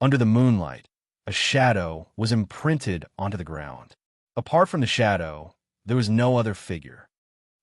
Under the moonlight, a shadow was imprinted onto the ground. Apart from the shadow, there was no other figure.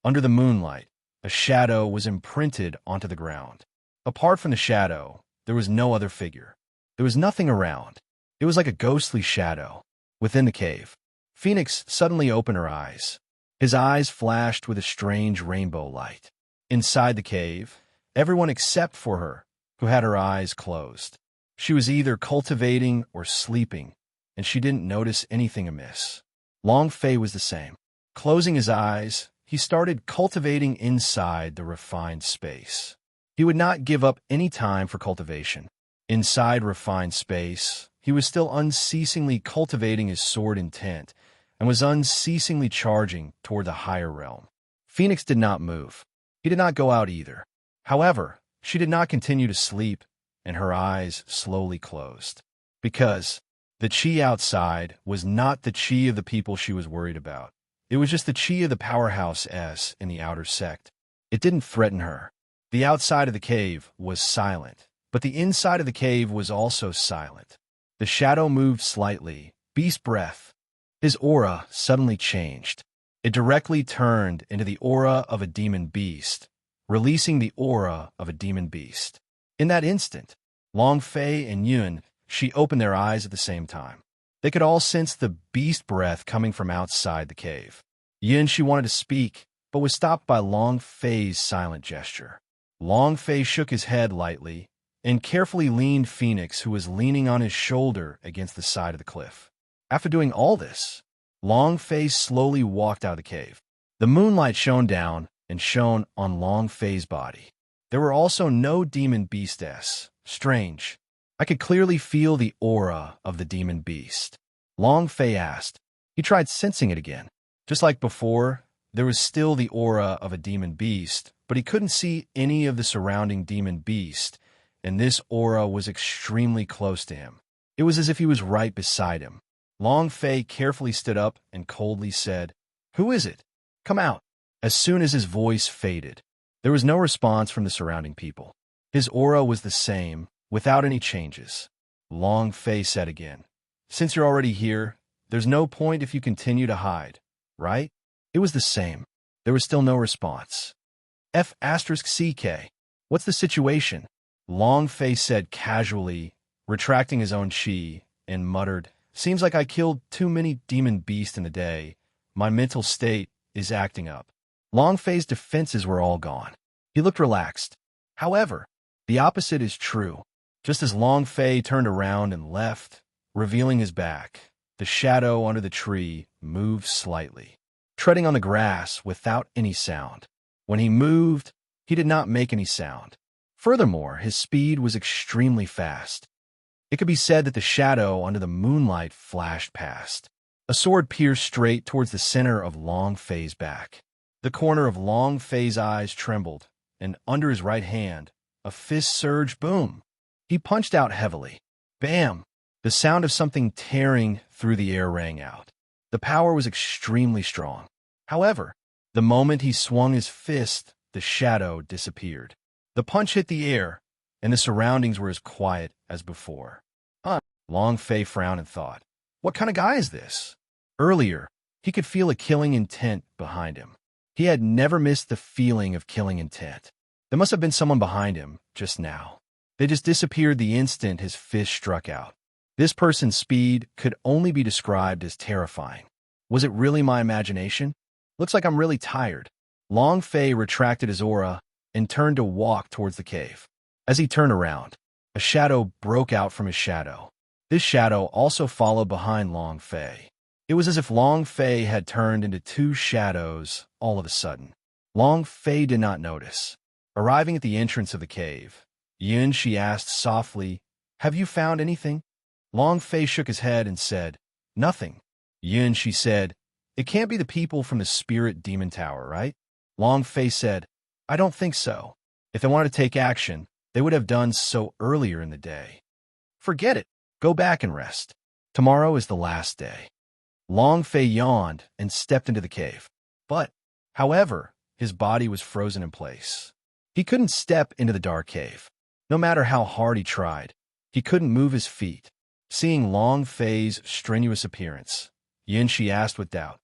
Under the moonlight, a shadow was imprinted onto the ground. Apart from the shadow, there was no other figure. There was nothing around. It was like a ghostly shadow. Within the cave, Phoenix suddenly opened her eyes. His eyes flashed with a strange rainbow light. Inside the cave, everyone except for her, who had her eyes closed. She was either cultivating or sleeping, and she didn't notice anything amiss. Long Fei was the same. Closing his eyes, he started cultivating inside the refined space. He would not give up any time for cultivation. Inside refined space, he was still unceasingly cultivating his sword intent and was unceasingly charging toward the higher realm. Phoenix did not move. He did not go out either. However, she did not continue to sleep, and her eyes slowly closed. Because the chi outside was not the chi of the people she was worried about. It was just the chi of the powerhouse S in the outer sect. It didn't threaten her. The outside of the cave was silent, but the inside of the cave was also silent. The shadow moved slightly. Beast breath. His aura suddenly changed. It directly turned into the aura of a demon beast, releasing the aura of a demon beast. In that instant, Long Fei and Yun, she opened their eyes at the same time. They could all sense the beast breath coming from outside the cave. Yun, she wanted to speak, but was stopped by Long Fei's silent gesture. Long Fei shook his head lightly and carefully leaned Phoenix, who was leaning on his shoulder against the side of the cliff. After doing all this, Long Fei slowly walked out of the cave. The moonlight shone down and shone on Long Fei's body. There were also no demon beasts. Strange. I could clearly feel the aura of the demon beast. Long Fei asked. He tried sensing it again. Just like before, there was still the aura of a demon beast, but he couldn't see any of the surrounding demon beast, and this aura was extremely close to him. It was as if he was right beside him. Long Fei carefully stood up and coldly said, "Who is it? Come out." As soon as his voice faded, there was no response from the surrounding people. His aura was the same, without any changes. Long Fei said again, "Since you're already here, there's no point if you continue to hide, right?" It was the same. There was still no response. F*CK. What's the situation? Long Fei said casually, retracting his own chi, and muttered, "Seems like I killed too many demon beasts in the day. My mental state is acting up." Long Fei's defenses were all gone. He looked relaxed. However, the opposite is true. Just as Long Fei turned around and left, revealing his back, the shadow under the tree moved slightly, treading on the grass without any sound. When he moved, he did not make any sound. Furthermore, his speed was extremely fast. It could be said that the shadow under the moonlight flashed past. A sword pierced straight towards the center of Long Fei's back. The corner of Long Fei's eyes trembled, and under his right hand, a fist surged. Boom! He punched out heavily. Bam! The sound of something tearing through the air rang out. The power was extremely strong. However, the moment he swung his fist, the shadow disappeared. The punch hit the air, and the surroundings were as quiet as before. Long Fei frowned and thought, what kind of guy is this? Earlier, he could feel a killing intent behind him. He had never missed the feeling of killing intent. There must have been someone behind him just now. They just disappeared the instant his fist struck out. This person's speed could only be described as terrifying. Was it really my imagination? Looks like I'm really tired. Long Fei retracted his aura and turned to walk towards the cave. As he turned around, a shadow broke out from his shadow. This shadow also followed behind Long Fei. It was as if Long Fei had turned into two shadows all of a sudden. Long Fei did not notice. Arriving at the entrance of the cave, Yun, she asked softly, "Have you found anything?" Long Fei shook his head and said, "Nothing." Yun, she said, "It can't be the people from the Spirit Demon Tower, right?" Long Fei said, "I don't think so. If they wanted to take action, they would have done so earlier in the day." "Forget it. Go back and rest. Tomorrow is the last day." Long Fei yawned and stepped into the cave. However, his body was frozen in place. He couldn't step into the dark cave. No matter how hard he tried, He couldn't move his feet. Seeing Long Fei's strenuous appearance, Yinshi asked with doubt,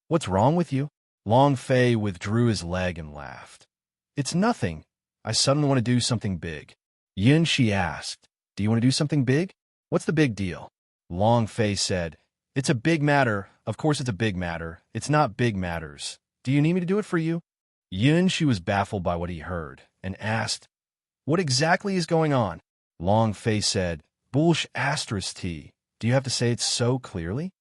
"What's wrong with you?" Long Fei withdrew his leg and laughed. "It's nothing. I suddenly want to do something big." Yinshi asked, "Do you want to do something big? What's the big deal?" Long Fei said, "It's a big matter. Of course it's a big matter. It's not big matters. Do you need me to do it for you?" Yinshi was baffled by what he heard and asked, "What exactly is going on?" Long Fei said, "Bullsh asterisk T. Do you have to say it so clearly?"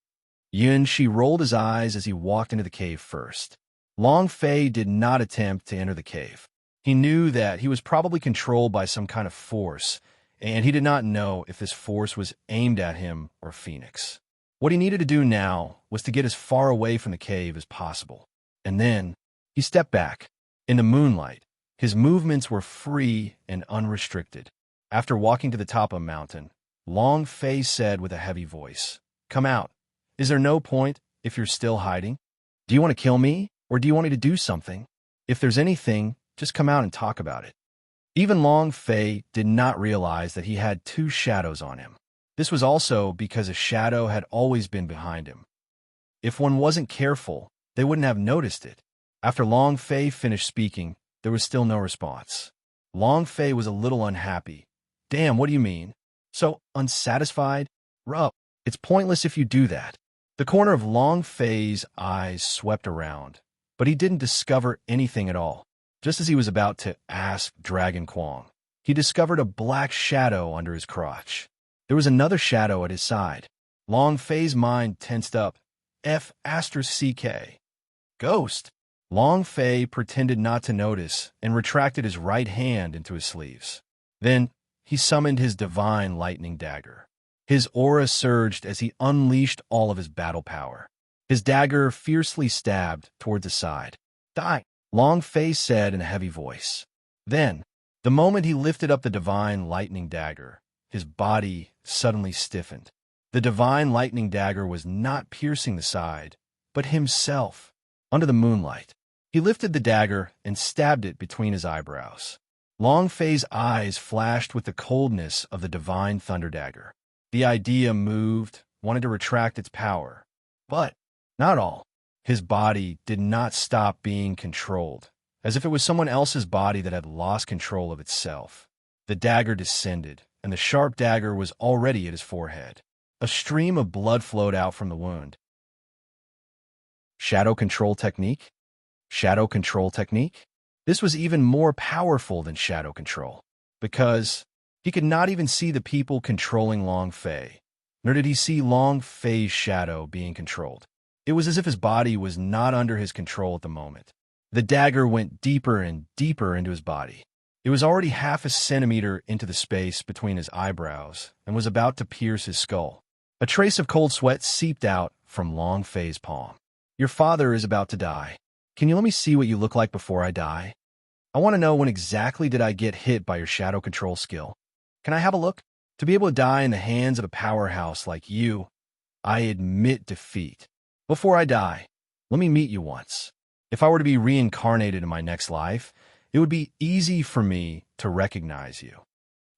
Yinshi rolled his eyes as he walked into the cave first. Long Fei did not attempt to enter the cave. He knew that he was probably controlled by some kind of force, and he did not know if this force was aimed at him or Phoenix. What he needed to do now was to get as far away from the cave as possible. And then he stepped back. In the moonlight, his movements were free and unrestricted. After walking to the top of a mountain, Long Fei said with a heavy voice, "Come out. Is there no point if you're still hiding? Do you want to kill me, or do you want me to do something? If there's anything, just come out and talk about it." Even Long Fei did not realize that he had two shadows on him. This was also because a shadow had always been behind him. If one wasn't careful, they wouldn't have noticed it. After Long Fei finished speaking, there was still no response. Long Fei was a little unhappy. "Damn, what do you mean? So unsatisfied? Ruh, it's pointless if you do that." The corner of Long Fei's eyes swept around, but he didn't discover anything at all. Just as he was about to ask Dragon Quang, he discovered a black shadow under his crotch. There was another shadow at his side. Long Fei's mind tensed up. F***. Ghost. Long Fei pretended not to notice and retracted his right hand into his sleeves. Then he summoned his divine lightning dagger. His aura surged as he unleashed all of his battle power. His dagger fiercely stabbed toward the side. "Die," Long Fei said in a heavy voice. Then, the moment he lifted up the divine lightning dagger, his body suddenly stiffened. The divine lightning dagger was not piercing the side, but himself. Under the moonlight, he lifted the dagger and stabbed it between his eyebrows. Long Fei's eyes flashed with the coldness of the divine thunder dagger. The idea moved, wanted to retract its power. But not all. His body did not stop being controlled, as if it was someone else's body that had lost control of itself. The dagger descended, and the sharp dagger was already at his forehead. A stream of blood flowed out from the wound. Shadow control technique? Shadow control technique? This was even more powerful than shadow control, because he could not even see the people controlling Long Fei, nor did he see Long Fei's shadow being controlled. It was as if his body was not under his control at the moment. The dagger went deeper and deeper into his body. It was already half a centimeter into the space between his eyebrows and was about to pierce his skull. A trace of cold sweat seeped out from Long Fei's palm. "Your father is about to die. Can you let me see what you look like before I die? I want to know when exactly did I get hit by your shadow control skill. Can I have a look? To be able to die in the hands of a powerhouse like you, I admit defeat. Before I die, let me meet you once. If I were to be reincarnated in my next life, it would be easy for me to recognize you."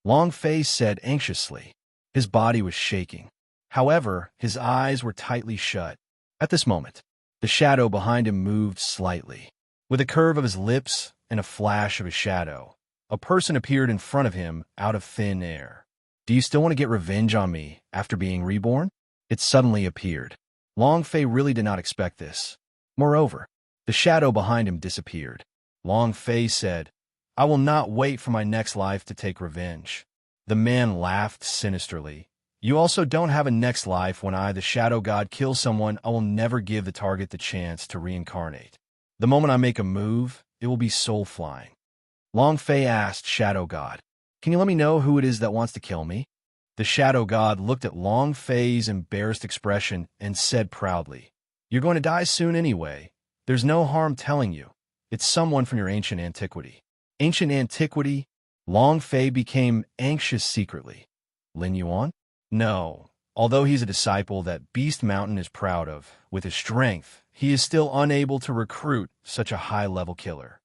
Long Fei said anxiously. His body was shaking. However, his eyes were tightly shut. At this moment, the shadow behind him moved slightly. With a curve of his lips and a flash of his shadow, a person appeared in front of him out of thin air. "Do you still want to get revenge on me after being reborn?" It suddenly appeared. Long Fei really did not expect this. Moreover, the shadow behind him disappeared. Long Fei said, "I will not wait for my next life to take revenge." The man laughed sinisterly. "You also don't have a next life. When I, the Shadow God, kill someone, I will never give the target the chance to reincarnate. The moment I make a move, it will be soul flying." Long Fei asked Shadow God, "Can you let me know who it is that wants to kill me?" The Shadow God looked at Long Fei's embarrassed expression and said proudly, "You're going to die soon anyway. There's no harm telling you. It's someone from your ancient antiquity." Ancient antiquity? Long Fei became anxious secretly. Lin Yuan? No. Although he's a disciple that Beast Mountain is proud of, with his strength, he is still unable to recruit such a high-level killer.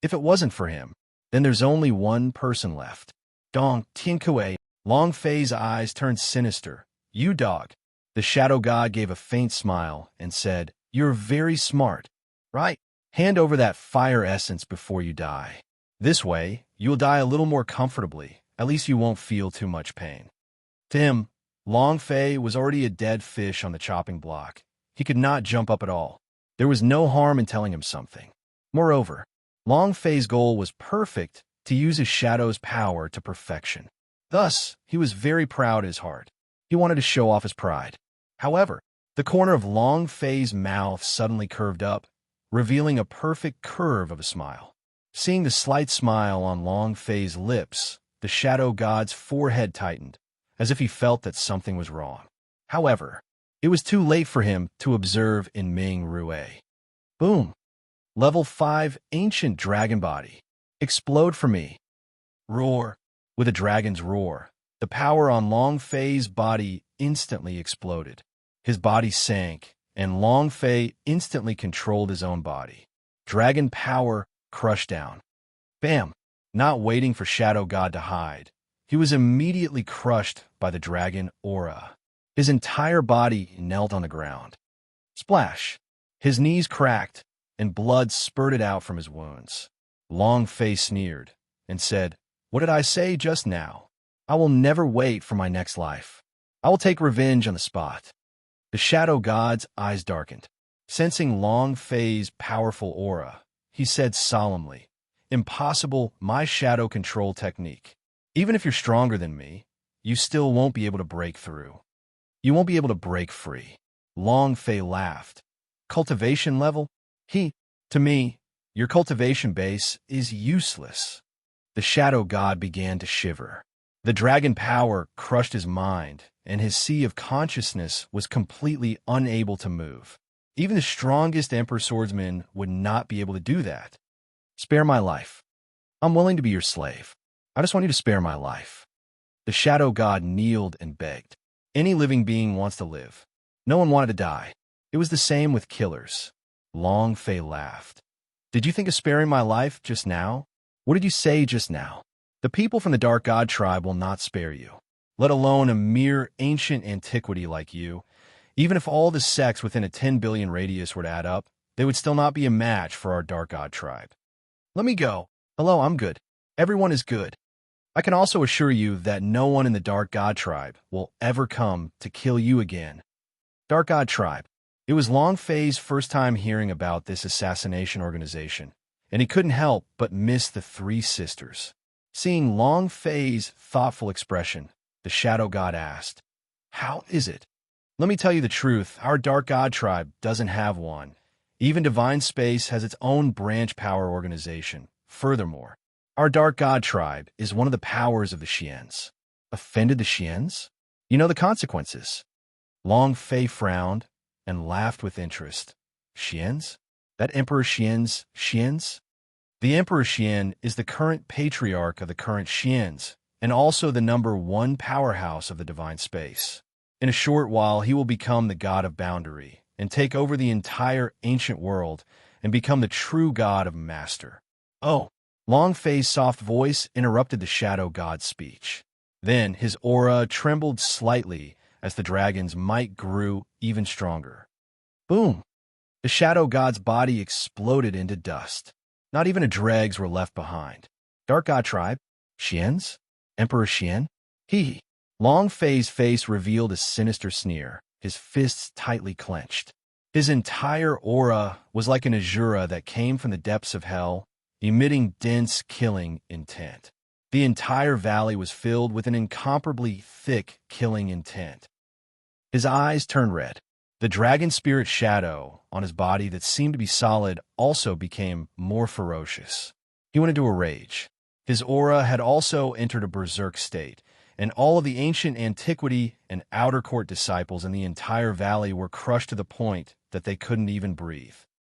If it wasn't for him, then there's only one person left. Dong Tiankue. Long Fei's eyes turned sinister. "You dog." The shadow god gave a faint smile and said, "You're very smart, right? Hand over that fire essence before you die. This way, you'll die a little more comfortably. At least you won't feel too much pain." To him, Long Fei was already a dead fish on the chopping block. He could not jump up at all. There was no harm in telling him something. Moreover, Long Fei's goal was perfect, to use his shadow's power to perfection. Thus, he was very proud in his heart. He wanted to show off his pride. However, the corner of Long Fei's mouth suddenly curved up, revealing a perfect curve of a smile. Seeing the slight smile on Long Fei's lips, the shadow god's forehead tightened, as if he felt that something was wrong. However, it was too late for him to observe in Ming Rue. Boom! Level 5 Ancient Dragon Body. Explode for me. Roar. With a dragon's roar, the power on Long Fei's body instantly exploded. His body sank, and Long Fei instantly controlled his own body. Dragon power crushed down. Bam! Not waiting for Shadow God to hide, he was immediately crushed by the dragon aura. His entire body knelt on the ground. Splash! His knees cracked, and blood spurted out from his wounds. Long Fei sneered and said, "What did I say just now? I will never wait for my next life. I will take revenge on the spot." The shadow god's eyes darkened. Sensing Long Fei's powerful aura, he said solemnly, "Impossible, my shadow control technique. Even if you're stronger than me, you still won't be able to break through. You won't be able to break free." Long Fei laughed. "Cultivation level? To me, your cultivation base is useless." The shadow god began to shiver. The dragon power crushed his mind, and his sea of consciousness was completely unable to move. Even the strongest Emperor swordsman would not be able to do that. "Spare my life. I'm willing to be your slave. I just want you to spare my life." The shadow god kneeled and begged. Any living being wants to live. No one wanted to die. It was the same with killers. Long Fei laughed. "Did you think of sparing my life just now? What did you say just now? The people from the Dark God tribe will not spare you, let alone a mere ancient antiquity like you. Even if all the sects within a 10 billion radius were to add up, they would still not be a match for our Dark God tribe. Let me go. Hello, I'm good. Everyone is good. I can also assure you that no one in the Dark God tribe will ever come to kill you again." Dark God tribe. It was Long Fei's first time hearing about this assassination organization, and he couldn't help but miss the three sisters. Seeing Long Fei's thoughtful expression, the shadow god asked, "How is it?" "Let me tell you the truth, our Dark God tribe doesn't have one. Even Divine Space has its own branch power organization. Furthermore, our Dark God tribe is one of the powers of the Xians." Offended the Xians? You know the consequences. Long Fei frowned and laughed with interest. Xians? That Emperor Xians? The Emperor Xian is the current patriarch of the current Xians, and also the #1 powerhouse of the Divine Space. In a short while, he will become the god of boundary, and take over the entire ancient world, and become the true god of master. Oh, Long Fei's soft voice interrupted the shadow god's speech. Then his aura trembled slightly as the dragon's might grew even stronger. Boom! The shadow god's body exploded into dust. Not even a dregs were left behind. Dark God tribe? Xians? Emperor Xian? He. Long Fei's face revealed a sinister sneer, his fists tightly clenched. His entire aura was like an azura that came from the depths of hell, emitting dense killing intent. The entire valley was filled with an incomparably thick killing intent. His eyes turned red. The dragon spirit shadow on his body that seemed to be solid also became more ferocious. He went into a rage. His aura had also entered a berserk state, and all of the ancient antiquity and outer court disciples in the entire valley were crushed to the point that they couldn't even breathe.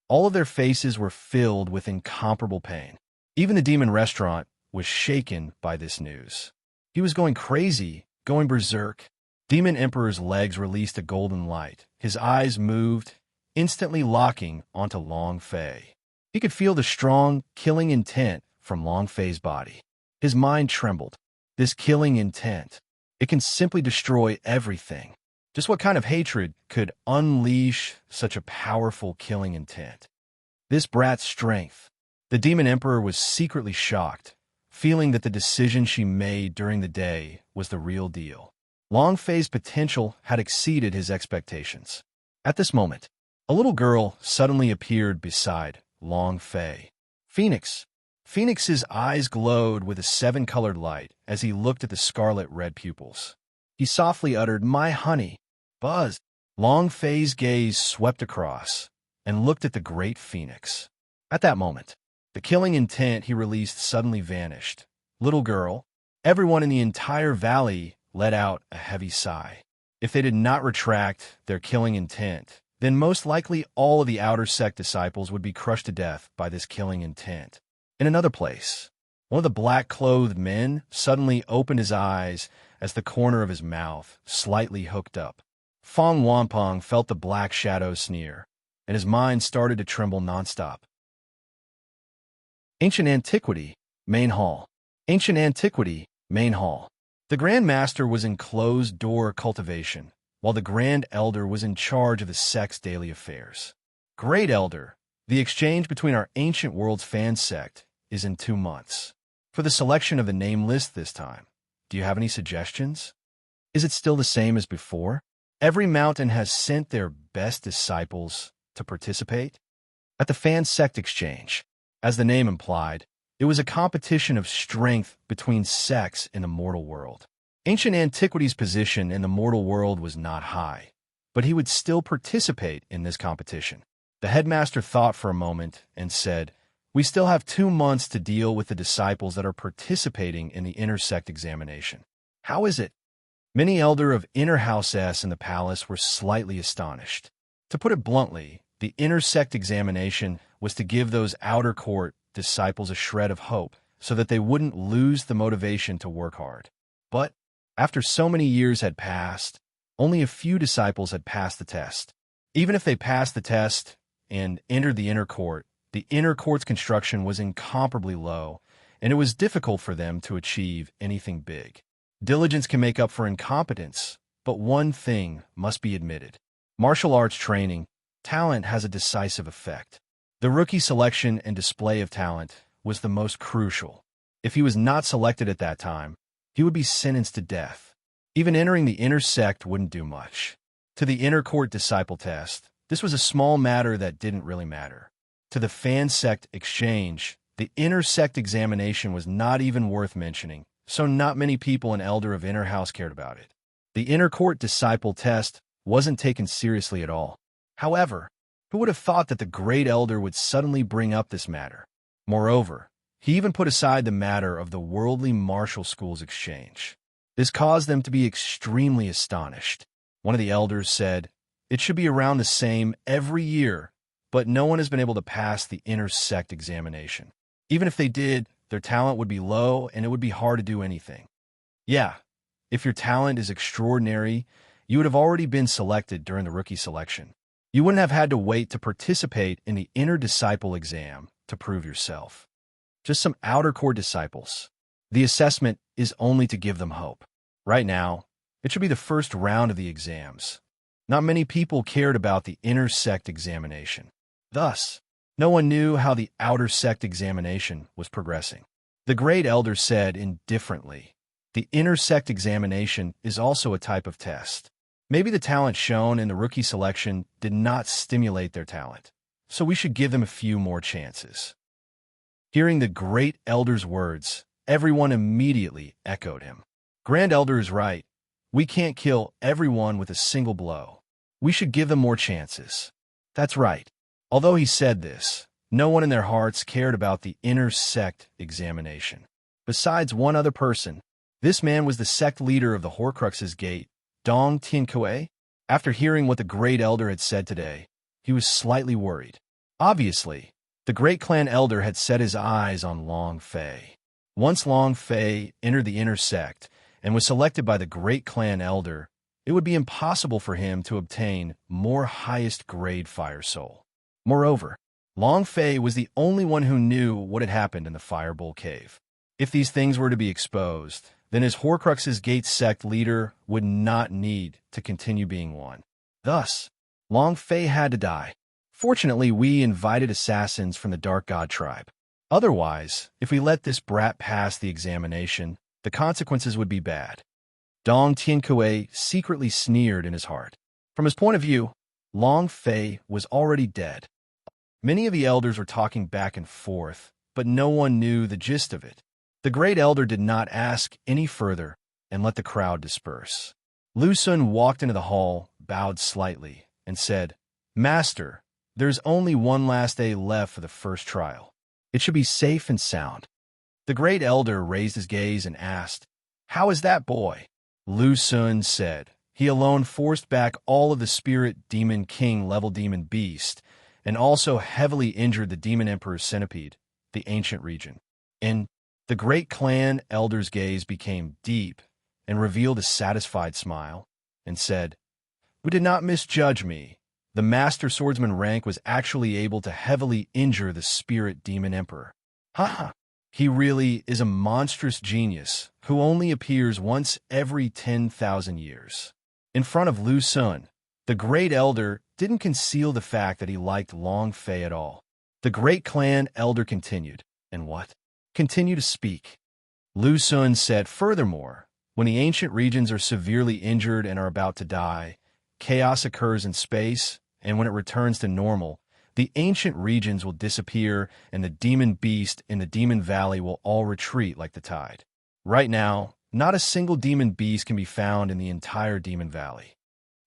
All of their faces were filled with incomparable pain. Even the demon restaurant was shaken by this news. He was going crazy, going berserk. Demon Emperor's legs released a golden light. His eyes moved, instantly locking onto Long Fei. He could feel the strong, killing intent from Long Fei's body. His mind trembled. This killing intent, It can simply destroy everything. Just what kind of hatred could unleash such a powerful killing intent? This brat's strength. The Demon Emperor was secretly shocked, feeling that the decision she made during the day was the real deal. Long Fei's potential had exceeded his expectations. At this moment, a little girl suddenly appeared beside Long Fei. Phoenix. Phoenix's eyes glowed with a seven-colored light as he looked at the scarlet-red pupils. He softly uttered, "My honey." Buzz. Long Fei's gaze swept across and looked at the great Phoenix. At that moment, the killing intent he released suddenly vanished. Little girl. Everyone in the entire valley let out a heavy sigh. If they did not retract their killing intent, then most likely all of the outer sect disciples would be crushed to death by this killing intent. In another place, one of the black-clothed men suddenly opened his eyes as the corner of his mouth slightly hooked up. Fong Wanpeng felt the black shadow sneer, and his mind started to tremble nonstop. Ancient Antiquity, Main Hall. Ancient Antiquity, Main Hall. The Grand Master was in closed-door cultivation, while the Grand Elder was in charge of the sect's daily affairs. Great Elder, the exchange between our ancient world's fan sect is in 2 months. For the selection of the name list this time, do you have any suggestions? Is it still the same as before? Every mountain has sent their best disciples to participate? At the fan sect exchange, as the name implied, it was a competition of strength between sects in the mortal world. Ancient Antiquity's position in the mortal world was not high, but he would still participate in this competition. The headmaster thought for a moment and said, "We still have 2 months to deal with the disciples that are participating in the intersect examination. How is it?" Many elder of Inner House S in the palace were slightly astonished. To put it bluntly, the intersect examination was to give those outer court disciples a shred of hope so that they wouldn't lose the motivation to work hard. But after so many years had passed, only a few disciples had passed the test. Even if they passed the test and entered the inner court's construction was incomparably low, and it was difficult for them to achieve anything big. Diligence can make up for incompetence, but one thing must be admitted. Martial arts training, talent has a decisive effect. The rookie selection and display of talent was the most crucial. If he was not selected at that time, he would be sentenced to death. Even entering the inner sect wouldn't do much. To the inner court disciple test, this was a small matter that didn't really matter. To the fan sect exchange, the inner sect examination was not even worth mentioning, so not many people in Elder of Inner House cared about it. The inner court disciple test wasn't taken seriously at all. However, who would have thought that the great elder would suddenly bring up this matter? Moreover, he even put aside the matter of the worldly martial school's exchange. This caused them to be extremely astonished. One of the elders said, "It should be around the same every year, but no one has been able to pass the intersect examination. Even if they did, their talent would be low and it would be hard to do anything." Yeah, if your talent is extraordinary, you would have already been selected during the rookie selection. You wouldn't have had to wait to participate in the inner disciple exam to prove yourself. Just some outer core disciples. The assessment is only to give them hope. Right now, it should be the first round of the exams. Not many people cared about the inner sect examination. Thus, no one knew how the outer sect examination was progressing. The great elder said indifferently, "The inner sect examination is also a type of test. Maybe the talent shown in the rookie selection did not stimulate their talent, so we should give them a few more chances." Hearing the great elder's words, everyone immediately echoed him. Grand Elder is right. We can't kill everyone with a single blow. We should give them more chances. That's right. Although he said this, no one in their hearts cared about the inner sect examination. Besides one other person, this man was the sect leader of the Horcrux's Gate, Dong Tiankue. After hearing what the great elder had said today, he was slightly worried. Obviously, the great clan elder had set his eyes on Long Fei. Once Long Fei entered the inner sect and was selected by the great clan elder, it would be impossible for him to obtain more highest grade fire soul. Moreover, Long Fei was the only one who knew what had happened in the Firebowl Cave. If these things were to be exposed, then his Horcrux's Gate sect leader would not need to continue being one. Thus, Long Fei had to die. Fortunately, we invited assassins from the Dark God tribe. Otherwise, if we let this brat pass the examination, the consequences would be bad. Dong Tiankue secretly sneered in his heart. From his point of view, Long Fei was already dead. Many of the elders were talking back and forth, but no one knew the gist of it. The great elder did not ask any further and let the crowd disperse. Lu Sun walked into the hall, bowed slightly, and said, "Master, there's only one last day left for the first trial. It should be safe and sound." The great elder raised his gaze and asked, "How is that boy?" Lu Sun said, "He alone forced back all of the spirit demon king level demon beast, and also heavily injured the demon emperor's centipede, the ancient region." And the great clan elder's gaze became deep and revealed a satisfied smile, and said, "We did not misjudge me. The master swordsman rank was actually able to heavily injure the spirit demon emperor. Ha! He really is a monstrous genius who only appears once every 10,000 years. In front of Lu Sun, the great elder didn't conceal the fact that he liked Long Fei at all. The great clan elder continued, and what? Continue to speak. Lu Sun said, "Furthermore, when the ancient regions are severely injured and are about to die, chaos occurs in space, and when it returns to normal, the ancient regions will disappear and the demon beast in the demon valley will all retreat like the tide. Right now, not a single demon beast can be found in the entire demon valley."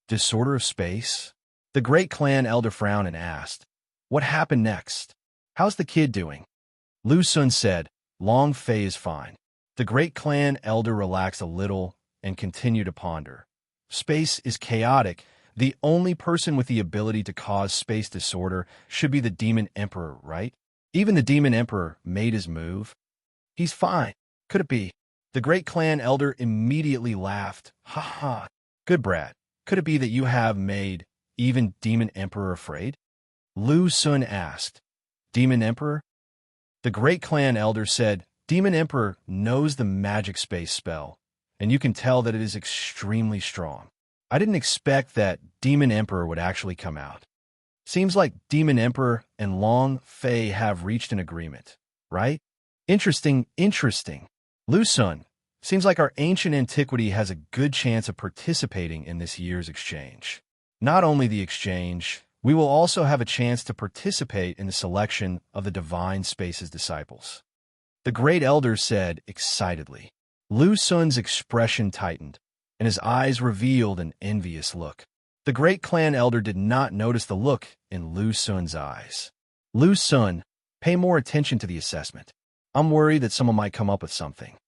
Disorder of space? The great clan elder frowned and asked, "What happened next? How's the kid doing?" Lu Sun said, "Long Fei is fine." The great clan elder relaxed a little and continued to ponder. Space is chaotic. The only person with the ability to cause space disorder should be the demon emperor, right? Even the demon emperor made his move. He's fine. Could it be? The great clan elder immediately laughed. "Ha ha. Good brat. Could it be that you have made even demon emperor afraid?" Lu Sun asked, "Demon emperor?" The great clan elder said, "Demon emperor knows the magic space spell, and you can tell that it is extremely strong. I didn't expect that Demon Emperor would actually come out. Seems like Demon Emperor and Long Fei have reached an agreement, right? Interesting. Lu Sun, seems like our ancient antiquity has a good chance of participating in this year's exchange. Not only the exchange, we will also have a chance to participate in the selection of the Divine Space's disciples." The great elder said excitedly. Lu Sun's expression tightened, and his eyes revealed an envious look. The great clan elder did not notice the look in Lu Sun's eyes. "Lu Sun, pay more attention to the assessment. I'm worried that someone might come up with something,"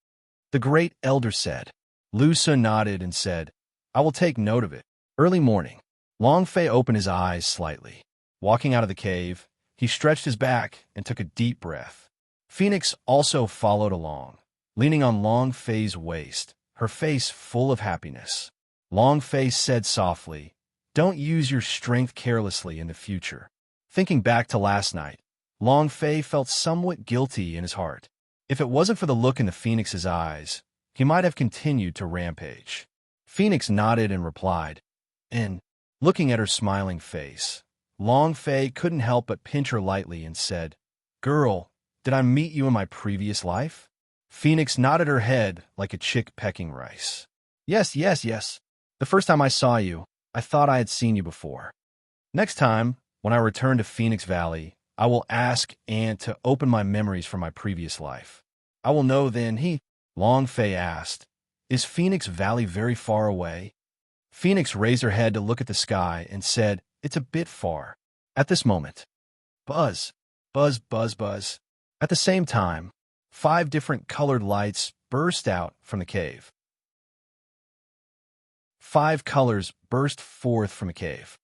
the great elder said. Lu Sun nodded and said, "I will take note of it." Early morning, Long Fei opened his eyes slightly. Walking out of the cave, he stretched his back and took a deep breath. Phoenix also followed along, leaning on Long Fei's waist, her face full of happiness. Long Fei said softly, "Don't use your strength carelessly in the future." Thinking back to last night, Long Fei felt somewhat guilty in his heart. If it wasn't for the look in the Phoenix's eyes, he might have continued to rampage. Phoenix nodded and replied, and, looking at her smiling face, Long Fei couldn't help but pinch her lightly and said, "Girl, did I meet you in my previous life?" Phoenix nodded her head like a chick pecking rice. Yes. The first time I saw you, I thought I had seen you before. Next time, when I return to Phoenix Valley, I will ask Aunt to open my memories from my previous life. I will know then." Long Fei asked, "Is Phoenix Valley very far away?" Phoenix raised her head to look at the sky and said, "It's a bit far." At this moment, buzz. At the same time, 5 different colored lights burst out from the cave. 5 colors burst forth from the cave.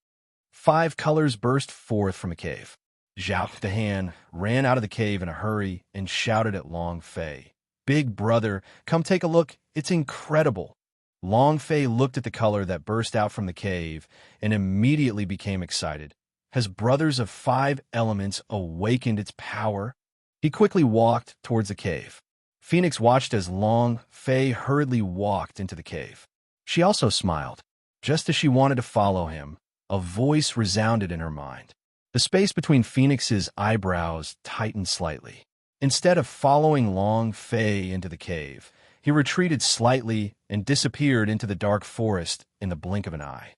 5 colors burst forth from the cave. Zhao the Han ran out of the cave in a hurry and shouted at Long Fei, "Big brother, come take a look. It's incredible." Long Fei looked at the color that burst out from the cave and immediately became excited. Has Brothers of 5 Elements awakened its power? He quickly walked towards the cave. Phoenix watched as Long Fei hurriedly walked into the cave. She also smiled. Just as she wanted to follow him, a voice resounded in her mind. The space between Phoenix's eyebrows tightened slightly. Instead of following Long Fei into the cave, he retreated slightly and disappeared into the dark forest in the blink of an eye.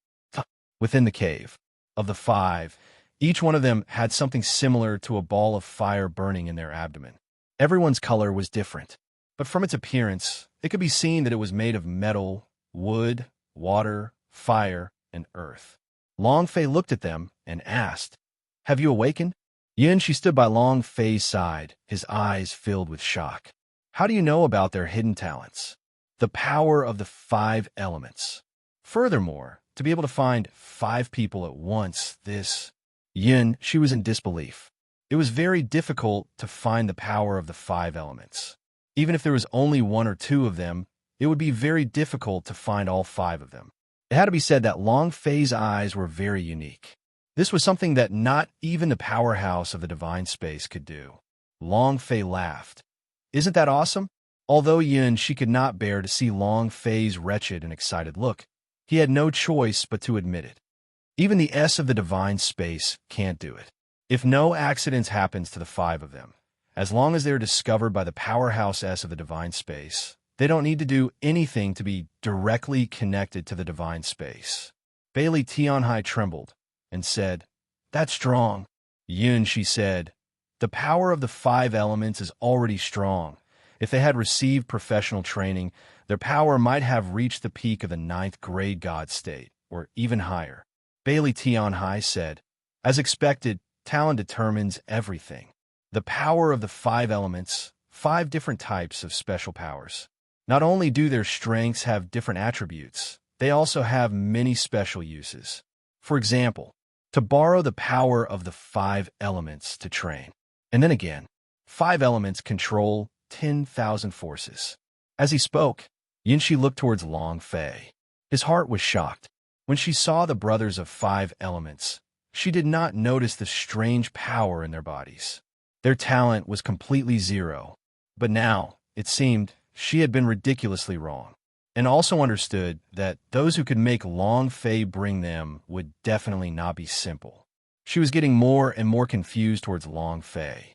Within the cave, of the five, each one of them had something similar to a ball of fire burning in their abdomen. Everyone's color was different, but from its appearance, it could be seen that it was made of metal, wood, water, fire, and earth. Long Fei looked at them and asked, "Have you awakened?" She stood by Long Fei's side, his eyes filled with shock. "How do you know about their hidden talents?" "The power of the 5 elements. Furthermore, to be able to find 5 people at once, she was in disbelief. It was very difficult to find the power of the 5 elements. Even if there was only 1 or 2 of them, it would be very difficult to find all 5 of them. It had to be said that Long Fei's eyes were very unique. This was something that not even the powerhouse of the divine space could do. Long Fei laughed. "Isn't that awesome?" Although she could not bear to see Long Fei's wretched and excited look, he had no choice but to admit it. Even the S of the divine space can't do it. If no accidents happens to the 5 of them, as long as they're discovered by the powerhouse S of the divine space, they don't need to do anything to be directly connected to the divine space. Bailey Tianhai trembled and said, "That's strong." She said, "The power of the 5 elements is already strong. If they had received professional training, their power might have reached the peak of the 9th grade God state, or even higher." Bailey Tianhai said, "As expected, talent determines everything. The power of the 5 elements, 5 different types of special powers. Not only do their strengths have different attributes, they also have many special uses. For example, to borrow the power of the 5 elements to train. And then again, 5 elements control 10,000 forces." As he spoke, Yinshi looked towards Long Fei. His heart was shocked. When she saw the brothers of 5 elements, she did not notice the strange power in their bodies. Their talent was completely 0. But now, it seemed, she had been ridiculously wrong, and also understood that those who could make Long Fei bring them would definitely not be simple. She was getting more and more confused towards Long Fei.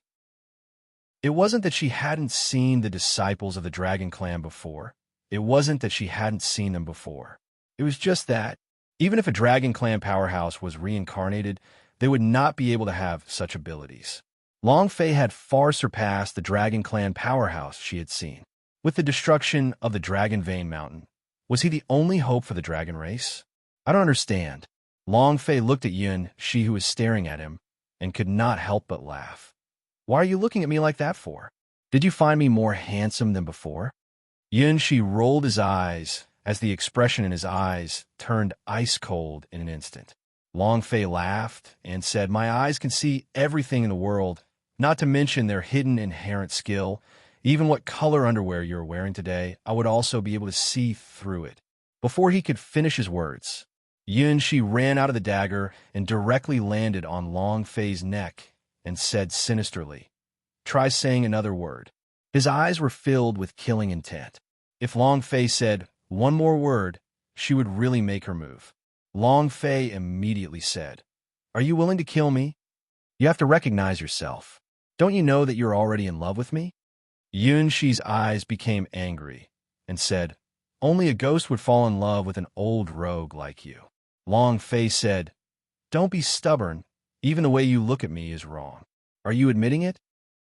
It wasn't that she hadn't seen the disciples of the Dragon Clan before. It wasn't that she hadn't seen them before. It was just that, even if a Dragon Clan powerhouse was reincarnated, they would not be able to have such abilities. Long Fei had far surpassed the Dragon Clan powerhouse she had seen. With the destruction of the Dragon Vein Mountain, was he the only hope for the dragon race? I don't understand. Long Fei looked at she who was staring at him, and could not help but laugh. "Why are you looking at me like that for? Did you find me more handsome than before?" She rolled his eyes, as the expression in his eyes turned ice cold in an instant. Long Fei laughed and said, "My eyes can see everything in the world, not to mention their hidden inherent skill. Even what color underwear you're wearing today, I would also be able to see through it." Before he could finish his words, She ran out of the dagger and directly landed on Long Fei's neck and said sinisterly, "Try saying another word." His eyes were filled with killing intent. If Long Fei said one more word, she would really make her move. Long Fei immediately said, "Are you willing to kill me? You have to recognize yourself. Don't you know that you're already in love with me?" Shi's eyes became angry and said, "Only a ghost would fall in love with an old rogue like you." Long Fei said, "Don't be stubborn. Even the way you look at me is wrong. Are you admitting it?"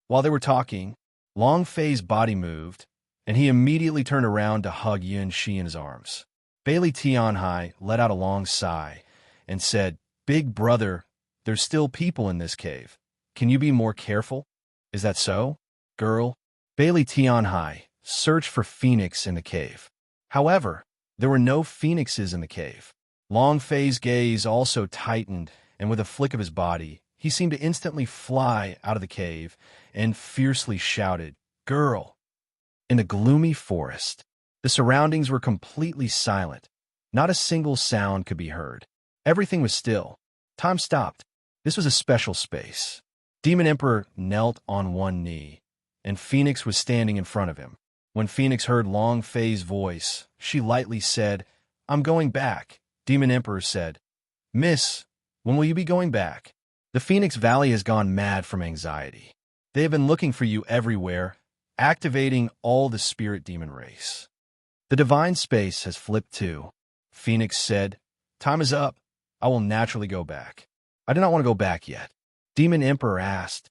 While they were talking, Long Fei's body moved, and he immediately turned around to hug Shi in his arms. Bailey Tianhai let out a long sigh and said, "Big brother, there's still people in this cave. Can you be more careful?" "Is that so, girl?" Bailey Tianhai searched for Phoenix in the cave. However, there were no phoenixes in the cave. Long Fei's gaze also tightened, and with a flick of his body, he seemed to instantly fly out of the cave and fiercely shouted, "Girl!" In the gloomy forest, the surroundings were completely silent. Not a single sound could be heard. Everything was still. Time stopped. This was a special space. Demon Emperor knelt on one knee and Phoenix was standing in front of him. When Phoenix heard Long Fei's voice, she lightly said, "I'm going back." Demon Emperor said, "Miss, when will you be going back?" The Phoenix Valley has gone mad from anxiety. They have been looking for you everywhere, activating all the spirit demon race. The divine space has flipped too. Phoenix said, "Time is up. I will naturally go back." "I do not want to go back yet." Demon Emperor asked,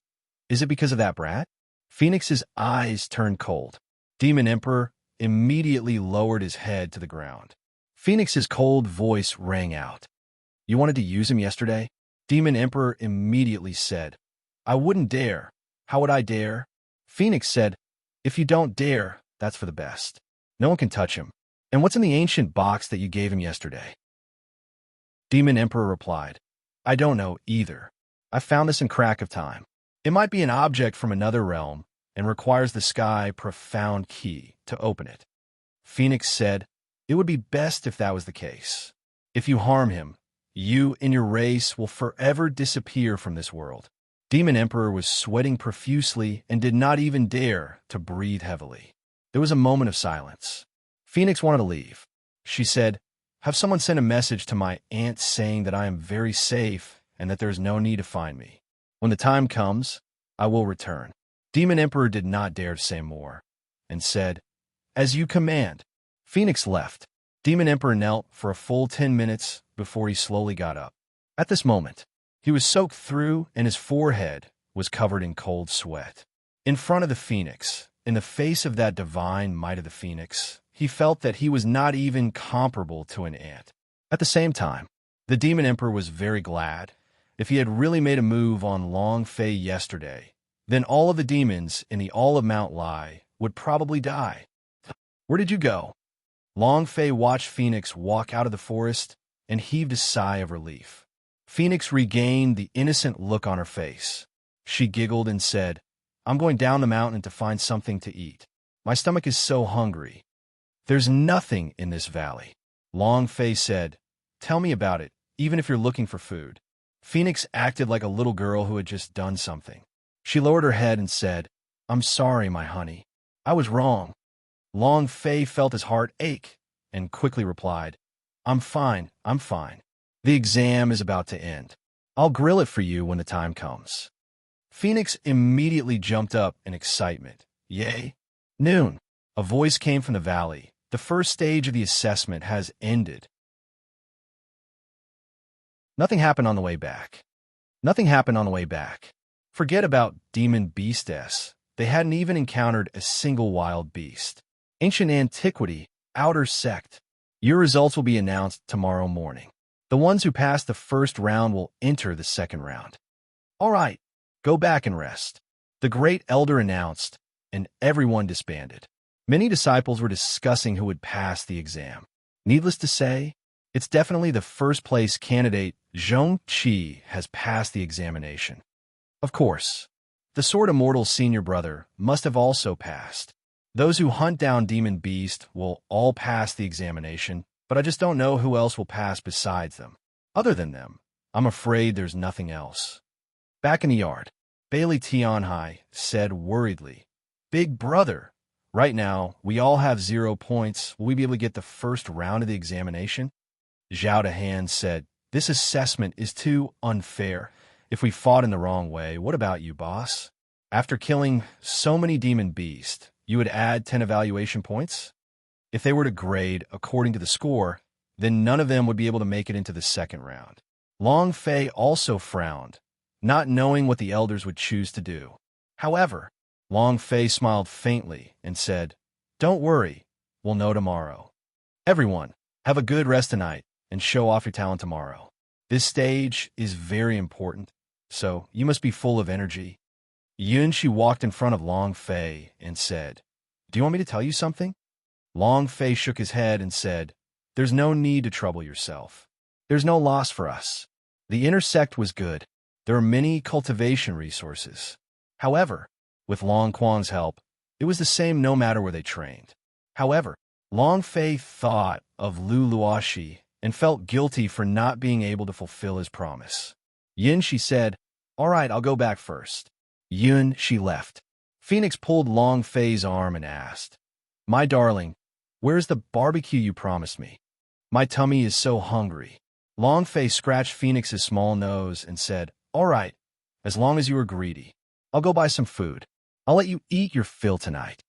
"Is it because of that brat?" Phoenix's eyes turned cold. Demon Emperor immediately lowered his head to the ground. Phoenix's cold voice rang out. "You wanted to use him yesterday?" Demon Emperor immediately said, "I wouldn't dare." "How would I dare?" Phoenix said, "If you don't dare, that's for the best. No one can touch him." "And what's in the ancient box that you gave him yesterday?" Demon Emperor replied, "I don't know either. I found this in crack of time. It might be an object from another realm and requires the sky profound key to open it." Phoenix said, "It would be best if that was the case. If you harm him, you and your race will forever disappear from this world." Demon Emperor was sweating profusely and did not even dare to breathe heavily. There was a moment of silence. Phoenix wanted to leave. She said, "Have someone send a message to my aunt saying that I am very safe and that there is no need to find me. When the time comes, I will return." Demon Emperor did not dare to say more and said, "As you command." Phoenix left. Demon Emperor knelt for a full 10 minutes before he slowly got up. At this moment, he was soaked through and his forehead was covered in cold sweat. In front of the Phoenix, in the face of that divine might of the Phoenix, he felt that he was not even comparable to an ant. At the same time, the Demon Emperor was very glad. If he had really made a move on Long Fei yesterday, then all of the demons in the All of Mount Lai would probably die. "Where did you go?" Long Fei watched Phoenix walk out of the forest and heaved a sigh of relief. Phoenix regained the innocent look on her face. She giggled and said, "I'm going down the mountain to find something to eat. My stomach is so hungry." "There's nothing in this valley." Long Fei said, "Tell me about it, even if you're looking for food." Phoenix acted like a little girl who had just done something. She lowered her head and said, "I'm sorry, my honey. I was wrong." Long Fei felt his heart ache and quickly replied, I'm fine. The exam is about to end. I'll grill it for you when the time comes." Phoenix immediately jumped up in excitement. "Yay!" Noon. A voice came from the valley. "The first stage of the assessment has ended." Nothing happened on the way back. Forget about demon beastess. They hadn't even encountered a single wild beast. Ancient antiquity, outer sect. Your results will be announced tomorrow morning. The ones who pass the first round will enter the second round. "All right, go back and rest," the great elder announced, and everyone disbanded. Many disciples were discussing who would pass the exam. Needless to say, it's definitely the first place candidate Zhong Qi has passed the examination. Of course, the Sword Immortal's senior brother must have also passed. Those who hunt down Demon Beast will all pass the examination, but I just don't know who else will pass besides them. Other than them, I'm afraid there's nothing else. Back in the yard, Bailey Tianhai said worriedly, "Big brother, right now we all have 0 points. Will we be able to get the first round of the examination?" Zhao Dehan said, "This assessment is too unfair. If we fought in the wrong way, what about you, boss? After killing so many demon beasts, you would add 10 evaluation points? If they were to grade according to the score, then none of them would be able to make it into the second round." Long Fei also frowned, not knowing what the elders would choose to do. However, Long Fei smiled faintly and said, "Don't worry, we'll know tomorrow. Everyone, have a good rest tonight and show off your talent tomorrow. This stage is very important, so you must be full of energy." Yunshi walked in front of Long Fei and said, "Do you want me to tell you something?" Long Fei shook his head and said, "There's no need to trouble yourself. There's no loss for us. The inner sect was good. There are many cultivation resources. However, with Long Quan's help, it was the same no matter where they trained." However, Long Fei thought of Lu Luoshi and felt guilty for not being able to fulfill his promise. Yunshi said, "All right, I'll go back first." She left. Phoenix pulled Long Fei's arm and asked, "My darling, where's the barbecue you promised me? My tummy is so hungry." Long Fei scratched Phoenix's small nose and said, "All right, as long as you are greedy. I'll go buy some food. I'll let you eat your fill tonight."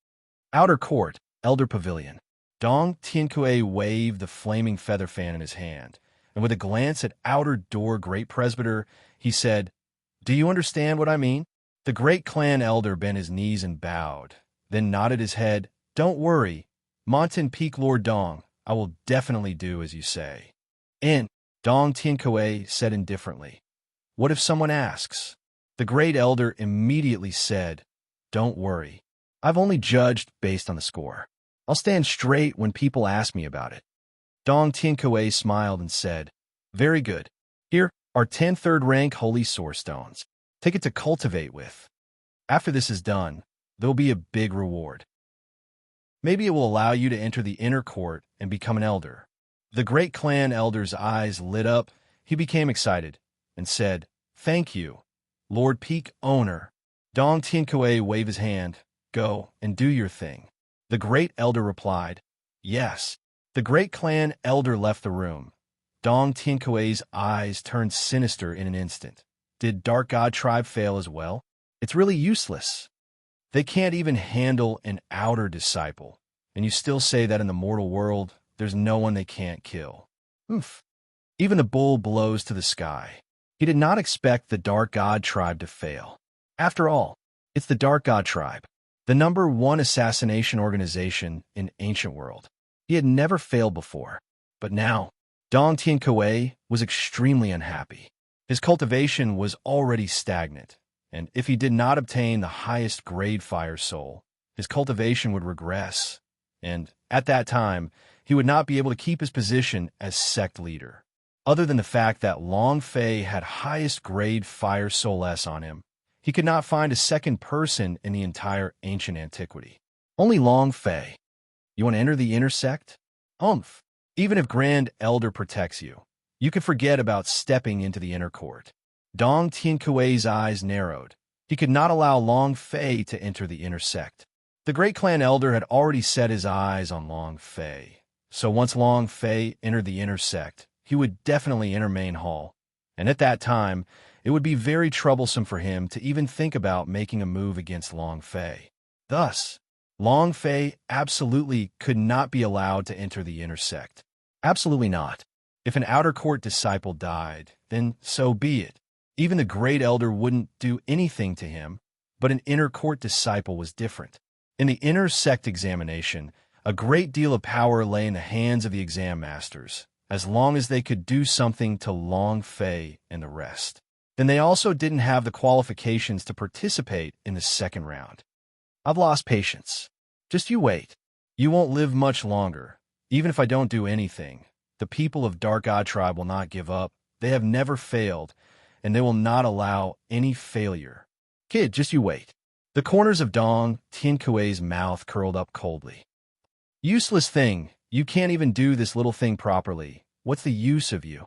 Outer Court, Elder Pavilion. Dong Tiankue waved the flaming feather fan in his hand, and with a glance at Outer Door Great Presbyter, he said, "Do you understand what I mean?" The great clan elder bent his knees and bowed, then nodded his head. "Don't worry, Mountain Peak Lord Dong, I will definitely do as you say." "And," Dong Tiankue said indifferently, "what if someone asks?" The great elder immediately said, "Don't worry. I've only judged based on the score. I'll stand straight when people ask me about it." Dong Tiankue smiled and said, "Very good. Here are 10 third-rank holy source stones. Take it to cultivate with. After this is done, there'll be a big reward. Maybe it will allow you to enter the inner court and become an elder." The great clan elder's eyes lit up. He became excited and said, "Thank you, Lord Peak Owner." Dong Tiankue waved his hand. "Go and do your thing." The great elder replied, "Yes." The great clan elder left the room. Dong Tiankue's eyes turned sinister in an instant. Did Dark God Tribe fail as well? It's really useless. They can't even handle an outer disciple, and you still say that in the mortal world, there's no one they can't kill. Oof. Even the bull blows to the sky. He did not expect the Dark God Tribe to fail. After all, it's the Dark God Tribe, the #1 assassination organization in ancient world. He had never failed before, but now, Dong Tiankue was extremely unhappy. His cultivation was already stagnant, and if he did not obtain the highest grade fire soul, his cultivation would regress, and at that time, he would not be able to keep his position as sect leader. Other than the fact that Long Fei had highest grade fire soul S on him, he could not find a second person in the entire ancient antiquity. Only Long Fei. You want to enter the inner sect? Humph. Even if Grand Elder protects you, you can forget about stepping into the inner court. Dong Tiankue's eyes narrowed. He could not allow Long Fei to enter the inner sect. The great clan elder had already set his eyes on Long Fei. So once Long Fei entered the inner sect, he would definitely enter Main Hall. And at that time, it would be very troublesome for him to even think about making a move against Long Fei. Thus, Long Fei absolutely could not be allowed to enter the inner sect. Absolutely not. If an outer court disciple died, then so be it. Even the great elder wouldn't do anything to him, but an inner court disciple was different. In the inner sect examination, a great deal of power lay in the hands of the exam masters, as long as they could do something to Long Fei and the rest. Then they also didn't have the qualifications to participate in the second round. I've lost patience. Just you wait. You won't live much longer. Even if I don't do anything, the people of Dark God Tribe will not give up. They have never failed, and they will not allow any failure. Kid, just you wait. The corners of Dong Tiankue's mouth curled up coldly. Useless thing. You can't even do this little thing properly. What's the use of you?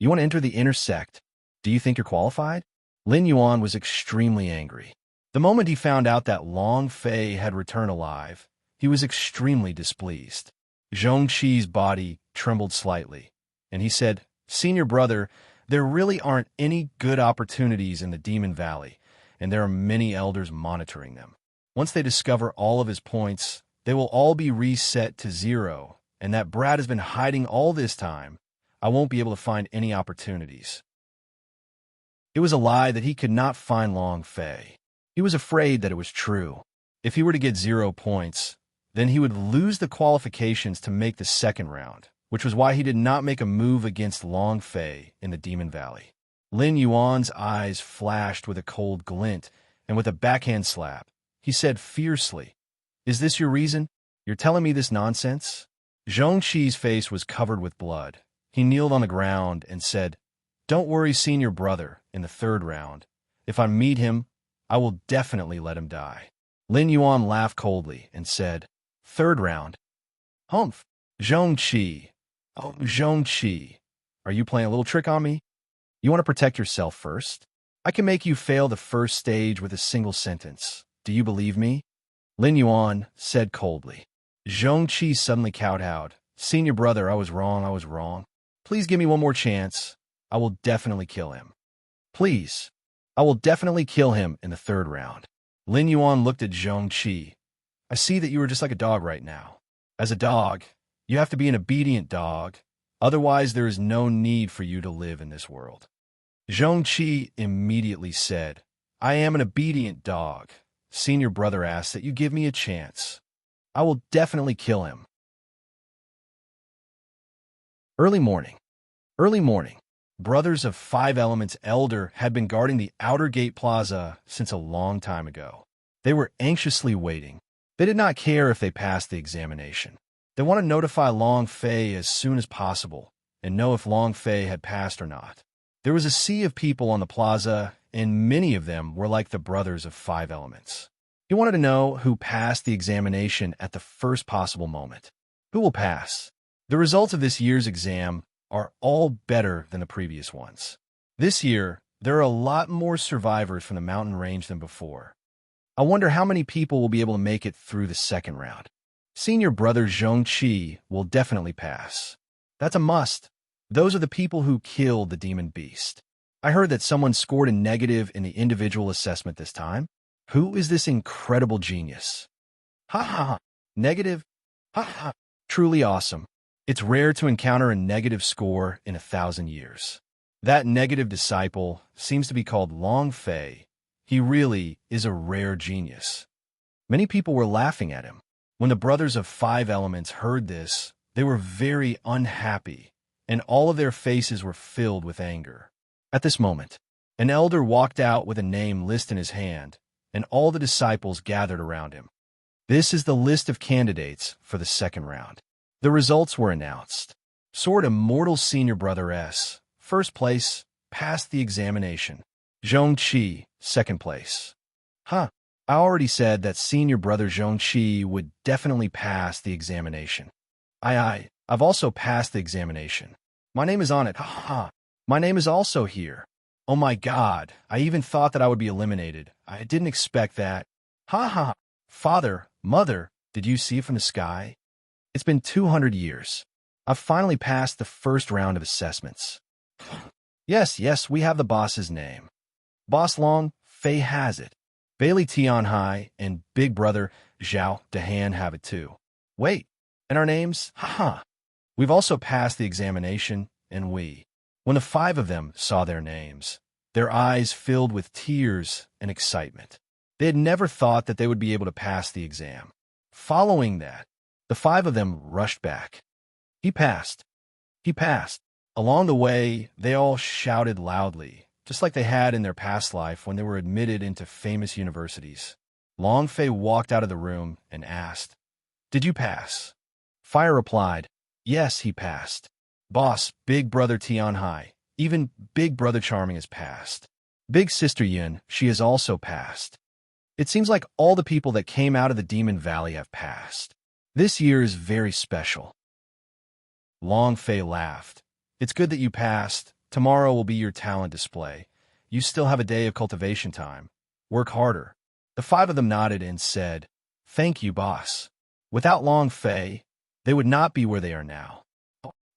You want to enter the inner sect? Do you think you're qualified? Lin Yuan was extremely angry. The moment he found out that Long Fei had returned alive, he was extremely displeased. Zhongqi's body trembled slightly, and he said, "Senior brother, there really aren't any good opportunities in the Demon Valley, and there are many elders monitoring them. Once they discover all of his points, they will all be reset to 0, and that brat has been hiding all this time. I won't be able to find any opportunities." It was a lie that he could not find Long Fei. He was afraid that it was true. If he were to get 0 points, then he would lose the qualifications to make the second round, which was why he did not make a move against Long Fei in the Demon Valley. Lin Yuan's eyes flashed with a cold glint, and with a backhand slap, he said fiercely, "Is this your reason? You're telling me this nonsense?" Zhongqi's face was covered with blood. He kneeled on the ground and said, "Don't worry, senior brother, in the third round. If I meet him, I will definitely let him die." Lin Yuan laughed coldly and said, "Third round? Humph. Zhongqi. Oh, Zhongqi. Are you playing a little trick on me? You want to protect yourself first? I can make you fail the first stage with a single sentence. Do you believe me? Lin Yuan said coldly. Zhong Qi suddenly kowtowed. Senior brother, I was wrong, I was wrong. Please give me one more chance. I will definitely kill him. Please. I will definitely kill him in the third round. Lin Yuan looked at Zhong Qi. I see that you are just like a dog right now. As a dog, you have to be an obedient dog. Otherwise, there is no need for you to live in this world. Zhong Qi immediately said, I am an obedient dog. Senior brother asks that you give me a chance. I will definitely kill him. Early morning. Early morning. Brothers of Five Elements Elder had been guarding the outer gate plaza since a long time ago. They were anxiously waiting. They did not care if they passed the examination. They wanted to notify Long Fei as soon as possible and know if Long Fei had passed or not. There was a sea of people on the plaza, and many of them were like the Brothers of Five Elements. He wanted to know who passed the examination at the first possible moment. Who will pass? The results of this year's exam are all better than the previous ones. This year, there are a lot more survivors from the mountain range than before. I wonder how many people will be able to make it through the second round. Senior brother Zhong Qi will definitely pass. That's a must. Those are the people who killed the demon beast. I heard that someone scored a negative in the individual assessment this time. Who is this incredible genius? Ha ha ha. Negative? Ha ha. Truly awesome. It's rare to encounter a negative score in 1,000 years. That negative disciple seems to be called Long Fei. He really is a rare genius. Many people were laughing at him. When the Brothers of Five Elements heard this, they were very unhappy, and all of their faces were filled with anger. At this moment, an elder walked out with a name list in his hand, and all the disciples gathered around him. This is the list of candidates for the second round. The results were announced. Sword Immortal Senior Brother S, first place, passed the examination. Zhong Qi, second place. I already said that Senior Brother Zhong Qi would definitely pass the examination. I've also passed the examination. My name is on it. My name is also here. Oh my God, I even thought that I would be eliminated. I didn't expect that. Father, Mother, did you see it from the sky? It's been 200 years. I've finally passed the first round of assessments. Yes, we have the boss's name. Boss Long Fei has it. Bailey Tianhai and Big Brother Zhao Dehan have it too. Wait, and our names? We've also passed the examination, and when the five of them saw their names, their eyes filled with tears and excitement. They had never thought that they would be able to pass the exam. Following that, the five of them rushed back. He passed. He passed. Along the way, they all shouted loudly, just like they had in their past life when they were admitted into famous universities. Long Fei walked out of the room and asked, Did you pass? Fire replied, Yes, he passed. Boss, Big Brother Tianhai, even Big Brother Charming has passed. Big Sister Yin, she has also passed. It seems like all the people that came out of the Demon Valley have passed. This year is very special. Long Fei laughed. It's good that you passed. Tomorrow will be your talent display. You still have a day of cultivation time. Work harder. The five of them nodded and said, Thank you, boss. Without Long Fei, they would not be where they are now.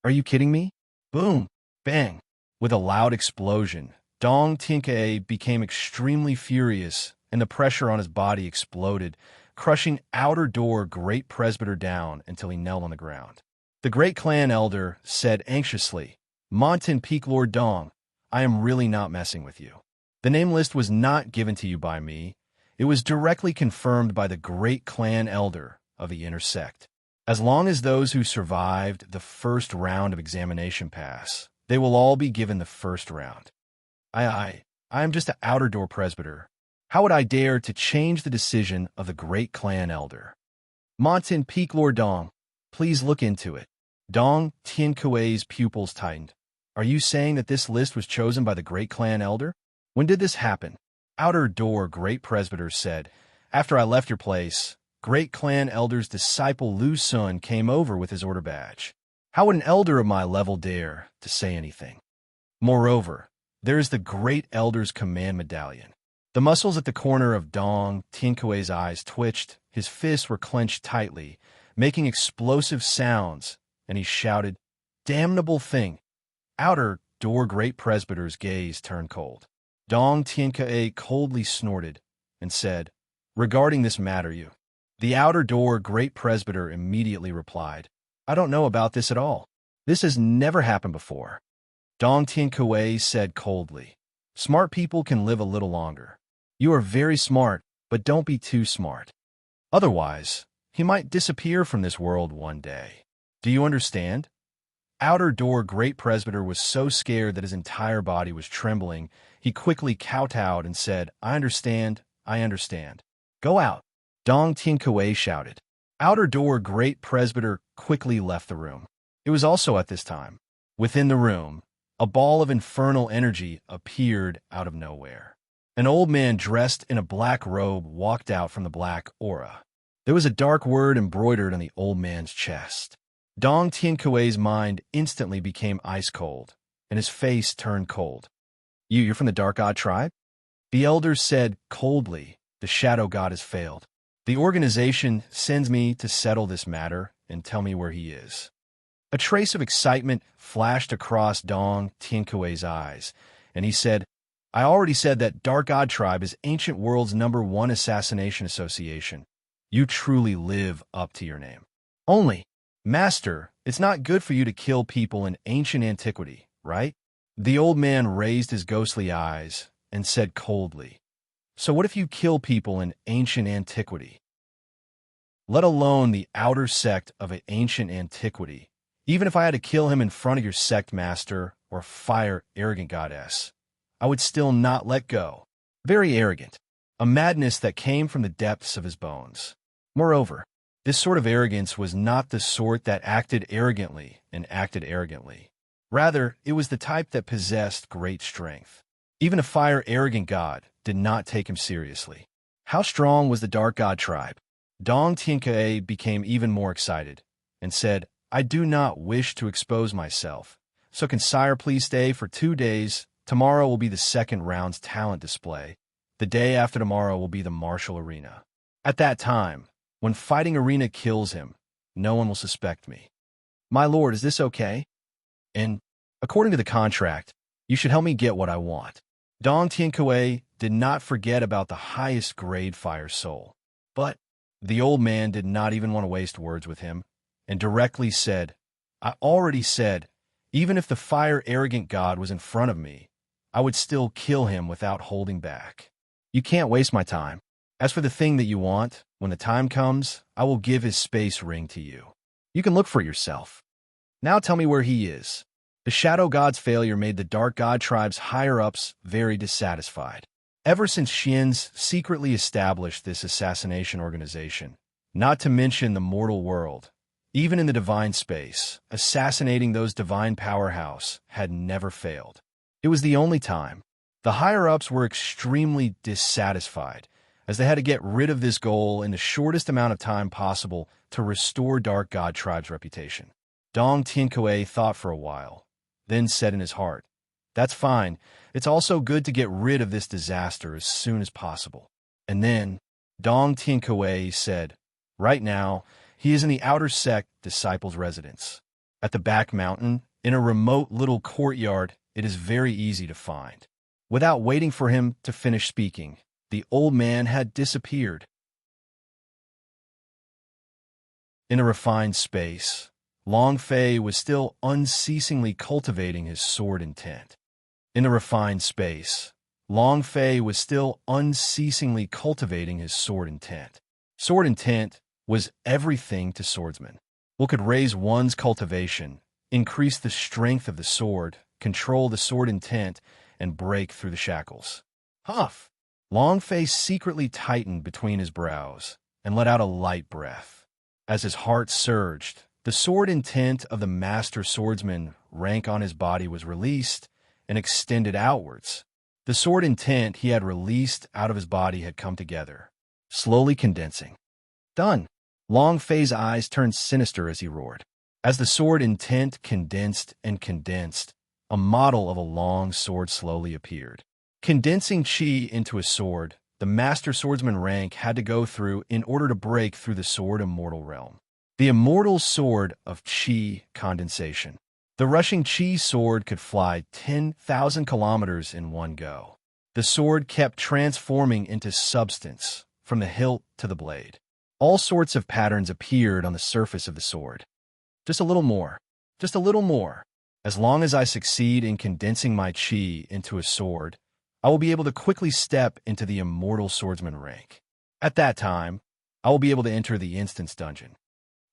Are you kidding me? Boom! Bang! With a loud explosion, Dong Tinkae became extremely furious, and the pressure on his body exploded, crushing outer door Great Presbyter down until he knelt on the ground. The Great Clan Elder said anxiously, Montan Peak Lord Dong, I am really not messing with you. The name list was not given to you by me. It was directly confirmed by the Great Clan Elder of the Inner Sect. As long as those who survived the first round of examination pass, they will all be given the first round. I am just an outer door presbyter. How would I dare to change the decision of the Great Clan Elder? Montan Peak Lord Dong, please look into it. Dong Tiankuei's pupils tightened. Are you saying that this list was chosen by the Great Clan Elder? When did this happen? Outer door Great Presbyter said, After I left your place, Great Clan Elder's disciple Lu Sun came over with his order badge. How would an elder of my level dare to say anything? Moreover, there is the Great Elder's command medallion. The muscles at the corner of Dong Tiankui's eyes twitched, his fists were clenched tightly, making explosive sounds, and he shouted, "Damnable thing!" Outer door great presbyter's gaze turned cold. Dong Tiankui coldly snorted and said, "Regarding this matter, you." The outer door great presbyter immediately replied, "I don't know about this at all. This has never happened before." Dong Tiankui said coldly, "Smart people can live a little longer. You are very smart, but don't be too smart. Otherwise, he might disappear from this world one day. Do you understand?" Outer door great presbyter was so scared that his entire body was trembling, he quickly kowtowed and said, I understand. Go out." Dong Tiankui shouted. Outer door great presbyter quickly left the room. It was also at this time. Within the room, a ball of infernal energy appeared out of nowhere. An old man dressed in a black robe walked out from the black aura. There was a dark word embroidered on the old man's chest. Dong Tiankui's mind instantly became ice cold, and his face turned cold. You're from the Dark God tribe?" The elders said coldly, "The Shadow God has failed. The organization sends me to settle this matter and tell me where he is." A trace of excitement flashed across Dong Tiankui's eyes, and he said, "I already said that Dark God tribe is ancient world's #1 assassination association. You truly live up to your name. Only, Master, it's not good for you to kill people in ancient antiquity, right?" The old man raised his ghostly eyes and said coldly, "So what if you kill people in ancient antiquity? Let alone the outer sect of an ancient antiquity. Even if I had to kill him in front of your sect master or fire arrogant goddess, I would still not let go." Very arrogant, a madness that came from the depths of his bones. Moreover, this sort of arrogance was not the sort that acted arrogantly and acted arrogantly. Rather, it was the type that possessed great strength. Even a fire-arrogant god did not take him seriously. How strong was the Dark God tribe? Dong Tiankui became even more excited and said, "I do not wish to expose myself, so can Sire please stay for 2 days? Tomorrow will be the second round's talent display. The day after tomorrow will be the martial arena. At that time, when fighting arena kills him, no one will suspect me." "My lord, is this okay? And, according to the contract, you should help me get what I want." Dong Tiankui did not forget about the highest grade fire soul. But the old man did not even want to waste words with him, and directly said, "I already said, even if the fire-arrogant god was in front of me, I would still kill him without holding back. You can't waste my time. As for the thing that you want, when the time comes, I will give his space ring to you. You can look for it yourself. Now tell me where he is." The Shadow God's failure made the Dark God tribe's higher-ups very dissatisfied. Ever since Xian's secretly established this assassination organization, not to mention the mortal world, even in the divine space, assassinating those divine powerhouse had never failed. It was the only time. The higher-ups were extremely dissatisfied, as they had to get rid of this goal in the shortest amount of time possible to restore Dark God tribe's reputation. Dong Tiankui thought for a while, then said in his heart, "That's fine. It's also good to get rid of this disaster as soon as possible." And then Dong Tiankui said, "Right now, he is in the outer sect disciples' residence. At the back mountain, in a remote little courtyard, it is very easy to find." Without waiting for him to finish speaking, the old man had disappeared. In a refined space, Long Fei was still unceasingly cultivating his sword intent. In a refined space, Long Fei was still unceasingly cultivating his sword intent. Sword intent was everything to swordsmen. What could raise one's cultivation, increase the strength of the sword, control the sword intent, and break through the shackles. Huff! Long Fei secretly tightened between his brows and let out a light breath. As his heart surged, the sword intent of the master swordsman rank on his body was released and extended outwards. The sword intent he had released out of his body had come together, slowly condensing. Done! Long Fei's eyes turned sinister as he roared. As the sword intent condensed and condensed, a model of a long sword slowly appeared. Condensing chi into a sword, the Master Swordsman rank had to go through in order to break through the Sword Immortal realm. The Immortal Sword of Chi Condensation. The rushing chi sword could fly 10,000 kilometers in one go. The sword kept transforming into substance, from the hilt to the blade. All sorts of patterns appeared on the surface of the sword. Just a little more. Just a little more. As long as I succeed in condensing my chi into a sword, I will be able to quickly step into the Immortal Swordsman rank. At that time, I will be able to enter the Instance Dungeon.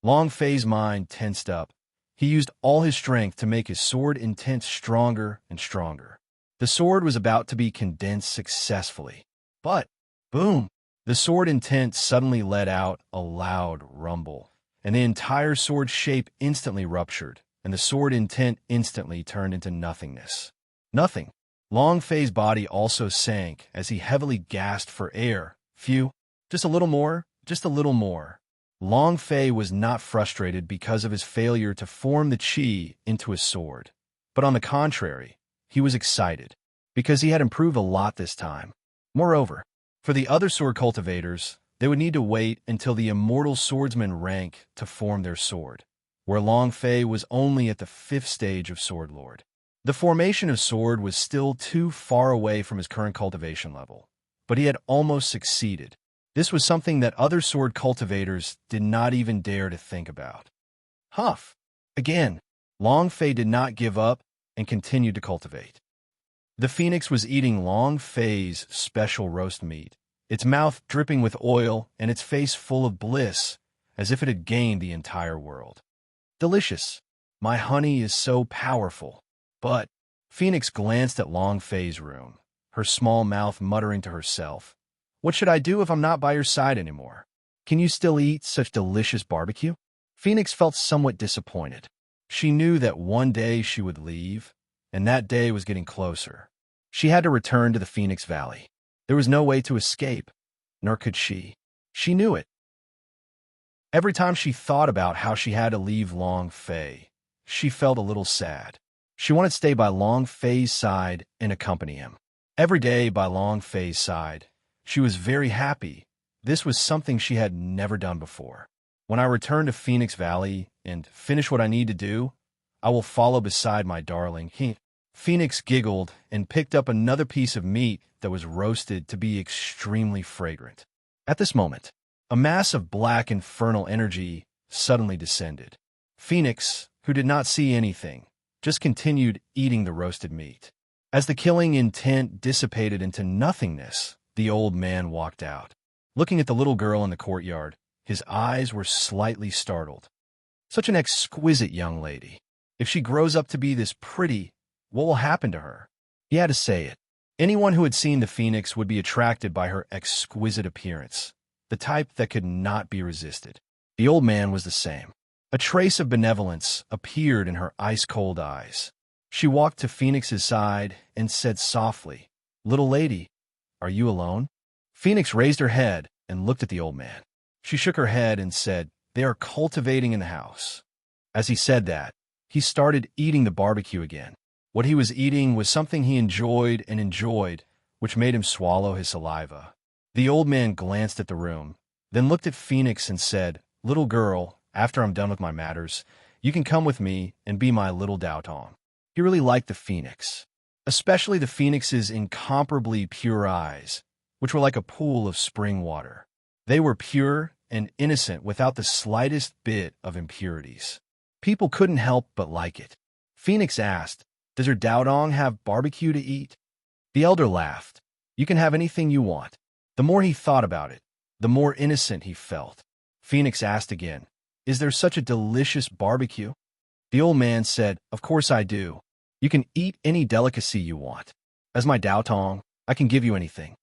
Long Fei's mind tensed up. He used all his strength to make his sword intent stronger and stronger. The sword was about to be condensed successfully. But, boom! The sword intent suddenly let out a loud rumble, and the entire sword shape instantly ruptured, and the sword intent instantly turned into nothingness. Nothing. Long Fei's body also sank as he heavily gasped for air. Phew. Just a little more. Just a little more. Long Fei was not frustrated because of his failure to form the chi into a sword. But on the contrary, he was excited, because he had improved a lot this time. Moreover, for the other sword cultivators, they would need to wait until the Immortal Swordsman rank to form their sword, where Long Fei was only at the 5th stage of Sword Lord. The formation of sword was still too far away from his current cultivation level, but he had almost succeeded. This was something that other sword cultivators did not even dare to think about. Huff! Again, Long Fei did not give up and continued to cultivate. The phoenix was eating Long Fei's special roast meat, its mouth dripping with oil and its face full of bliss, as if it had gained the entire world. Delicious. My honey is so powerful. But Phoenix glanced at Long Fei's room, her small mouth muttering to herself, "What should I do if I'm not by your side anymore? Can you still eat such delicious barbecue?" Phoenix felt somewhat disappointed. She knew that one day she would leave, and that day was getting closer. She had to return to the Phoenix Valley. There was no way to escape, nor could she. She knew it. Every time she thought about how she had to leave Long Fei, she felt a little sad. She wanted to stay by Long Fei's side and accompany him. Every day by Long Fei's side, she was very happy. This was something she had never done before. When I return to Phoenix Valley and finish what I need to do, I will follow beside my darling. Phoenix giggled and picked up another piece of meat that was roasted to be extremely fragrant. At this moment, a mass of black infernal energy suddenly descended. Phoenix, who did not see anything, just continued eating the roasted meat. As the killing intent dissipated into nothingness, the old man walked out. Looking at the little girl in the courtyard, his eyes were slightly startled. Such an exquisite young lady. If she grows up to be this pretty, what will happen to her? He had to say it. Anyone who had seen the phoenix would be attracted by her exquisite appearance, the type that could not be resisted. The old man was the same. A trace of benevolence appeared in her ice-cold eyes. She walked to Phoenix's side and said softly, "Little lady, are you alone?" Phoenix raised her head and looked at the old man. She shook her head and said, "They are cultivating in the house." As he said that, he started eating the barbecue again. What he was eating was something he enjoyed, which made him swallow his saliva. The old man glanced at the room, then looked at Phoenix and said, "Little girl, after I'm done with my matters, you can come with me and be my little Daotong." He really liked the phoenix, especially the phoenix's incomparably pure eyes, which were like a pool of spring water. They were pure and innocent without the slightest bit of impurities. People couldn't help but like it. Phoenix asked, "Does your Daotong have barbecue to eat?" The elder laughed. "You can have anything you want." The more he thought about it, the more innocent he felt. Phoenix asked again, "Is there such a delicious barbecue?" The old man said, "Of course I do. You can eat any delicacy you want. As my Daotong, I can give you anything."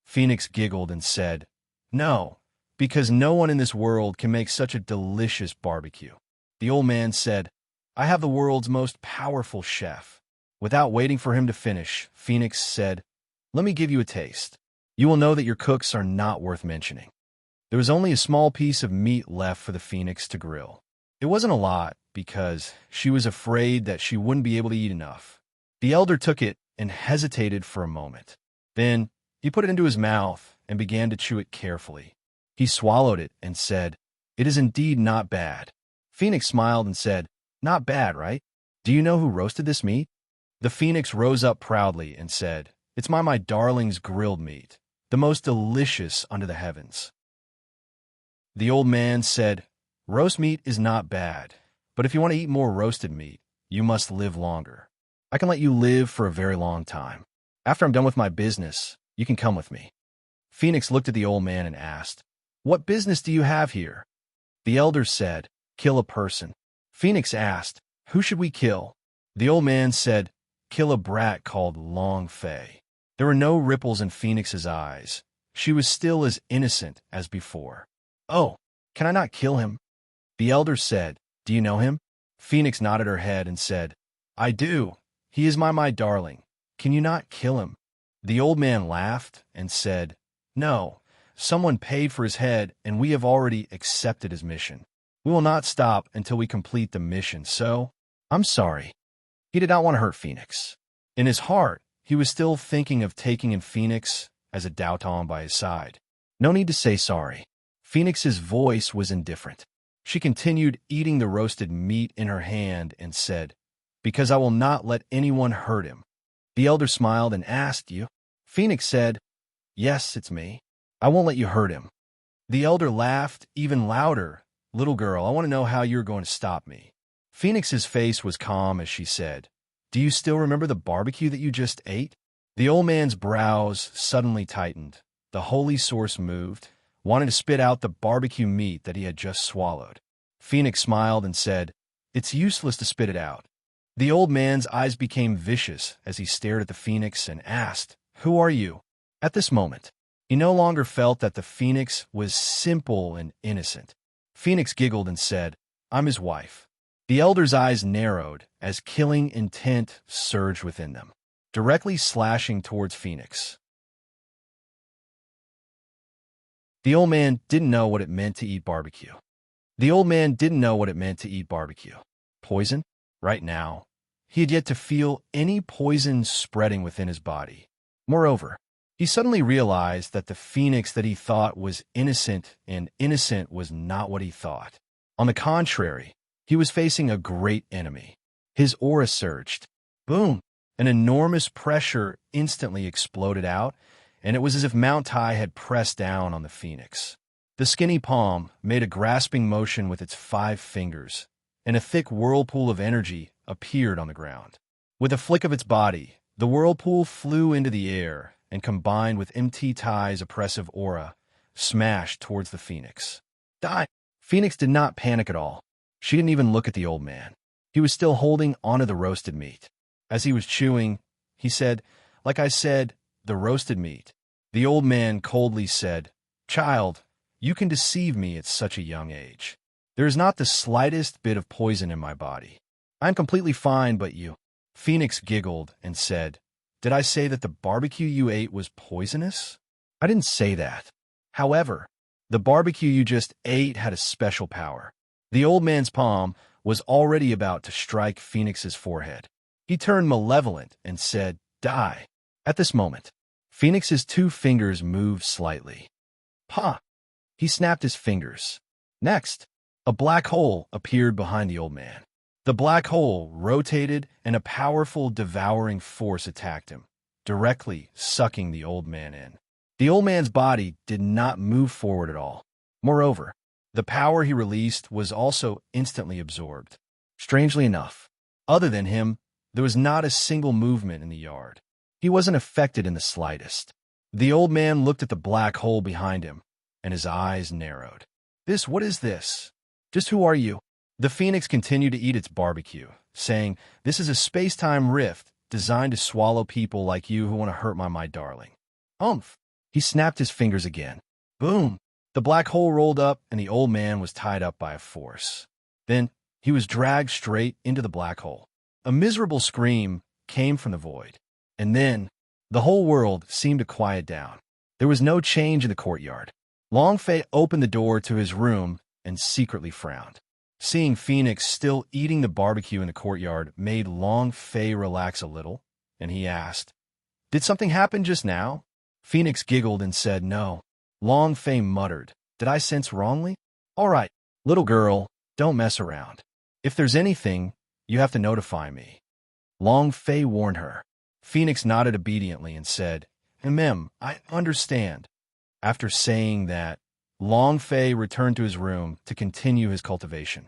Phoenix giggled and said, "No, because no one in this world can make such a delicious barbecue." The old man said, "I have the world's most powerful chef." Without waiting for him to finish, Phoenix said, "Let me give you a taste. You will know that your cooks are not worth mentioning." There was only a small piece of meat left for the phoenix to grill. It wasn't a lot, because she was afraid that she wouldn't be able to eat enough. The elder took it and hesitated for a moment. Then he put it into his mouth and began to chew it carefully. He swallowed it and said, "It is indeed not bad." Phoenix smiled and said, "Not bad, right? Do you know who roasted this meat?" The Phoenix rose up proudly and said, "It's my darling's grilled meat, the most delicious under the heavens." The old man said, "Roast meat is not bad, but if you want to eat more roasted meat, you must live longer. I can let you live for a very long time. After I'm done with my business, you can come with me." Phoenix looked at the old man and asked, "What business do you have here?" The elders said, "Kill a person." Phoenix asked, "Who should we kill?" The old man said, "Kill a brat called Long Fei." There were no ripples in Phoenix's eyes. She was still as innocent as before. "Oh, can I not kill him?" The elders said, "Do you know him?" Phoenix nodded her head and said, "I do. He is my darling. Can you not kill him?" The old man laughed and said, "No, someone paid for his head and we have already accepted his mission. We will not stop until we complete the mission, so I'm sorry." He did not want to hurt Phoenix. In his heart, he was still thinking of taking in Phoenix as a Dauton by his side. No need to say sorry. Phoenix's voice was indifferent. She continued eating the roasted meat in her hand and said, "Because I will not let anyone hurt him." The elder smiled and asked, "You?" Phoenix said, "Yes, it's me. I won't let you hurt him." The elder laughed even louder. "Little girl, I want to know how you're going to stop me." Phoenix's face was calm as she said, "Do you still remember the barbecue that you just ate?" The old man's brows suddenly tightened. The holy source moved, wanting to spit out the barbecue meat that he had just swallowed. Phoenix smiled and said, "It's useless to spit it out." The old man's eyes became vicious as he stared at the Phoenix and asked, "Who are you?" At this moment, he no longer felt that the Phoenix was simple and innocent. Phoenix giggled and said, "I'm his wife." The elder's eyes narrowed as killing intent surged within them, directly slashing towards Phoenix. The old man didn't know what it meant to eat barbecue. The old man didn't know what it meant to eat barbecue. Poison? Right now, he had yet to feel any poison spreading within his body. Moreover, he suddenly realized that the Phoenix that he thought was innocent and innocent was not what he thought. On the contrary, he was facing a great enemy. His aura surged. Boom! An enormous pressure instantly exploded out, and it was as if Mount Tai had pressed down on the Phoenix. The skinny palm made a grasping motion with its 5 fingers, and a thick whirlpool of energy appeared on the ground. With a flick of its body, the whirlpool flew into the air and combined with MT Tai's oppressive aura, smashed towards the Phoenix. Die! Phoenix did not panic at all. She didn't even look at the old man. He was still holding onto the roasted meat. As he was chewing, he said, "Like I said, the roasted meat." The old man coldly said, "Child, you can deceive me at such a young age. There is not the slightest bit of poison in my body. I am completely fine, but you." Phoenix giggled and said, "Did I say that the barbecue you ate was poisonous? I didn't say that. However, the barbecue you just ate had a special power." The old man's palm was already about to strike Phoenix's forehead. He turned malevolent and said, "Die." At this moment, Phoenix's 2 fingers moved slightly. "Pah!" He snapped his fingers. Next, a black hole appeared behind the old man. The black hole rotated and a powerful devouring force attacked him, directly sucking the old man in. The old man's body did not move forward at all. Moreover, the power he released was also instantly absorbed. Strangely enough, other than him, there was not a single movement in the yard. He wasn't affected in the slightest. The old man looked at the black hole behind him, and his eyes narrowed. What is this? Just who are you?" The Phoenix continued to eat its barbecue, saying, "This is a space-time rift designed to swallow people like you who want to hurt my darling." "Umph!" He snapped his fingers again. Boom! The black hole rolled up, and the old man was tied up by a force. Then he was dragged straight into the black hole. A miserable scream came from the void, and then the whole world seemed to quiet down. There was no change in the courtyard. Long Fei opened the door to his room and secretly frowned. Seeing Phoenix still eating the barbecue in the courtyard made Long Fei relax a little, and he asked, Did something happen just now? Phoenix giggled and said no. Long Fei muttered, did I sense wrongly? All right, little girl, don't mess around. If there's anything, you have to notify me. Long Fei warned her. Phoenix nodded obediently and said, I understand. After saying that, Long Fei returned to his room to continue his cultivation.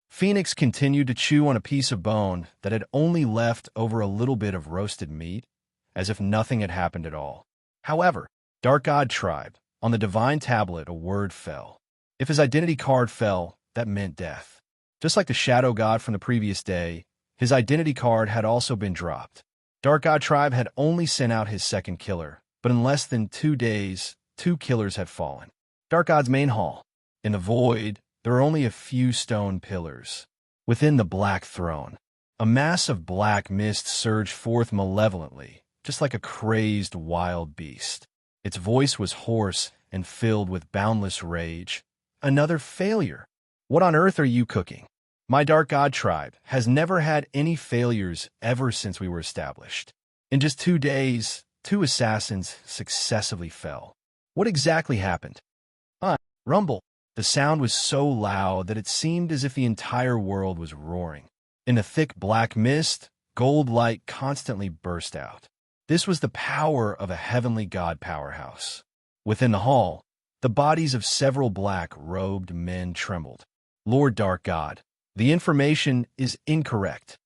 Phoenix continued to chew on a piece of bone that had only left over a little bit of roasted meat, as if nothing had happened at all. However, Dark God Tribe, on the divine tablet a word fell. If his identity card fell, that meant death. Just like the shadow god from the previous day, his identity card had also been dropped. Dark God Tribe had only sent out his second killer, but in less than 2 days, 2 killers had fallen. Dark God's main hall. In the void, there are only a few stone pillars. Within the black throne, a mass of black mist surged forth malevolently, just like a crazed wild beast. Its voice was hoarse and filled with boundless rage. Another failure. What on earth are you cooking? My Dark God Tribe has never had any failures ever since we were established. In just 2 days, 2 assassins successively fell. What exactly happened? Rumble. The sound was so loud that it seemed as if the entire world was roaring. In the thick black mist, gold light constantly burst out. This was the power of a heavenly god powerhouse. Within the hall, the bodies of several black-robed men trembled. Lord Dark God, the information is incorrect.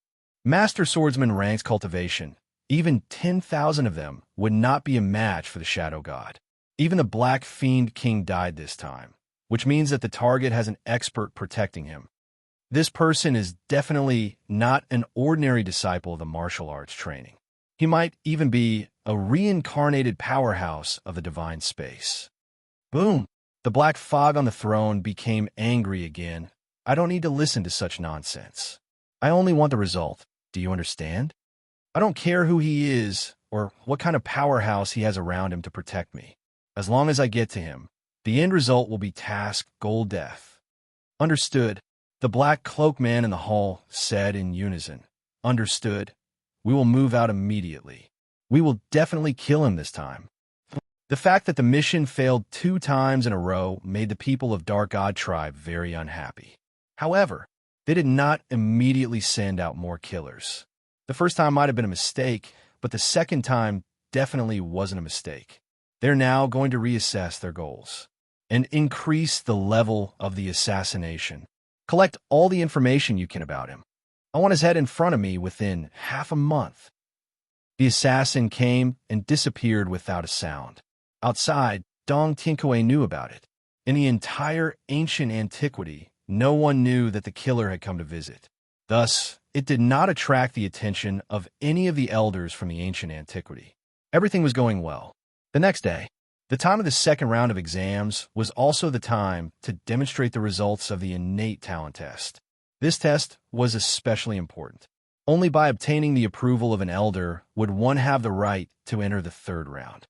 Master Swordsman ranks cultivation. Even 10,000 of them would not be a match for the Shadow God. Even the Black Fiend King died this time, which means that the target has an expert protecting him. This person is definitely not an ordinary disciple of the martial arts training. He might even be a reincarnated powerhouse of the divine space. Boom! The black fog on the throne became angry again. I don't need to listen to such nonsense. I only want the result. Do you understand? I don't care who he is or what kind of powerhouse he has around him to protect me. As long as I get to him, the end result will be task gold death. Understood, the black cloak man in the hall said in unison. Understood. We will move out immediately. We will definitely kill him this time. The fact that the mission failed 2 times in a row made the people of Dark God Tribe very unhappy. However, they did not immediately send out more killers. The first time might have been a mistake, but the second time definitely wasn't a mistake. They're now going to reassess their goals and increase the level of the assassination. Collect all the information you can about him. I want his head in front of me within half a month. The assassin came and disappeared without a sound. Outside, Dong Tinkue knew about it. In the entire ancient antiquity, no one knew that the killer had come to visit. Thus, it did not attract the attention of any of the elders from the ancient antiquity. Everything was going well. The next day, the time of the second round of exams was also the time to demonstrate the results of the innate talent test. This test was especially important. Only by obtaining the approval of an elder would one have the right to enter the third round.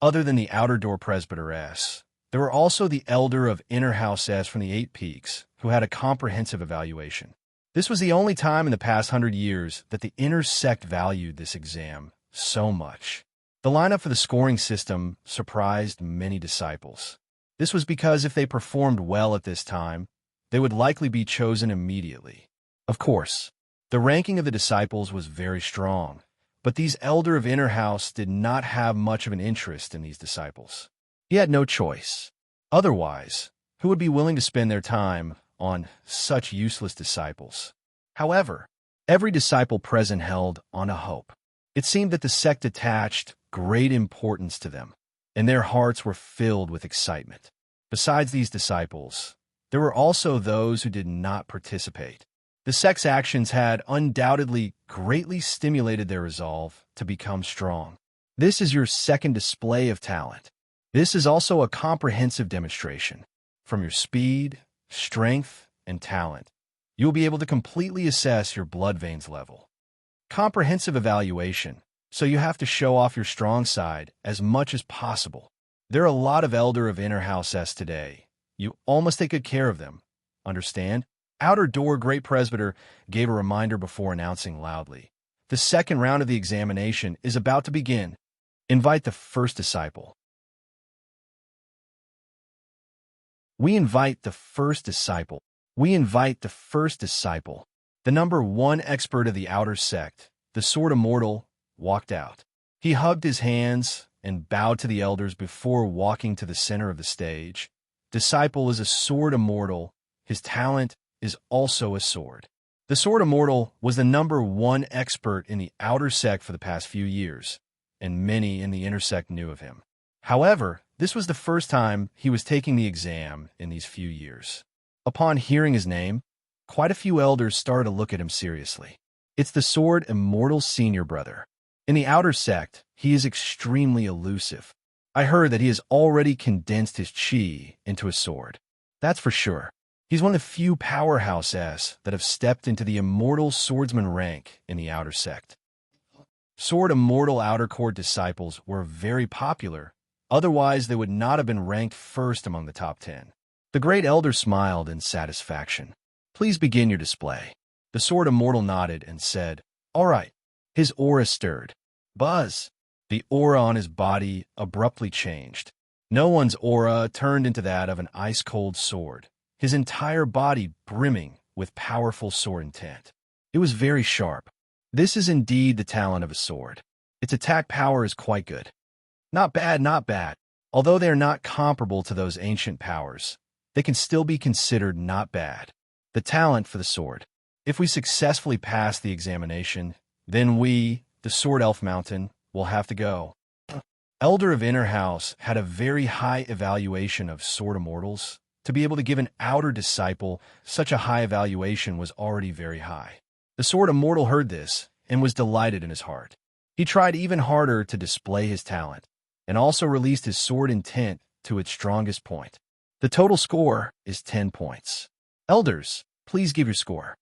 Other than the outer door presbyteress, there were also the elder of inner house S from the 8 Peaks, who had a comprehensive evaluation. This was the only time in the past 100 years that the inner sect valued this exam so much. The lineup for the scoring system surprised many disciples. This was because if they performed well at this time, they would likely be chosen immediately. Of course, the ranking of the disciples was very strong, but these elder of inner house did not have much of an interest in these disciples. He had no choice. Otherwise, who would be willing to spend their time on such useless disciples? However, every disciple present held on a hope. It seemed that the sect attached great importance to them, and their hearts were filled with excitement. Besides these disciples, there were also those who did not participate. The sect's actions had undoubtedly greatly stimulated their resolve to become strong. This is your second display of talent. This is also a comprehensive demonstration. From your speed, strength, and talent, you will be able to completely assess your blood veins level. Comprehensive evaluation, so you have to show off your strong side as much as possible. There are a lot of elder of inner house S today. You all must take good care of them. Understand? Outer door great presbyter gave a reminder before announcing loudly. The second round of the examination is about to begin. Invite the first disciple. We invite the first disciple. We invite the first disciple. The number one expert of the outer sect, the sword immortal, walked out. He hugged his hands and bowed to the elders before walking to the center of the stage. Disciple is a sword immortal. His talent is also a sword. The sword immortal was the number one expert in the outer sect for the past few years, and many in the inner sect knew of him. However, this was the first time he was taking the exam in these few years. Upon hearing his name, quite a few elders started to look at him seriously. It's the sword immortal's senior brother. In the outer sect, he is extremely elusive. I heard that he has already condensed his chi into a sword. That's for sure. He's one of the few powerhouses that have stepped into the immortal swordsman rank in the outer sect. Sword immortal outer court disciples were very popular, otherwise they would not have been ranked first among the top 10. The great elder smiled in satisfaction. Please begin your display. The sword immortal nodded and said, All right. His aura stirred. Buzz. The aura on his body abruptly changed. No one's aura turned into that of an ice-cold sword, his entire body brimming with powerful sword intent. It was very sharp. This is indeed the talent of a sword. Its attack power is quite good. Not bad, not bad. Although they are not comparable to those ancient powers, they can still be considered not bad. The talent for the sword. If we successfully pass the examination, then we, the Sword Elf Mountain, will have to go. Elder of Inner House had a very high evaluation of sword immortals. To be able to give an outer disciple such a high evaluation was already very high. The sword immortal heard this and was delighted in his heart. He tried even harder to display his talent, and also released his sword intent to its strongest point. The total score is 10 points. Elders, please give your score.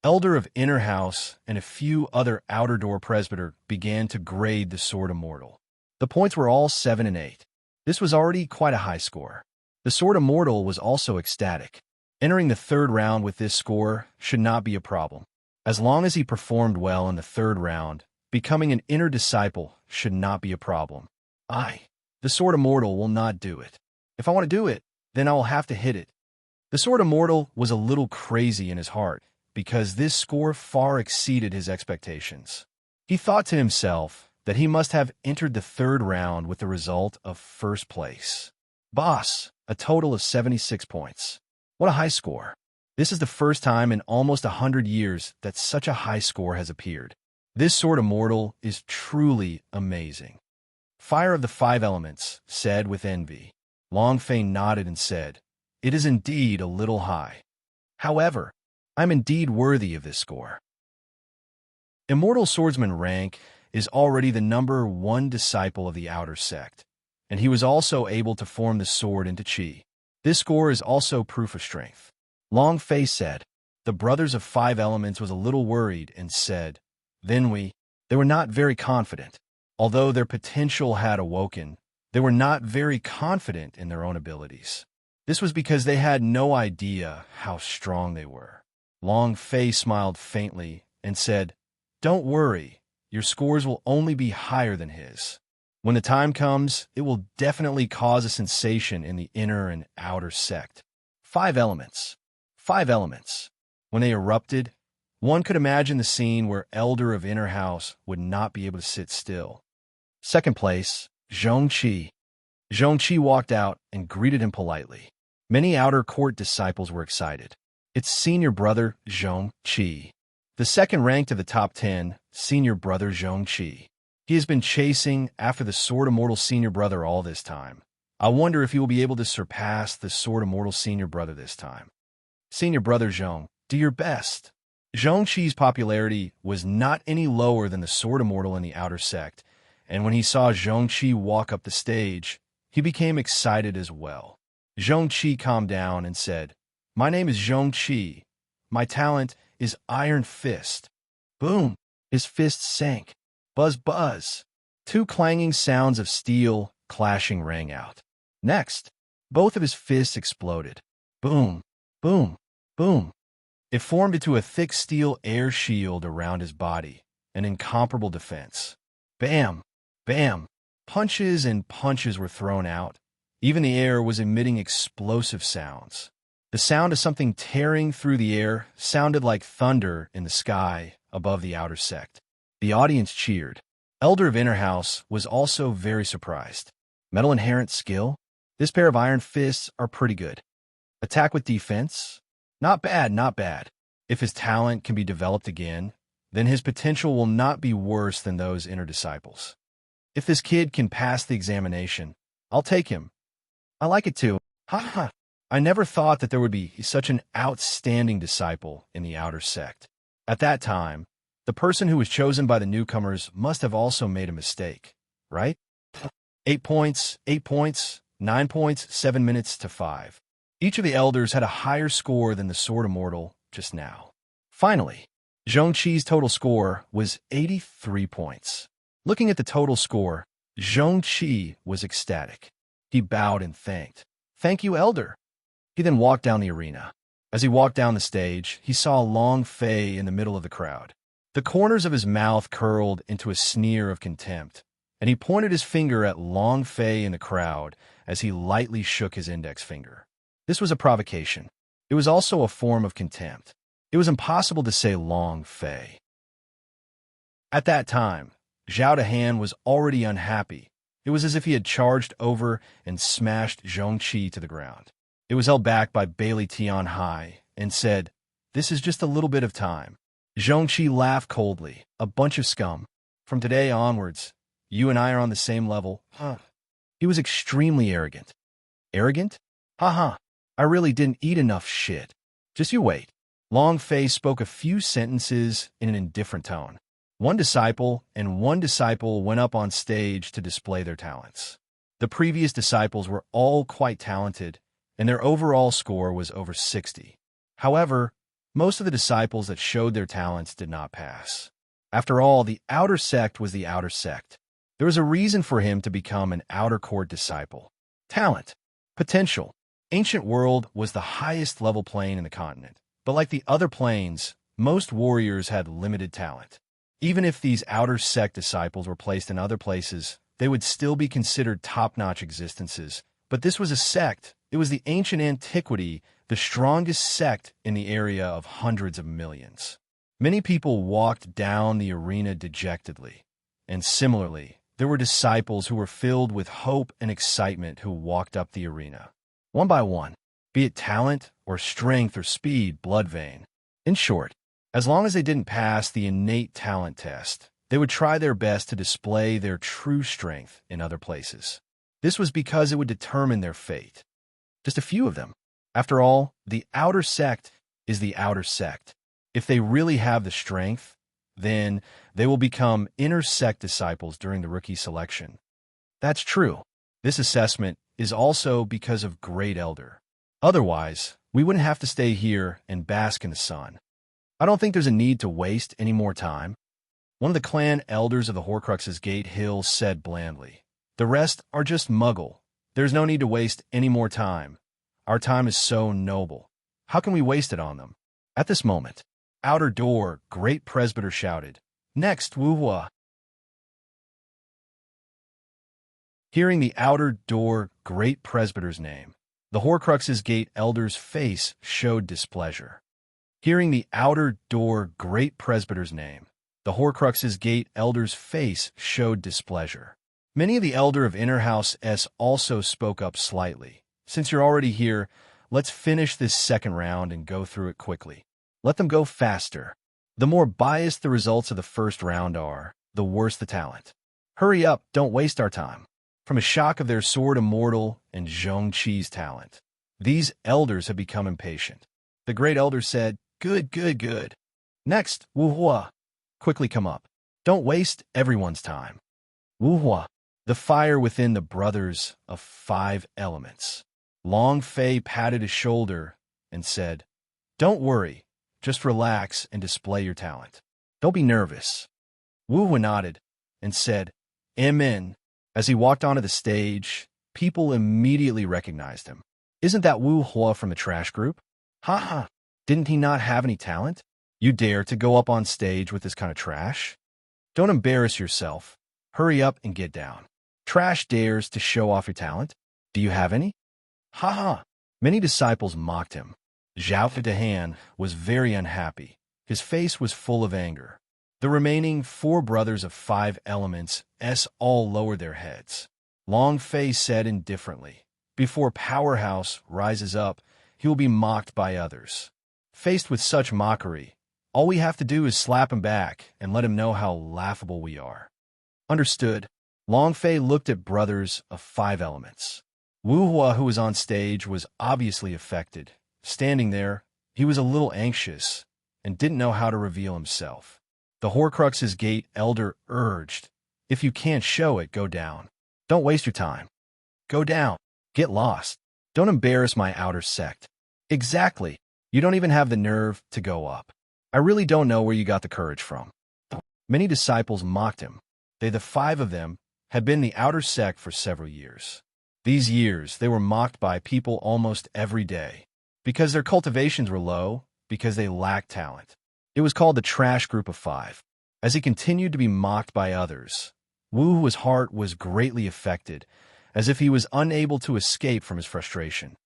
Elder of Inner House and a few other outer door presbyter began to grade the sword immortal. The points were all 7 and 8. This was already quite a high score. The sword immortal was also ecstatic. Entering the third round with this score should not be a problem. As long as he performed well in the third round, becoming an inner disciple should not be a problem. The sword immortal will not do it. If I want to do it, then I will have to hit it. The sword immortal was a little crazy in his heart, because this score far exceeded his expectations. He thought to himself that he must have entered the third round with the result of first place. Boss, a total of 76 points. What a high score. This is the first time in almost 100 years that such a high score has appeared. This sword immortal is truly amazing. Fire of the Five Elements said with envy. Longfei nodded and said, It is indeed a little high. However, I'm indeed worthy of this score. Immortal Swordsman rank is already the number one disciple of the outer sect, and he was also able to form the sword into chi. This score is also proof of strength. Long Face said. The brothers of Five Elements was a little worried and said, They were not very confident. Although their potential had awoken, they were not very confident in their own abilities. This was because they had no idea how strong they were. Long Fei smiled faintly and said, Don't worry, your scores will only be higher than his. When the time comes, it will definitely cause a sensation in the inner and outer sect. Five Elements. Five Elements. When they erupted, one could imagine the scene where Elder of Inner House would not be able to sit still. Second place, Zhongqi. Zhongqi walked out and greeted him politely. Many outer court disciples were excited. Its senior brother, Zhongqi. The second ranked of the top 10, senior brother Zhongqi. He has been chasing after the Sword Immortal senior brother all this time. I wonder if he will be able to surpass the Sword Immortal senior brother this time. Senior brother Zhong, do your best. Zhongqi's popularity was not any lower than the Sword Immortal in the outer sect, and when he saw Zhongqi walk up the stage, he became excited as well. Zhongqi calmed down and said, My name is Zhongqi. My talent is Iron Fist. Boom! His fist sank. Buzz, buzz. Two clanging sounds of steel clashing rang out. Next, both of his fists exploded. Boom, boom, boom. It formed into a thick steel air shield around his body, an incomparable defense. Bam! Bam! Punches and punches were thrown out. Even the air was emitting explosive sounds. The sound of something tearing through the air sounded like thunder in the sky above the outer sect. The audience cheered. Elder of Inner House was also very surprised. Metal inherent skill? This pair of iron fists are pretty good. Attack with defense? Not bad, not bad. If his talent can be developed again, then his potential will not be worse than those inner disciples. If this kid can pass the examination, I'll take him. I like it too. Ha ha. I never thought that there would be such an outstanding disciple in the outer sect. At that time, the person who was chosen by the newcomers must have also made a mistake, right? 8 points, 8 points, 9 points, 7 minutes to 5. Each of the elders had a higher score than the Sword Immortal just now. Finally, Zhongqi's total score was 83 points. Looking at the total score, Zhongqi was ecstatic. He bowed and thanked. Thank you, Elder. He then walked down the arena. As he walked down the stage, he saw Long Fei in the middle of the crowd. The corners of his mouth curled into a sneer of contempt, and he pointed his finger at Long Fei in the crowd as he lightly shook his index finger. This was a provocation. It was also a form of contempt. It was impossible to say Long Fei. At that time, Zhao Dehan was already unhappy. It was as if he had charged over and smashed Zhongqi to the ground. It was held back by Bailey Tianhai and said, "This is just a little bit of time." Zhongqi laughed coldly. "A bunch of scum. From today onwards, you and I are on the same level." He was extremely arrogant. Arrogant? Haha, I really didn't eat enough shit. Just you wait. Long Fei spoke a few sentences in an indifferent tone. One disciple went up on stage to display their talents. The previous disciples were all quite talented, and their overall score was over 60. However, most of the disciples that showed their talents did not pass. After all, the outer sect was the outer sect. There was a reason for him to become an outer court disciple. Talent. Potential. Ancient World was the highest level plane in the continent, but like the other planes, most warriors had limited talent. Even if these outer sect disciples were placed in other places, they would still be considered top-notch existences. But this was a sect. It was the ancient antiquity, the strongest sect in the area of hundreds of millions. Many people walked down the arena dejectedly, and similarly, there were disciples who were filled with hope and excitement who walked up the arena. One by one, be it talent or strength or speed, blood vein. In short, as long as they didn't pass the innate talent test, they would try their best to display their true strength in other places. This was because it would determine their fate. Just a few of them. After all, the outer sect is the outer sect. If they really have the strength, then they will become inner sect disciples during the rookie selection. That's true. This assessment is also because of Great Elder. Otherwise, we wouldn't have to stay here and bask in the sun. I don't think there's a need to waste any more time. One of the clan elders of the Horcrux's Gate Hill said blandly, "The rest are just muggle. There's no need to waste any more time. Our time is so noble. How can we waste it on them?" At this moment, outer door, Great Presbyter shouted, "Next, Wuhua." Hearing the outer door, Great Presbyter's name, the Horcrux's Gate elder's face showed displeasure. Hearing the outer door, Great Presbyter's name, the Horcrux's Gate elder's face showed displeasure. Many of the Elder of Inner House S also spoke up slightly. "Since you're already here, let's finish this second round and go through it quickly. Let them go faster. The more biased the results of the first round are, the worse the talent. Hurry up, don't waste our time." From a shock of their Sword Immortal and Zhongqi's talent, these elders had become impatient. The Great Elder said, "Good, good, good. Next, Wuhua. Quickly come up. Don't waste everyone's time." Wuhua, the fire within the brothers of 5 elements. Long Fei patted his shoulder and said, "Don't worry. Just relax and display your talent. Don't be nervous." Wuhua nodded and said, "Amen." As he walked onto the stage, people immediately recognized him. "Isn't that Wuhua from the trash group? Haha, didn't he not have any talent? You dare to go up on stage with this kind of trash?" Don't embarrass yourself. Hurry up and get down. Trash dares to show off your talent. Do you have any? Ha ha. Many disciples mocked him. Zhao Dahan was very unhappy. His face was full of anger. The remaining 4 brothers of 5 elements all lowered their heads. Long Fei said indifferently, "Before Powerhouse rises up, he will be mocked by others." Faced with such mockery, all we have to do is slap him back and let him know how laughable we are. Understood. Long Fei looked at brothers of 5 elements. Wu Hua, who was on stage, was obviously affected. Standing there, he was a little anxious and didn't know how to reveal himself. The Horcrux's Gate Elder urged, "If you can't show it, go down. Don't waste your time. Go down. Get lost. Don't embarrass my outer sect." Exactly. You don't even have the nerve to go up. I really don't know where you got the courage from. Many disciples mocked him. The 5 of them, had been the outer sect for several years. These years, they were mocked by people almost every day. Because their cultivations were low, because they lacked talent. It was called the trash group of 5. As he continued to be mocked by others, Wu Hua's heart was greatly affected, as if he was unable to escape from his frustration.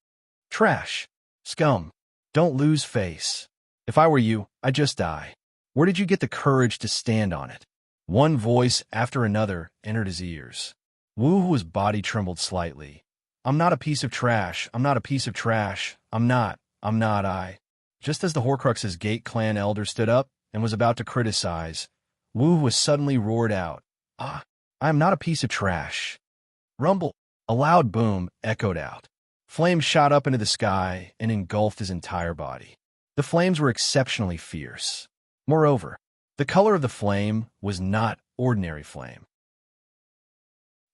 Trash. Scum. Don't lose face. If I were you, I'd just die. Where did you get the courage to stand on it? One voice after another entered his ears. Wu Hua's body trembled slightly. I'm not a piece of trash. I'm not a piece of trash. I'm not. I. Just as the Horcrux's Gate clan elder stood up and was about to criticize, Wu Hua suddenly roared out, I am not a piece of trash. Rumble. A loud boom echoed out. Flames shot up into the sky and engulfed his entire body. The flames were exceptionally fierce. Moreover, the color of the flame was not ordinary flame.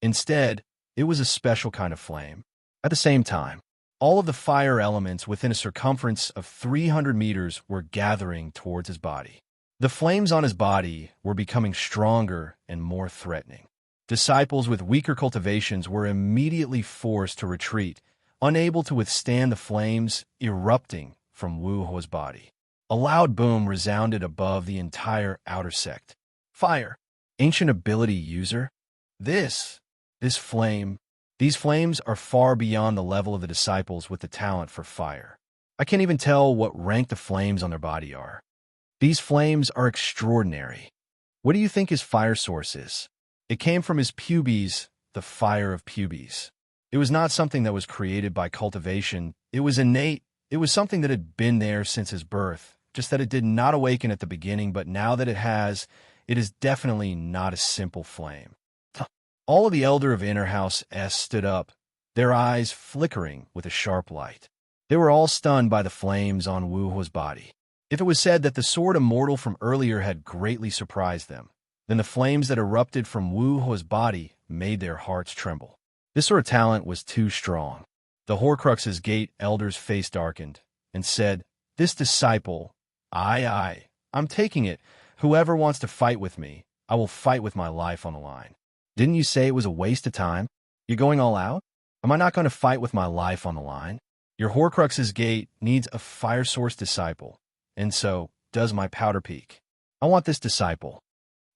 Instead, it was a special kind of flame. At the same time, all of the fire elements within a circumference of 300 meters were gathering towards his body. The flames on his body were becoming stronger and more threatening. Disciples with weaker cultivations were immediately forced to retreat, unable to withstand the flames erupting from Wu Hua's body. A loud boom resounded above the entire outer sect. Fire. Ancient ability user? These flames are far beyond the level of the disciples with the talent for fire. I can't even tell what rank the flames on their body are. These flames are extraordinary. What do you think his fire source is? It came from his pubes, the fire of pubes. It was not something that was created by cultivation. It was innate. It was something that had been there since his birth, just that it did not awaken at the beginning, but now that it has, it is definitely not a simple flame. All of the Elder of Inner House S stood up, their eyes flickering with a sharp light. They were all stunned by the flames on Wu Hua's body. If it was said that the sword immortal from earlier had greatly surprised them, then the flames that erupted from Wu Hua's body made their hearts tremble. This sort of talent was too strong. The Horcrux's Gate Elder's face darkened and said, "This disciple, I'm taking it. Whoever wants to fight with me, I will fight with my life on the line." Didn't you say it was a waste of time? You're going all out? Am I not going to fight with my life on the line? Your Horcrux's Gate needs a fire source disciple, and so does my Powder Peak. I want this disciple.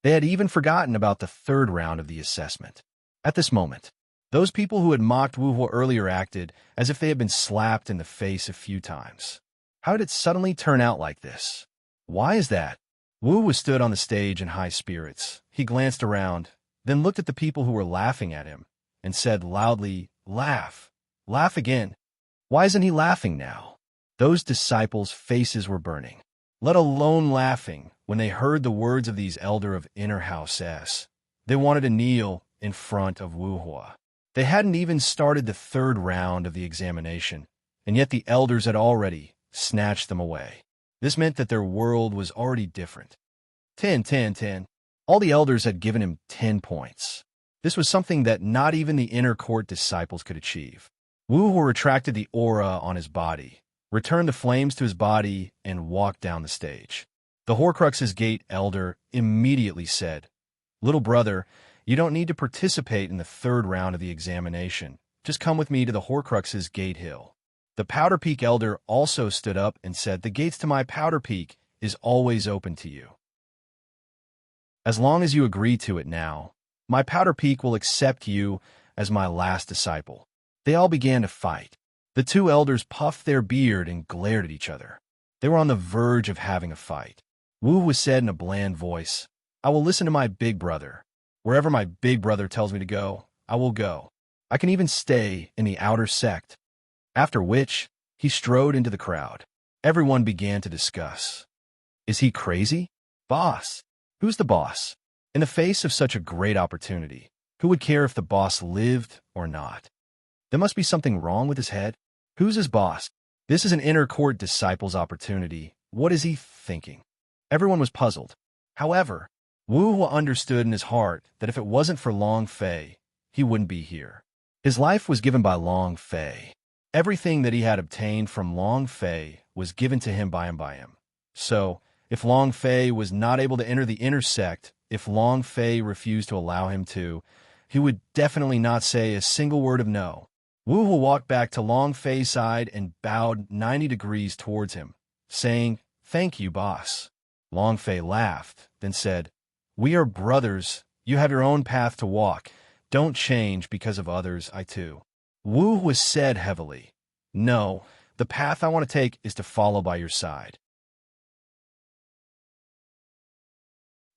They had even forgotten about the 3rd round of the assessment. At this moment, those people who had mocked Wu Hua earlier acted as if they had been slapped in the face a few times. How did it suddenly turn out like this? Why is that? Wu Hua stood on the stage in high spirits. He glanced around, then looked at the people who were laughing at him, and said loudly, "Laugh. Laugh again." Why isn't he laughing now? Those disciples' faces were burning, let alone laughing, when they heard the words of these Elder of Inner House S. They wanted to kneel in front of Wu Hua. They hadn't even started the 3rd round of the examination, and yet the elders had already snatched them away. This meant that their world was already different. 10. All the elders had given him 10 points. This was something that not even the inner court disciples could achieve. Wu Hua retracted the aura on his body, returned the flames to his body, and walked down the stage. The Horcrux's Gate Elder immediately said, "Little brother, you don't need to participate in the 3rd round of the examination. Just come with me to the Horcrux's Gate Hill." The Powder Peak Elder also stood up and said, "The gates to my Powder Peak is always open to you." As long as you agree to it now, my Powder Peak will accept you as my last disciple." They all began to fight. The two elders puffed their beard and glared at each other. They were on the verge of having a fight. Wu said in a bland voice, "I will listen to my big brother. Wherever my big brother tells me to go, I will go. I can even stay in the outer sect." After which, he strode into the crowd. Everyone began to discuss. Is he crazy? Boss. Who's the boss? In the face of such a great opportunity, who would care if the boss lived or not? There must be something wrong with his head. Who's his boss? This is an inner court disciple's opportunity. What is he thinking? Everyone was puzzled. However, Wu understood in his heart that if it wasn't for Long Fei, he wouldn't be here. His life was given by Long Fei. Everything that he had obtained from Long Fei was given to him by him. So, if Long Fei was not able to enter the inner sect, if Long Fei refused to allow him to, he would definitely not say a single word of no. Wu walked back to Long Fei's side and bowed 90 degrees towards him, saying, "Thank you, boss." Long Fei laughed, then said, "We are brothers. You have your own path to walk. Don't change because of others, I too." Wu said heavily, "No, the path I want to take is to follow by your side."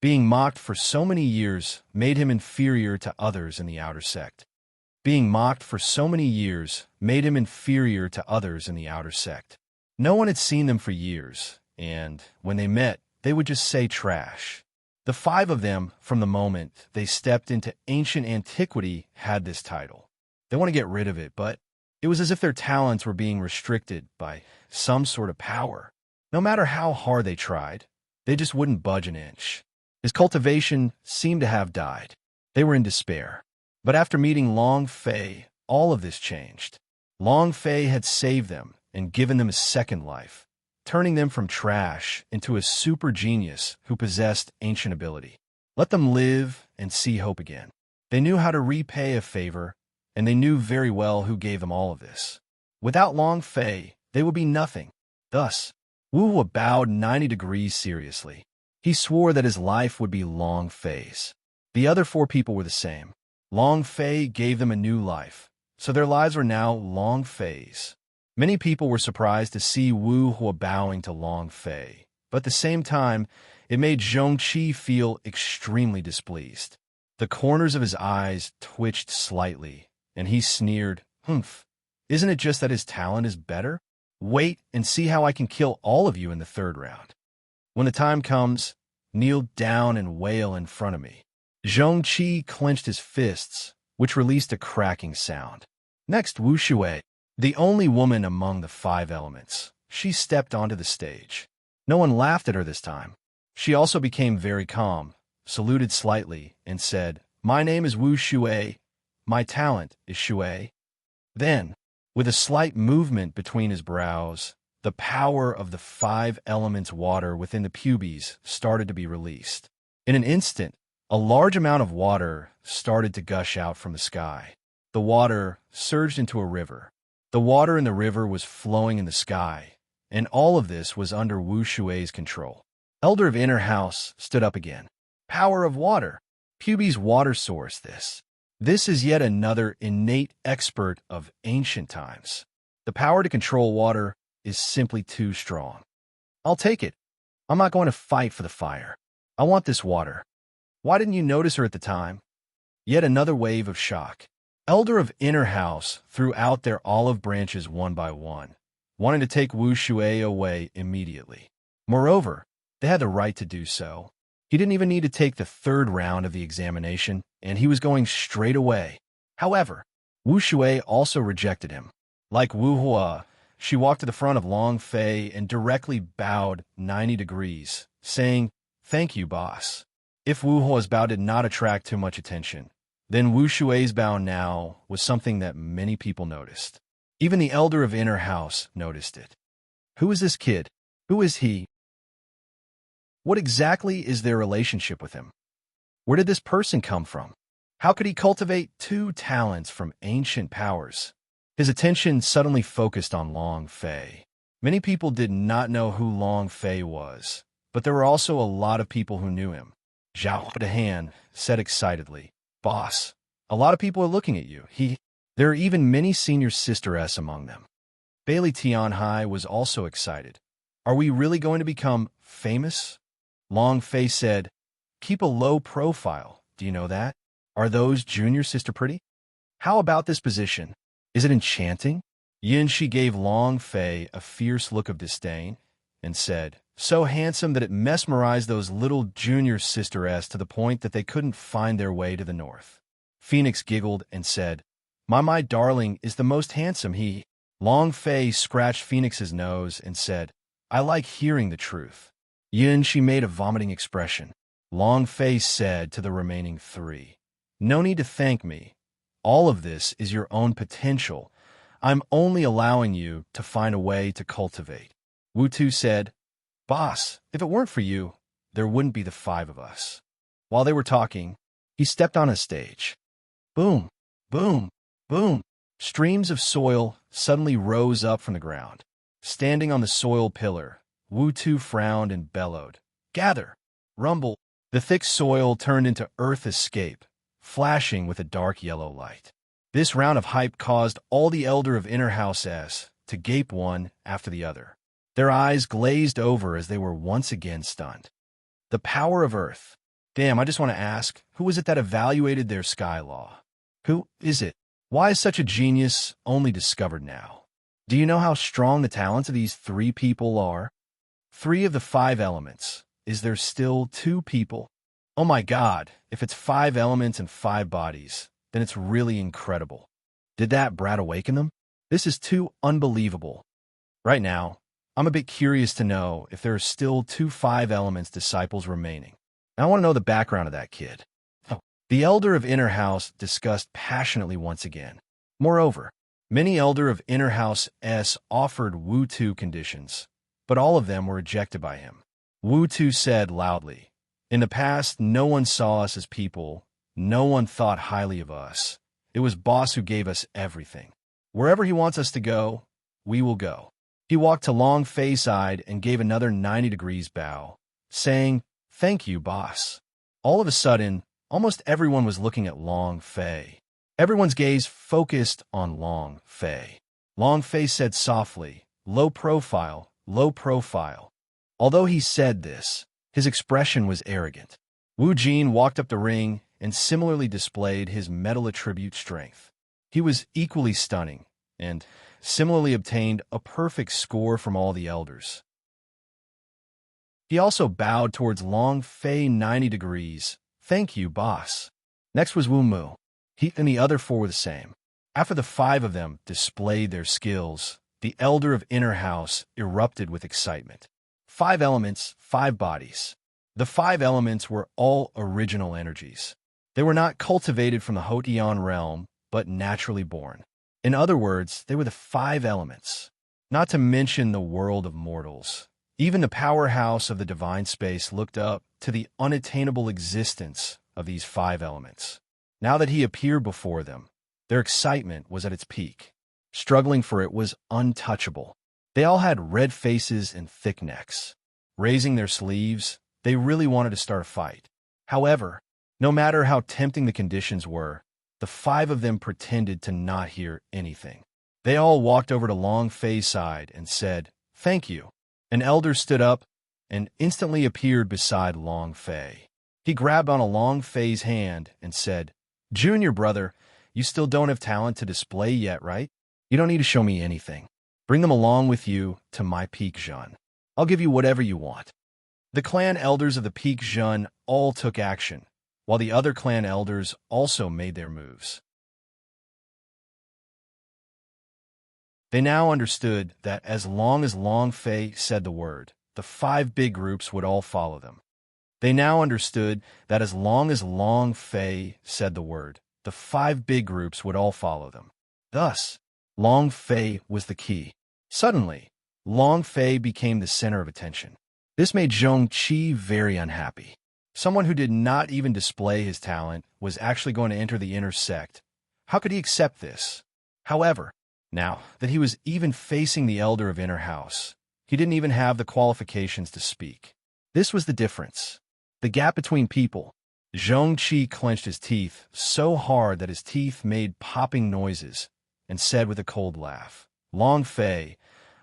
Being mocked for so many years made him inferior to others in the outer sect. Being mocked for so many years made him inferior to others in the outer sect. No one had seen them for years, and when they met, they would just say trash. The five of them, from the moment they stepped into ancient antiquity, had this title. They want to get rid of it, but it was as if their talents were being restricted by some sort of power. No matter how hard they tried, they just wouldn't budge an inch. His cultivation seemed to have died. They were in despair. But after meeting Long Fei, all of this changed. Long Fei had saved them and given them a second life, turning them from trash into a super genius who possessed ancient ability. Let them live and see hope again. They knew how to repay a favor, and they knew very well who gave them all of this. Without Long Fei, they would be nothing. Thus, Wu bowed 90 degrees seriously. He swore that his life would be Long Fei's. The other four people were the same. Long Fei gave them a new life, so their lives were now Long Fei's. Many people were surprised to see Wu bowing to Long Fei, but at the same time, it made Zhongqi feel extremely displeased. The corners of his eyes twitched slightly, and he sneered, "Humph, isn't it just that his talent is better? Wait and see how I can kill all of you in the third round. When the time comes, kneel down and wail in front of me." Zhongqi clenched his fists, which released a cracking sound. Next, Wu Shui, the only woman among the five elements. She stepped onto the stage. No one laughed at her this time. She also became very calm, saluted slightly, and said, "My name is Wu Shui. My talent is Shui." Then, with a slight movement between his brows, the power of the five elements water within the pubes started to be released. In an instant, a large amount of water started to gush out from the sky. The water surged into a river. The water in the river was flowing in the sky, and all of this was under Wu Shui's control. Elder of Inner House stood up again. Power of water. Pubes water source this. This is yet another innate expert of ancient times. The power to control water is simply too strong. I'll take it. I'm not going to fight for the fire. I want this water. Why didn't you notice her at the time? Yet another wave of shock. Elder of Inner House threw out their olive branches one by one, wanting to take Wu Shui away immediately. Moreover, they had the right to do so. He didn't even need to take the third round of the examination, and he was going straight away. However, Wu Shui also rejected him. Like Wu Hua, she walked to the front of Long Fei and directly bowed 90 degrees, saying, "Thank you, boss." If Wu Hua's bow did not attract too much attention, then Wu Shui's bow now was something that many people noticed. Even the Elder of Inner House noticed it. Who is this kid? Who is he? What exactly is their relationship with him? Where did this person come from? How could he cultivate two talents from ancient powers? His attention suddenly focused on Long Fei. Many people did not know who Long Fei was, but there were also a lot of people who knew him. Zhao Dahan said excitedly. Boss, a lot of people are looking at you. There are even many senior sister-s among them. Bailey Tianhai was also excited. Are we really going to become famous? Long Fei said, keep a low profile. Do you know that? Are those junior sister pretty? How about this position? Is it enchanting? Yin Shi gave Long Fei a fierce look of disdain and said, so handsome that it mesmerized those little junior sister-s to the point that they couldn't find their way to the north. Phoenix giggled and said, my darling is the most handsome. Long Fei scratched Phoenix's nose and said, I like hearing the truth. Yin Shi made a vomiting expression. Long Fei said to the remaining three, no need to thank me. All of this is your own potential. I'm only allowing you to find a way to cultivate. Wu Tu said, Boss, if it weren't for you, there wouldn't be the 5 of us. While they were talking, he stepped on a stage. Boom, boom, boom. Streams of soil suddenly rose up from the ground. Standing on the soil pillar, Wu Tu frowned and bellowed. Gather! Rumble! The thick soil turned into earth escape, flashing with a dark yellow light. This round of hype caused all the Elder of Inner House S to gape one after the other. Their eyes glazed over as they were once again stunned. The power of Earth. Damn, I just want to ask, who was it that evaluated their sky law? Who is it? Why is such a genius only discovered now? Do you know how strong the talents of these 3 people are? 3 of the 5 elements. Is there still 2 people? Oh my God, if it's 5 elements and 5 bodies, then it's really incredible. Did that brat awaken them? This is too unbelievable. Right now, I'm a bit curious to know if there are still 2 5 elements disciples remaining. I want to know the background of that kid. Oh. The Elder of Inner House discussed passionately once again. Moreover, many Elder of Inner House S offered Wu Tu conditions, but all of them were rejected by him. Wu Tu said loudly, in the past, no one saw us as people. No one thought highly of us. It was Boss who gave us everything. Wherever he wants us to go, we will go. He walked to Long Fei's side and gave another 90 degrees bow, saying, thank you, Boss. All of a sudden, almost everyone was looking at Long Fei. Everyone's gaze focused on Long Fei. Long Fei said softly, low profile, low profile. Although he said this, his expression was arrogant. Wu Jin walked up the ring and similarly displayed his metal attribute strength. He was equally stunning, and similarly obtained a perfect score from all the elders. He also bowed towards Long Fei 90 degrees. Thank you, Boss. Next was Wu Mu. He and the other 4 were the same. After the 5 of them displayed their skills, the Elder of Inner House erupted with excitement. 5 elements, 5 bodies. The 5 elements were all original energies. They were not cultivated from the Hotian realm, but naturally born. In other words, they were the 5 elements. Not to mention the world of mortals. Even the powerhouse of the divine space looked up to the unattainable existence of these 5 elements. Now that he appeared before them, their excitement was at its peak. Struggling for it was untouchable. They all had red faces and thick necks. Raising their sleeves, they really wanted to start a fight. However, no matter how tempting the conditions were, the 5 of them pretended to not hear anything. They all walked over to Long Fei's side and said, thank you. An elder stood up and instantly appeared beside Long Fei. He grabbed on a Long Fei's hand and said, Junior brother, you still don't have talent to display yet, right? You don't need to show me anything. Bring them along with you to my Peak Zhen. I'll give you whatever you want. The clan elders of the Peak Zhen all took action, while the other clan elders also made their moves. They now understood that as long as Long Fei said the word, the 5 big groups would all follow them. They now understood that as long as Long Fei said the word, the 5 big groups would all follow them. Thus, Long Fei was the key. Suddenly, Long Fei became the center of attention. This made Zhong Qi very unhappy. Someone who did not even display his talent was actually going to enter the inner sect. How could he accept this? However, now that he was even facing the Elder of Inner House, he didn't even have the qualifications to speak. This was the difference. The gap between people. Zhongqi clenched his teeth so hard that his teeth made popping noises and said with a cold laugh, Long Fei,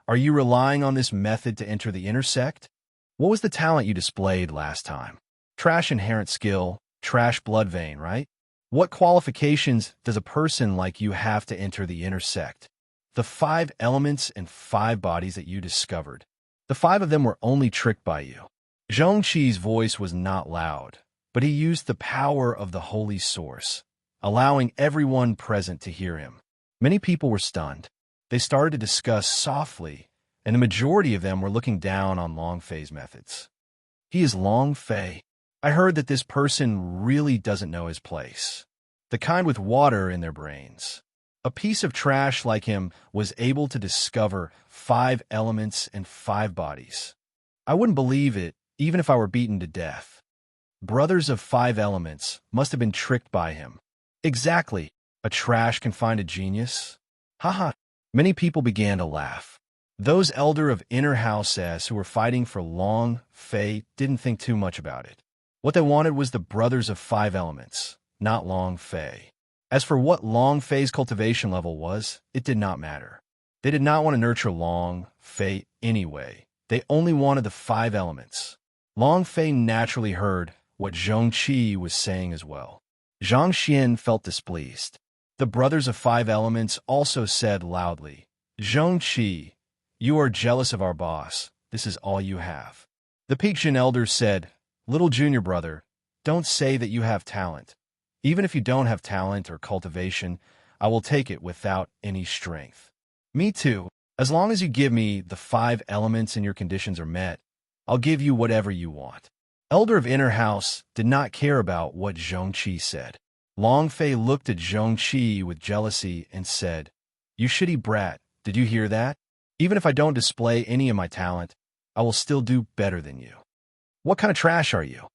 are you relying on this method to enter the intersect? What was the talent you displayed last time? Trash inherent skill, trash blood vein, right? What qualifications does a person like you have to enter the intersect? The 5 elements and 5 bodies that you discovered. The 5 of them were only tricked by you. Zhongqi's voice was not loud, but he used the power of the holy source, allowing everyone present to hear him. Many people were stunned. They started to discuss softly, and the majority of them were looking down on Long Fei's methods. He is Long Fei. I heard that this person really doesn't know his place. The kind with water in their brains. A piece of trash like him was able to discover 5 elements and 5 bodies. I wouldn't believe it, even if I were beaten to death. Brothers of 5 elements must have been tricked by him. Exactly. A trash can find a genius? Haha. Many people began to laugh. Those elder of inner house S who were fighting for Long Fei didn't think too much about it. What they wanted was the brothers of 5 elements, not Long Fei. As for what Long Fei's cultivation level was, it did not matter. They did not want to nurture Long Fei anyway. They only wanted the 5 elements. Long Fei naturally heard what Zhongqi was saying as well. Zhang Xian felt displeased. The brothers of 5 elements also said loudly, Zhongqi, you are jealous of our boss. This is all you have. The Peakjin elders said, Little junior brother, don't say that you have talent. Even if you don't have talent or cultivation, I will take it without any strength. Me too. As long as you give me the 5 elements and your conditions are met, I'll give you whatever you want. Elder of Inner House did not care about what Zhongqi said. Long Fei looked at Zhongqi with jealousy and said, You shitty brat, did you hear that? Even if I don't display any of my talent, I will still do better than you. What kind of trash are you?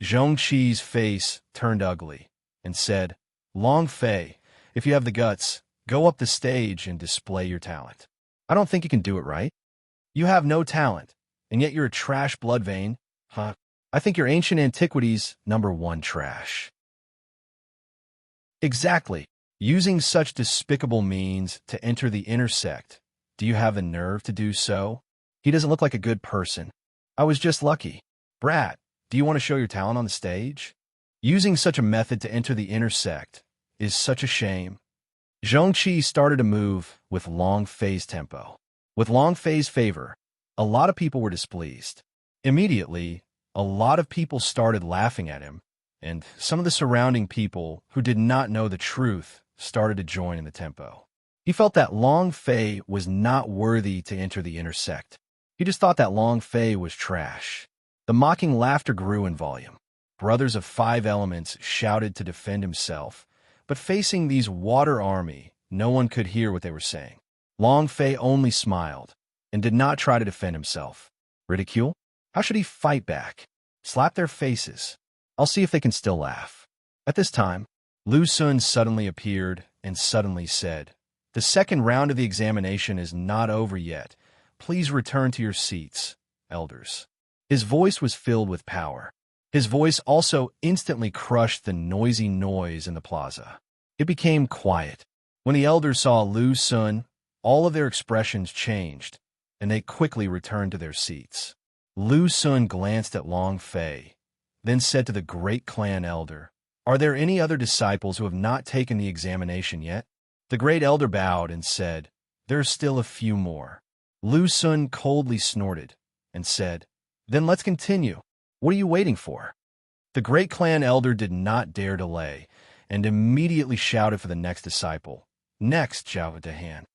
Zhongqi's face turned ugly and said, Long Fei, if you have the guts, go up the stage and display your talent. I don't think you can do it, right? You have no talent, and yet you're a trash blood vein, huh? I think you're ancient antiquities #1 trash. Exactly. Using such despicable means to enter the intersect. Do you have the nerve to do so? He doesn't look like a good person. I was just lucky. Brat, do you want to show your talent on the stage? Using such a method to enter the intersect is such a shame. Zhongqi started to move with Long Fei's tempo. With Long Fei's favor, a lot of people were displeased. Immediately, a lot of people started laughing at him, and some of the surrounding people who did not know the truth started to join in the tempo. He felt that Long Fei was not worthy to enter the intersect. He just thought that Long Fei was trash. The mocking laughter grew in volume. Brothers of 5 elements shouted to defend himself, but facing these water army, no one could hear what they were saying. Long Fei only smiled and did not try to defend himself. Ridicule? How should he fight back? Slap their faces. I'll see if they can still laugh. At this time, Lu Sun suddenly appeared and suddenly said, The second round of the examination is not over yet. Please return to your seats, elders. His voice was filled with power. His voice also instantly crushed the noisy noise in the plaza. It became quiet. When the elders saw Lu Sun, all of their expressions changed, and they quickly returned to their seats. Lu Sun glanced at Long Fei, then said to the great clan elder, Are there any other disciples who have not taken the examination yet? The great elder bowed and said, There are still a few more. Lu Sun coldly snorted and said, Then let's continue. What are you waiting for? The great clan elder did not dare delay, and immediately shouted for the next disciple. Next, Zhao Dahan.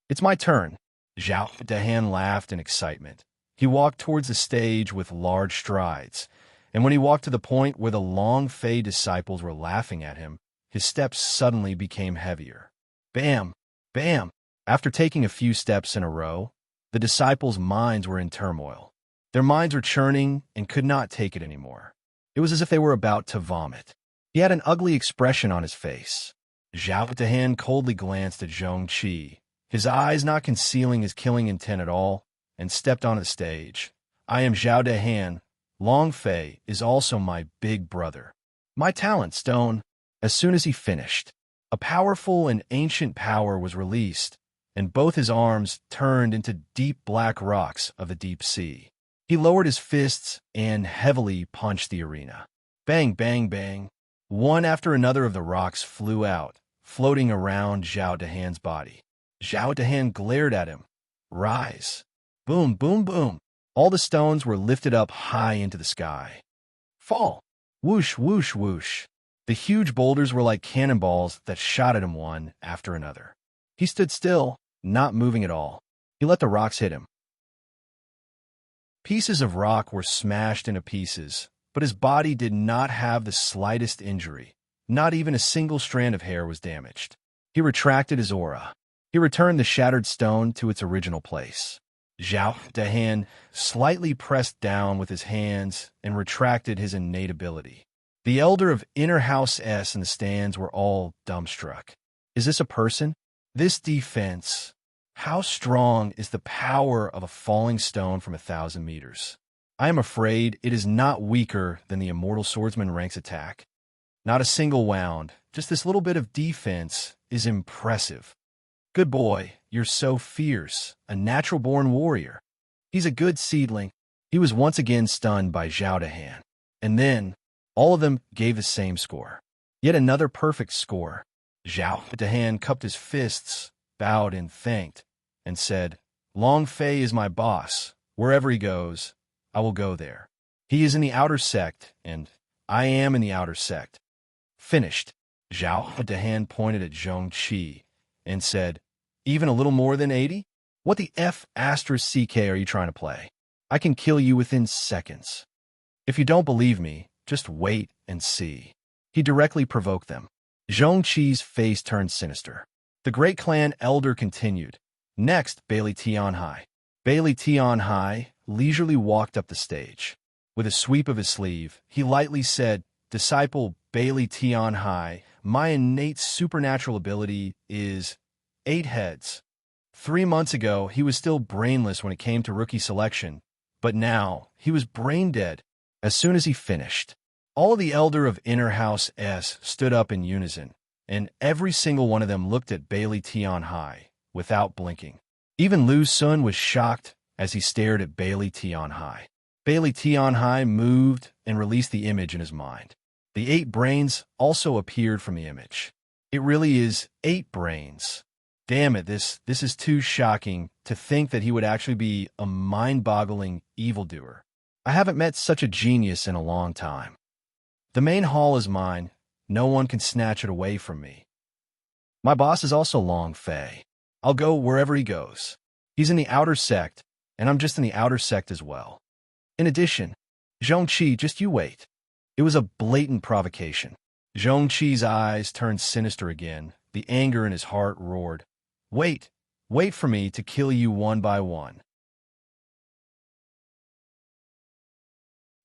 It's my turn. Zhao Dahan laughed in excitement. He walked towards the stage with large strides, and when he walked to the point where the Long Fei disciples were laughing at him, his steps suddenly became heavier. Bam! Bam! After taking a few steps in a row, the disciples' minds were in turmoil. Their minds were churning and could not take it anymore. It was as if they were about to vomit. He had an ugly expression on his face. Zhao Dahan coldly glanced at Zhongqi, his eyes not concealing his killing intent at all, and stepped on the stage. I am Zhao Dahan, Long Fei is also my big brother. My talent stone. As soon as he finished, a powerful and ancient power was released, and both his arms turned into deep black rocks of the deep sea. He lowered his fists and heavily punched the arena. Bang, bang, bang. One after another of the rocks flew out, floating around Zhao Dahan's body. Zhao Dahan glared at him. Rise. Boom, boom, boom. All the stones were lifted up high into the sky. Fall. Whoosh, whoosh, whoosh. The huge boulders were like cannonballs that shot at him one after another. He stood still, not moving at all. He let the rocks hit him. Pieces of rock were smashed into pieces, but his body did not have the slightest injury. Not even a single strand of hair was damaged. He retracted his aura. He returned the shattered stone to its original place. Zhao Dahan slightly pressed down with his hands and retracted his innate ability. The elder of Inner House S in the stands were all dumbstruck. Is this a person? This defense. How strong is the power of a falling stone from 1,000 meters? I am afraid it is not weaker than the Immortal Swordsman rank's attack. Not a single wound, just this little bit of defense is impressive. Good boy, you're so fierce, a natural-born warrior. He's a good seedling. He was once again stunned by Zhao Dahan. And then, all of them gave the same score. Yet another perfect score. Zhao Dahan cupped his fists, bowed and thanked, and said, Long Fei is my boss. Wherever he goes, I will go there. He is in the outer sect, and I am in the outer sect. Finished. Zhao Dahan pointed at Zhong Qi and said, Even a little more than 80? What the F***ck are you trying to play? I can kill you within seconds. If you don't believe me, just wait and see. He directly provoked them. Zhong Qi's face turned sinister. The great clan elder continued. Next, Bailey Tianhai. Bailey Tianhai leisurely walked up the stage. With a sweep of his sleeve, he lightly said, Disciple Bailey Tianhai, my innate supernatural ability is 8 heads. 3 months ago, he was still brainless when it came to rookie selection, but now he was brain dead. As soon as he finished, all the elder of Inner House S stood up in unison, and every single one of them looked at Bailey Tianhai without blinking. Even Lu Sun was shocked as he stared at Bailey Tianhai. Bailey Tianhai moved and released the image in his mind. The 8 brains also appeared from the image. It really is 8 brains. Damn it, this is too shocking to think that he would actually be a mind-boggling evildoer. I haven't met such a genius in a long time. The main hall is mine. No one can snatch it away from me. My boss is also Long Fei. I'll go wherever he goes. He's in the outer sect, and I'm just in the outer sect as well. In addition, Zhong Qi, just you wait. It was a blatant provocation. Zhong Qi's eyes turned sinister again. The anger in his heart roared. Wait for me to kill you one by one.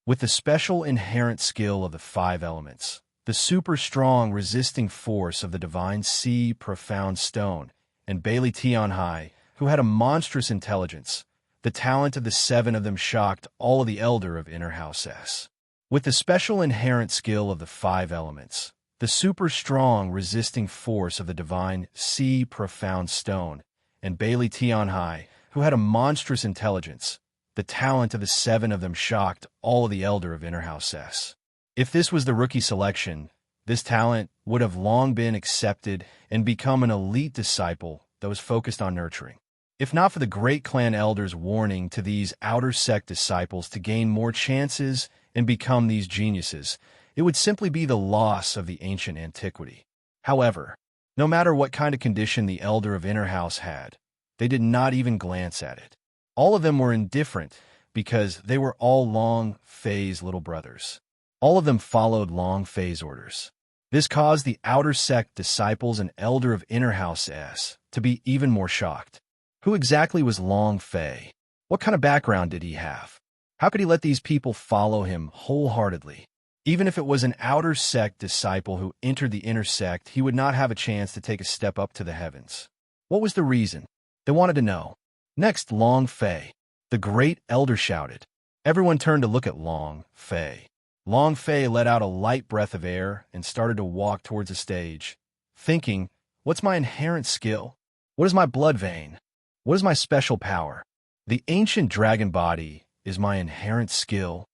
With the special inherent skill of the 5 elements, the super strong resisting force of the divine sea profound stone, and Bailey Tianhai, who had a monstrous intelligence, the talent of the 7 of them shocked all of the elder of Inner House S. With the special inherent skill of the 5 elements, the super strong resisting force of the divine sea profound stone, and Bailey Tianhai, who had a monstrous intelligence, the talent of the 7 of them shocked all of the elder of Inner House S. If this was the rookie selection, this talent would have long been accepted and become an elite disciple that was focused on nurturing. If not for the great clan elder's warning to these outer sect disciples to gain more chances and become these geniuses, it would simply be the loss of the ancient antiquity. However, no matter what kind of condition the elder of Inner House had, they did not even glance at it. All of them were indifferent because they were all Long Fei's little brothers. All of them followed Long Fei's orders. This caused the outer sect disciples and elder of Inner House S to be even more shocked. Who exactly was Long Fei? What kind of background did he have? How could he let these people follow him wholeheartedly? Even if it was an outer sect disciple who entered the inner sect, he would not have a chance to take a step up to the heavens. What was the reason? They wanted to know. Next, Long Fei, the great elder shouted. Everyone turned to look at Long Fei. Long Fei let out a light breath of air and started to walk towards the stage, thinking, what's my inherent skill? What is my blood vein? What is my special power? The ancient dragon body is my inherent skill?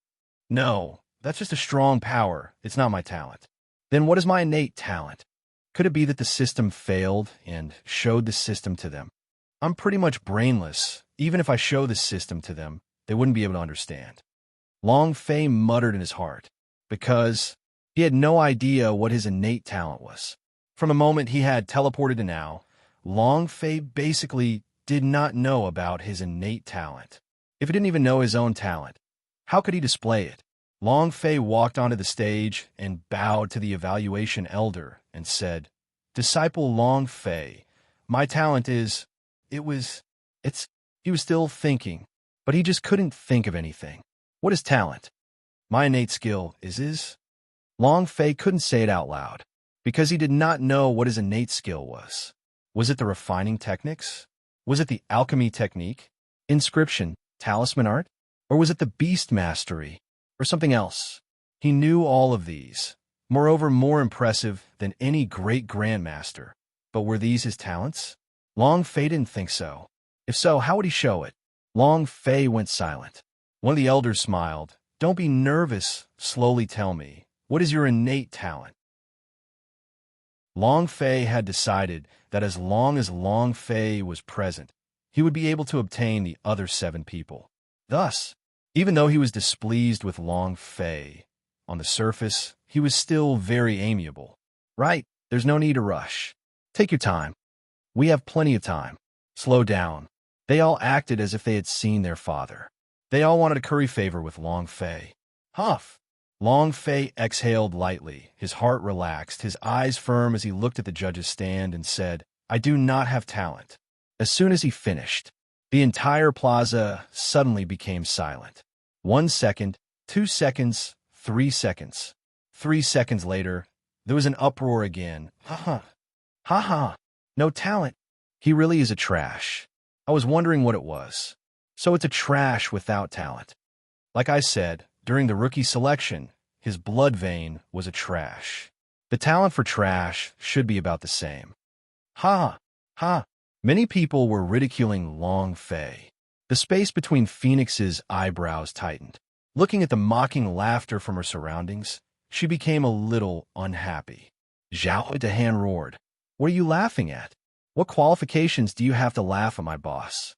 No, that's just a strong power. It's not my talent. Then what is my innate talent? Could it be that the system failed and showed the system to them? I'm pretty much brainless. Even if I show the system to them, they wouldn't be able to understand. Long Fei muttered in his heart, because he had no idea what his innate talent was. From the moment he had teleported to now, Long Fei basically did not know about his innate talent. If he didn't even know his own talent, how could he display it? Long Fei walked onto the stage and bowed to the evaluation elder and said, Disciple Long Fei, my talent is... He was still thinking, but he just couldn't think of anything. What is talent? My innate skill is... Long Fei couldn't say it out loud, because he did not know what his innate skill was. Was it the refining techniques? Was it the alchemy technique? Inscription? Talisman art? Or was it the beast mastery? Or something else? He knew all of these. Moreover, more impressive than any great grandmaster. But were these his talents? Long Fei didn't think so. If so, how would he show it? Long Fei went silent. One of the elders smiled. Don't be nervous. Slowly tell me. What is your innate talent? Long Fei had decided that as long as Long Fei was present, he would be able to obtain the other 7 people. Thus, even though he was displeased with Long Fei, on the surface, he was still very amiable. Right, there's no need to rush. Take your time. We have plenty of time. Slow down. They all acted as if they had seen their father. They all wanted to curry favor with Long Fei. Huff! Long Fei exhaled lightly, his heart relaxed, his eyes firm as he looked at the judge's stand and said, I do not have talent. As soon as he finished, the entire plaza suddenly became silent. 1 second, 2 seconds, 3 seconds. 3 seconds later, there was an uproar again. Ha ha. No talent. He really is a trash. I was wondering what it was. So it's a trash without talent. Like I said, during the rookie selection, his blood vein was a trash. The talent for trash should be about the same. Ha! Many people were ridiculing Long Fei. The space between Phoenix's eyebrows tightened. Looking at the mocking laughter from her surroundings, she became a little unhappy. Zhao Dahan roared. What are you laughing at? What qualifications do you have to laugh at my boss?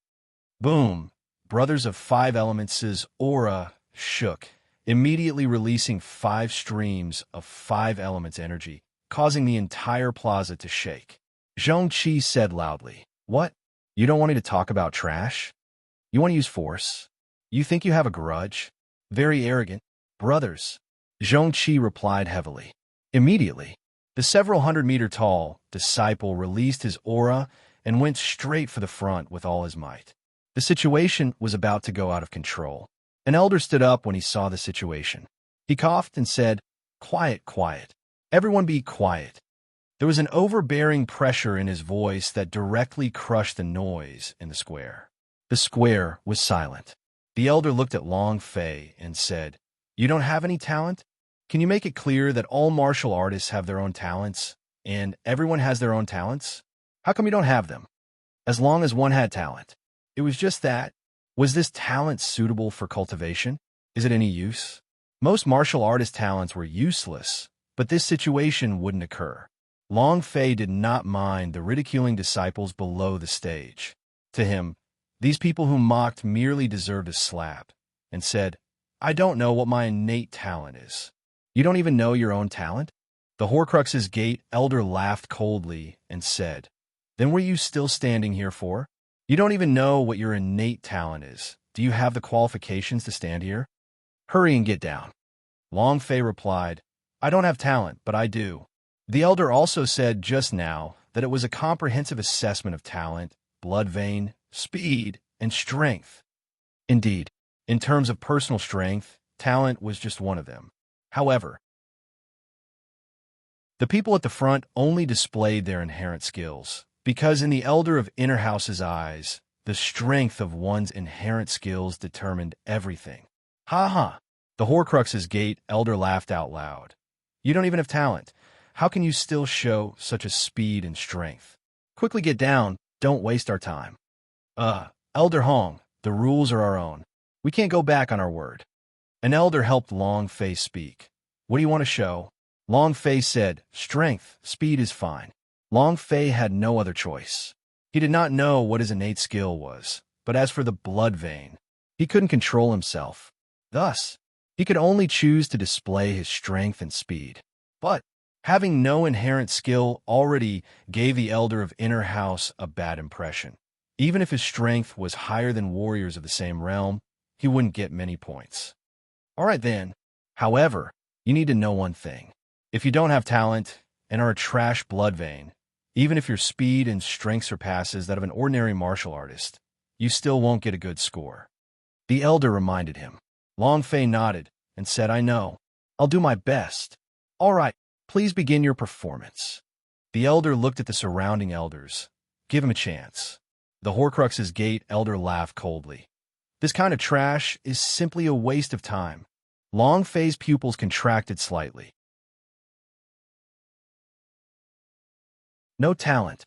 Boom! Brothers of 5 Elements' aura shook, immediately releasing 5 streams of 5 elements energy, causing the entire plaza to shake. Zhongqi said loudly, What? You don't want me to talk about trash? You want to use force? You think you have a grudge? Very arrogant. Brothers. Zhongqi replied heavily. Immediately, the several hundred-meter-tall disciple released his aura and went straight for the front with all his might. The situation was about to go out of control. An elder stood up when he saw the situation. He coughed and said, Quiet. Everyone be quiet. There was an overbearing pressure in his voice that directly crushed the noise in the square. The square was silent. The elder looked at Long Fei and said, You don't have any talent? Can you make it clear that all martial artists have their own talents, and everyone has their own talents? How come you don't have them? As long as one had talent. It was just that. Was this talent suitable for cultivation? Is it any use? Most martial artist talents were useless, but this situation wouldn't occur. Long Fei did not mind the ridiculing disciples below the stage. To him, these people who mocked merely deserved a slap, and said, I don't know what my innate talent is. You don't even know your own talent? The Horcrux's gate elder laughed coldly and said, Then were you still standing here for? You don't even know what your innate talent is. Do you have the qualifications to stand here? Hurry and get down. Long Fei replied, I don't have talent, but I do. The elder also said just now that it was a comprehensive assessment of talent, blood vein, speed, and strength. Indeed, in terms of personal strength, talent was just one of them. However, the people at the front only displayed their inherent skills, because in the elder of Inner House's eyes, the strength of one's inherent skills determined everything. Ha ha! The Horcrux's gate elder laughed out loud. You don't even have talent. How can you still show such a speed and strength? Quickly get down. Don't waste our time. Elder Hong, the rules are our own. We can't go back on our word. An elder helped Long Fei speak. What do you want to show? Long Fei said, strength, speed is fine. Long Fei had no other choice. He did not know what his innate skill was, but as for the blood vein, he couldn't control himself. Thus, he could only choose to display his strength and speed. But having no inherent skill already gave the elder of Inner House a bad impression. Even if his strength was higher than warriors of the same realm, he wouldn't get many points. All right then. However, you need to know one thing. If you don't have talent and are a trash blood vein, even if your speed and strength surpasses that of an ordinary martial artist, you still won't get a good score. The elder reminded him. Long Fei nodded and said, I know. I'll do my best. All right, please begin your performance. The elder looked at the surrounding elders. Give him a chance. The Horcrux's gate elder laughed coldly. This kind of trash is simply a waste of time. Long Fei's pupils contracted slightly. No talent.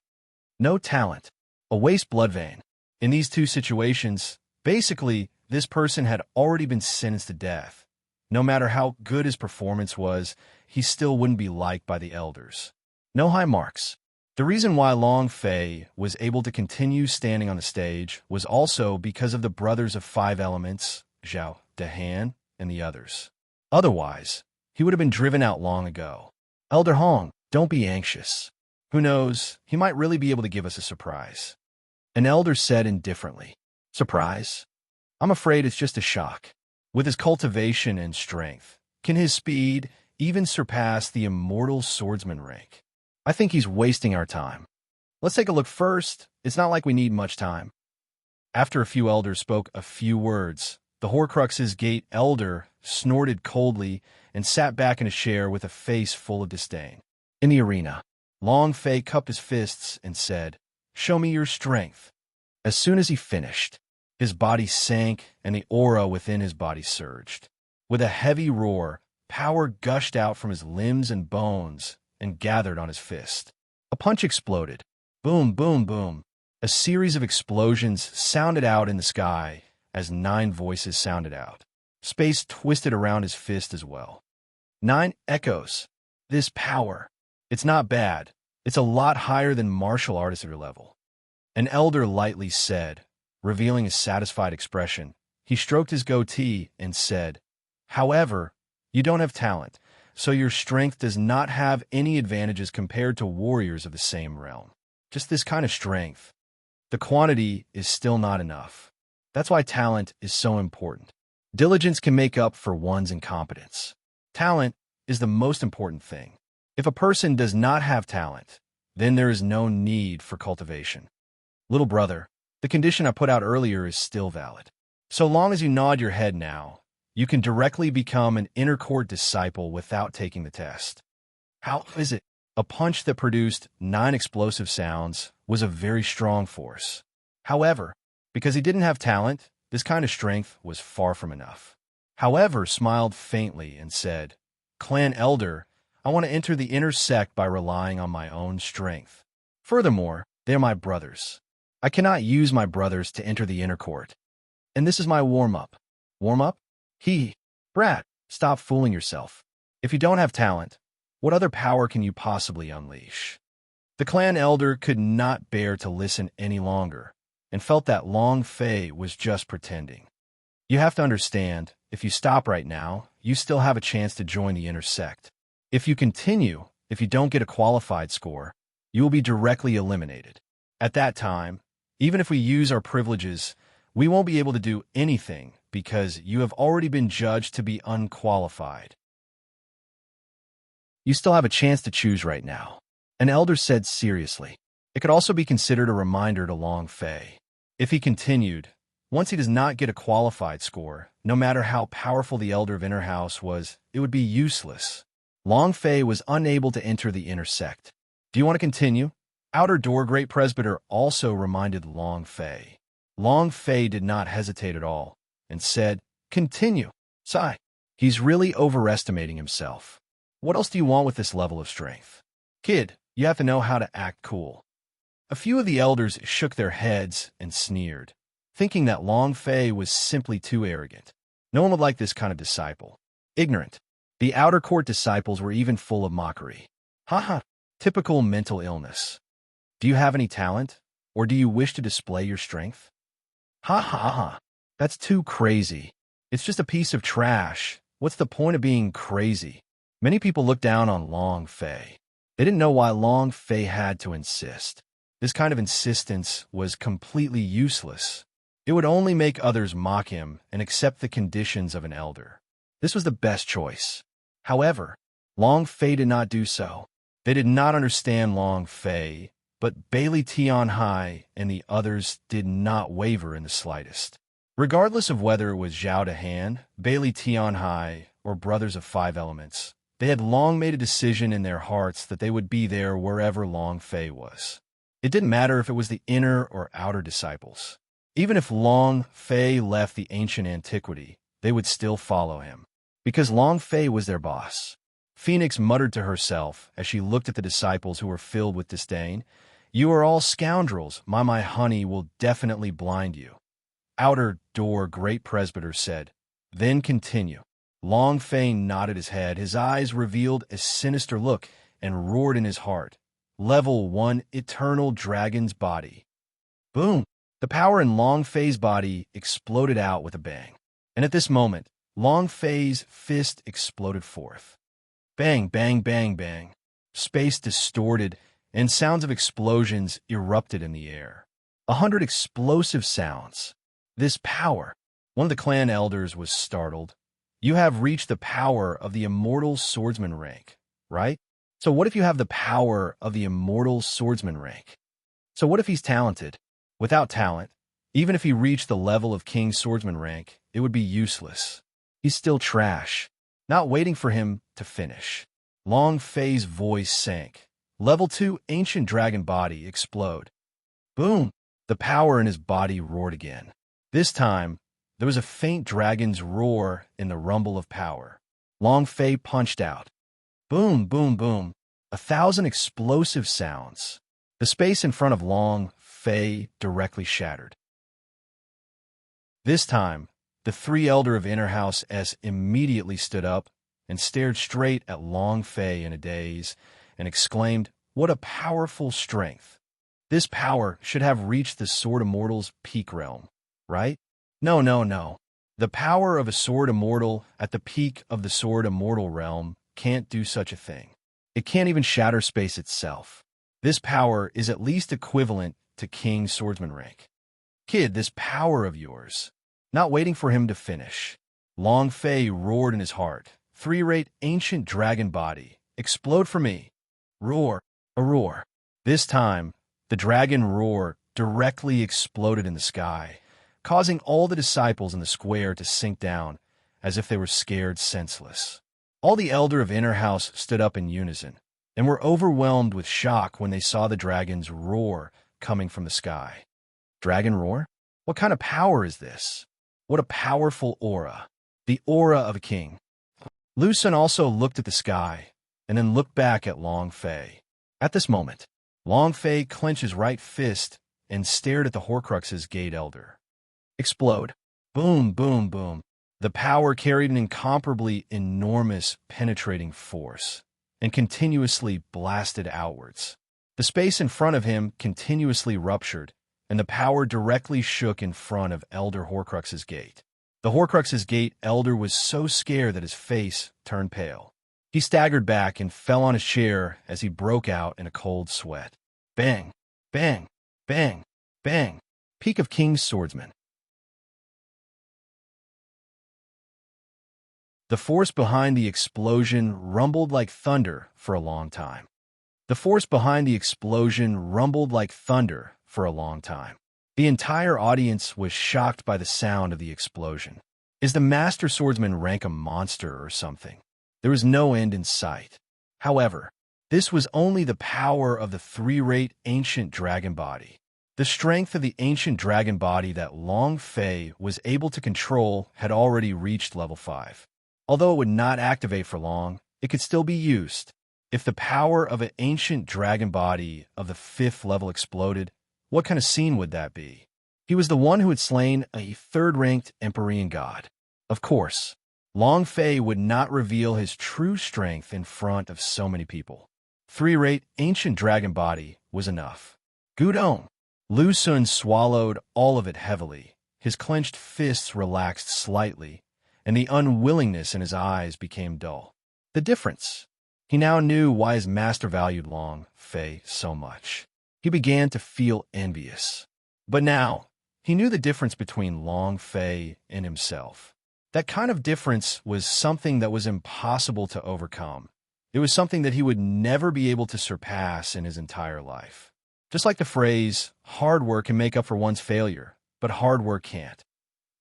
No talent. A waste blood vein. In these two situations, basically, this person had already been sentenced to death. No matter how good his performance was, he still wouldn't be liked by the elders. No high marks. The reason why Long Fei was able to continue standing on the stage was also because of the brothers of 5 elements, Zhao, Dehan, and the others. Otherwise, he would have been driven out long ago. Elder Hong, don't be anxious. Who knows, he might really be able to give us a surprise. An elder said indifferently. Surprise? I'm afraid it's just a shock. With his cultivation and strength, can his speed even surpass the immortal swordsman rank? I think he's wasting our time. Let's take a look first. It's not like we need much time. After a few elders spoke a few words, the Horcrux's gate elder snorted coldly and sat back in a chair with a face full of disdain. In the arena, Long Fei cupped his fists and said, Show me your strength. As soon as he finished, his body sank and the aura within his body surged. With a heavy roar, power gushed out from his limbs and bones and gathered on his fist. A punch exploded. Boom, boom, boom. A series of explosions sounded out in the sky as 9 voices sounded out. Space twisted around his fist as well. 9 echoes. This power. It's not bad. It's a lot higher than martial artists at your level. An elder lightly said, revealing a satisfied expression. He stroked his goatee and said, However, you don't have talent, so your strength does not have any advantages compared to warriors of the same realm. Just this kind of strength. The quantity is still not enough. That's why talent is so important. Diligence can make up for one's incompetence. Talent is the most important thing. If a person does not have talent, then there is no need for cultivation. Little brother, the condition I put out earlier is still valid. So long as you nod your head now, you can directly become an inner court disciple without taking the test. How is it? A punch that produced 9 explosive sounds was a very strong force. However, because he didn't have talent, this kind of strength was far from enough. However, smiled faintly and said, Clan Elder, I want to enter the inner sect by relying on my own strength. Furthermore, they're my brothers. I cannot use my brothers to enter the inner court. And this is my warm-up. Warm-up? Brat, stop fooling yourself. If you don't have talent, what other power can you possibly unleash? The clan elder could not bear to listen any longer and felt that Long Fei was just pretending. You have to understand, if you stop right now, you still have a chance to join the inner sect. If you continue, if you don't get a qualified score, you will be directly eliminated. At that time, even if we use our privileges, we won't be able to do anything because you have already been judged to be unqualified. You still have a chance to choose right now. An elder said seriously. It could also be considered a reminder to Long Fei. If he continued, once he does not get a qualified score, no matter how powerful the elder of Inner House was, it would be useless. Long Fei was unable to enter the inner sect. Do you want to continue? Outer Door Great Presbyter also reminded Long Fei. Long Fei did not hesitate at all and said, Continue. Sigh. He's really overestimating himself. What else do you want with this level of strength? Kid, you have to know how to act cool. A few of the elders shook their heads and sneered, thinking that Long Fei was simply too arrogant. No one would like this kind of disciple. Ignorant. The outer court disciples were even full of mockery. Haha, typical mental illness. Do you have any talent, or do you wish to display your strength? Ha ha ha. That's too crazy. It's just a piece of trash. What's the point of being crazy? Many people looked down on Long Fei. They didn't know why Long Fei had to insist. This kind of insistence was completely useless. It would only make others mock him and accept the conditions of an elder. This was the best choice. However, Long Fei did not do so. They did not understand Long Fei, but Bailey Tianhai and the others did not waver in the slightest. Regardless of whether it was Zhao Dehan, Bailey Tianhai, or Brothers of Five Elements, they had long made a decision in their hearts that they would be there wherever Long Fei was. It didn't matter if it was the inner or outer disciples. Even if Long Fei left the ancient antiquity, they would still follow him. Because Long Fei was their boss. Phoenix muttered to herself as she looked at the disciples who were filled with disdain. You are all scoundrels. My honey will definitely blind you. Outer door great presbyter said. Then continue. Long Fei nodded his head. His eyes revealed a sinister look and roared in his heart. Level 1 Eternal Dragon's Body. Boom! The power in Long Fei's body exploded out with a bang. And at this moment, Long Fei's fist exploded forth. Bang, bang, bang, bang. Space distorted, and sounds of explosions erupted in the air. 100 explosive sounds. This power. One of the clan elders was startled. You have reached the power of the immortal swordsman rank, right? So what if you have the power of the immortal swordsman rank? So what if he's talented? Without talent, even if he reached the level of king swordsman rank, it would be useless. He's still trash. Not waiting for him to finish. Long Fei's voice sank. Level 2 Ancient Dragon Body explode. Boom! The power in his body roared again. This time, there was a faint dragon's roar in the rumble of power. Long Fei punched out. Boom, boom, boom. 1,000 explosive sounds. The space in front of Long Fei directly shattered. This time, the three elder of Inner House S immediately stood up and stared straight at Long Fei in a daze and exclaimed, "What a powerful strength! This power should have reached the Sword Immortal's peak realm, right? No, no, no. The power of a Sword Immortal at the peak of the Sword Immortal realm can't do such a thing. It can't even shatter space itself. This power is at least equivalent to King Swordsman rank. Kid, this power of yours." Not waiting for him to finish, Long Fei roared in his heart. Three-rate ancient dragon body. Explode for me. Roar. A roar. This time, the dragon roar directly exploded in the sky, causing all the disciples in the square to sink down as if they were scared senseless. All the elder of Inner House stood up in unison and were overwhelmed with shock when they saw the dragon's roar coming from the sky. Dragon roar? What kind of power is this? What a powerful aura. The aura of a king. Lu Sun also looked at the sky and then looked back at Long Fei. At this moment, Long Fei clenched his right fist and stared at the Horcrux's gate elder. Explode. Boom, boom, boom. The power carried an incomparably enormous penetrating force and continuously blasted outwards. The space in front of him continuously ruptured, and the power directly shook in front of Elder Horcrux's gate. The Horcrux's gate elder was so scared that his face turned pale. He staggered back and fell on his chair as he broke out in a cold sweat. Bang, bang, bang, bang. Peak of King's Swordsman. The force behind the explosion rumbled like thunder for a long time. The force behind the explosion rumbled like thunder for a long time. The entire audience was shocked by the sound of the explosion. Is the Master Swordsman rank a monster or something? There was no end in sight. However, this was only the power of the three-rate ancient dragon body. The strength of the ancient dragon body that Long Fei was able to control had already reached level 5. Although it would not activate for long, it could still be used. If the power of an ancient dragon body of the 5th level exploded, what kind of scene would that be? He was the one who had slain a third-ranked Empyrean god. Of course, Long Fei would not reveal his true strength in front of so many people. 3-rate ancient dragon body was enough. Gudong. Lu Sun swallowed all of it heavily. His clenched fists relaxed slightly, and the unwillingness in his eyes became dull. The difference. He now knew why his master valued Long Fei so much. He began to feel envious. But now, he knew the difference between Long Fei and himself. That kind of difference was something that was impossible to overcome. It was something that he would never be able to surpass in his entire life. Just like the phrase, hard work can make up for one's failure, but hard work can't.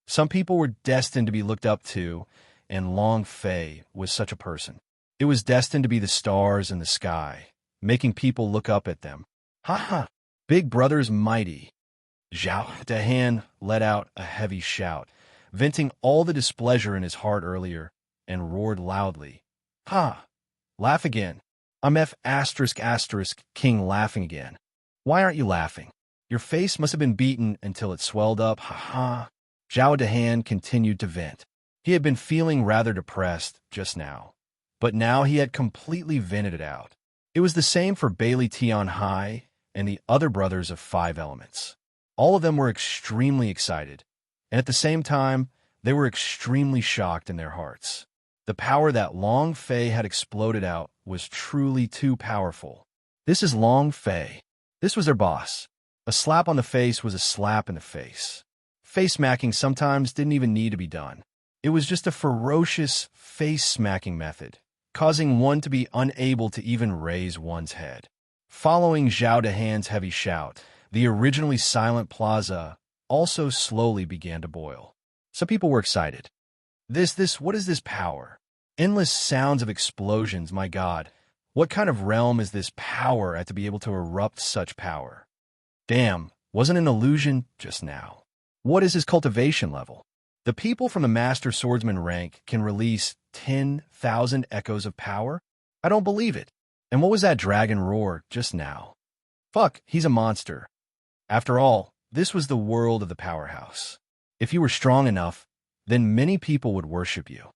Some people were destined to be looked up to, and Long Fei was such a person. It was destined to be the stars in the sky, making people look up at them. Ha ha! Big Brother's mighty. Zhao Dahan let out a heavy shout, venting all the displeasure in his heart earlier, and roared loudly. Ha! Laugh again. I'm F*** King laughing again. Why aren't you laughing? Your face must have been beaten until it swelled up. Ha ha! Zhao Dahan continued to vent. He had been feeling rather depressed just now, but now he had completely vented it out. It was the same for Bailey Tian Hai and the other brothers of 5 elements. All of them were extremely excited, and at the same time, they were extremely shocked in their hearts. The power that Long Fei had exploded out was truly too powerful. This is Long Fei. This was their boss. A slap on the face was a slap in the face. Face-smacking sometimes didn't even need to be done. It was just a ferocious face-smacking method, causing one to be unable to even raise one's head. Following Zhao Dahan's heavy shout, the originally silent plaza also slowly began to boil. Some people were excited. What is this power? Endless sounds of explosions, my God. What kind of realm is this power at to be able to erupt such power? Damn, wasn't an illusion just now. What is his cultivation level? The people from the Master Swordsman rank can release 10,000 echoes of power? I don't believe it. And what was that dragon roar just now? Fuck, he's a monster. After all, this was the world of the powerhouse. If you were strong enough, then many people would worship you.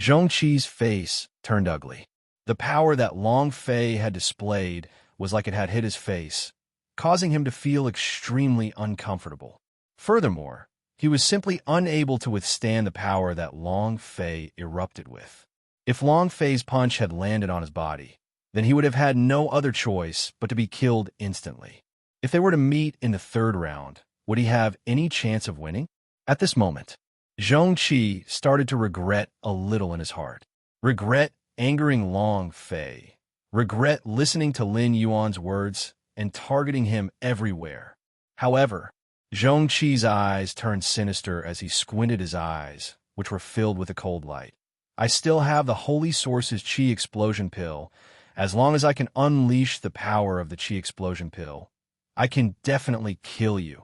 Zhongqi's face turned ugly. The power that Long Fei had displayed was like it had hit his face, causing him to feel extremely uncomfortable. Furthermore, he was simply unable to withstand the power that Long Fei erupted with. If Long Fei's punch had landed on his body, then he would have had no other choice but to be killed instantly. If they were to meet in the 3rd round, would he have any chance of winning? At this moment, Zhongqi started to regret a little in his heart. Regret angering Long Fei. Regret listening to Lin Yuan's words and targeting him everywhere. However, Zhongqi's eyes turned sinister as he squinted his eyes, which were filled with a cold light. I still have the Holy Source's Qi Explosion Pill. As long as I can unleash the power of the Qi Explosion Pill, I can definitely kill you.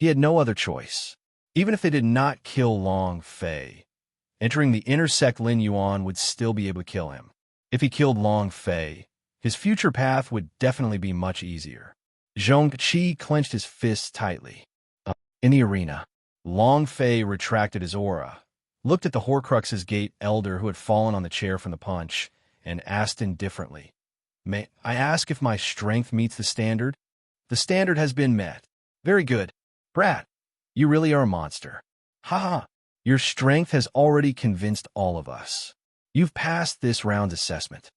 He had no other choice. Even if they did not kill Long Fei, entering the inner sect Lin Yuan would still be able to kill him. If he killed Long Fei, his future path would definitely be much easier. Zhongqi clenched his fists tightly. In the arena, Long Fei retracted his aura, looked at the Horcrux's Gate elder who had fallen on the chair from the punch, and asked indifferently, "May I ask if my strength meets the standard?" "The standard has been met." "Very good. Brat, you really are a monster." "Ha. Your strength has already convinced all of us. You've passed this round's assessment.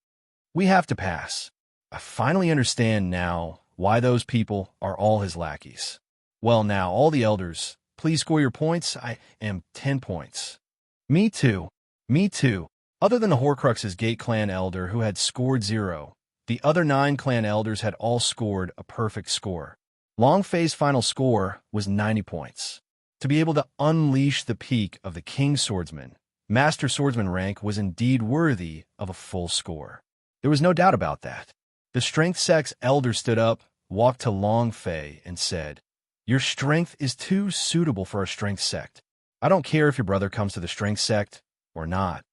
We have to pass. I finally understand now why those people are all his lackeys. Well now, all the elders, please score your points. I am 10 points. Me too. Me too." Other than the Horcrux's Gate clan elder who had scored 0, the other 9 clan elders had all scored a perfect score. Long Fei's final score was 90 points. To be able to unleash the peak of the King Swordsman, Master Swordsman rank was indeed worthy of a full score. There was no doubt about that. The Strength Sect's elder stood up, walked to Long Fei and said, "Your strength is too suitable for our strength sect. I don't care if your brother comes to the strength sect or not.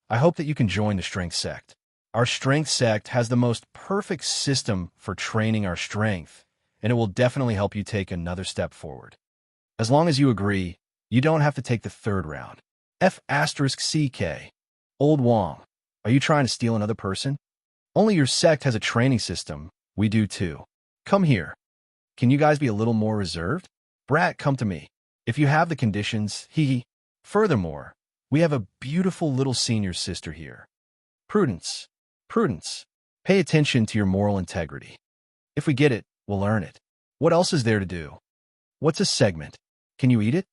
I hope that you can join the strength sect. Our strength sect has the most perfect system for training our strength, and it will definitely help you take another step forward. As long as you agree, you don't have to take the third round." F***CK. Old Wong, are you trying to steal another person? Only your sect has a training system. We do too. Come here. Can you guys be a little more reserved? Brat, come to me. If you have the conditions, hee. Furthermore, we have a beautiful little senior sister here. Prudence. Prudence. Pay attention to your moral integrity. If we get it, we'll earn it. What else is there to do? What's a segment? Can you eat it?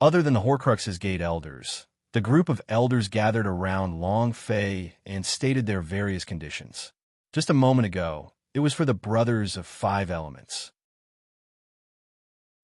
Other than the Horcrux's Gate elders, the group of elders gathered around Long Fei and stated their various conditions. Just a moment ago, it was for the brothers of 5 elements.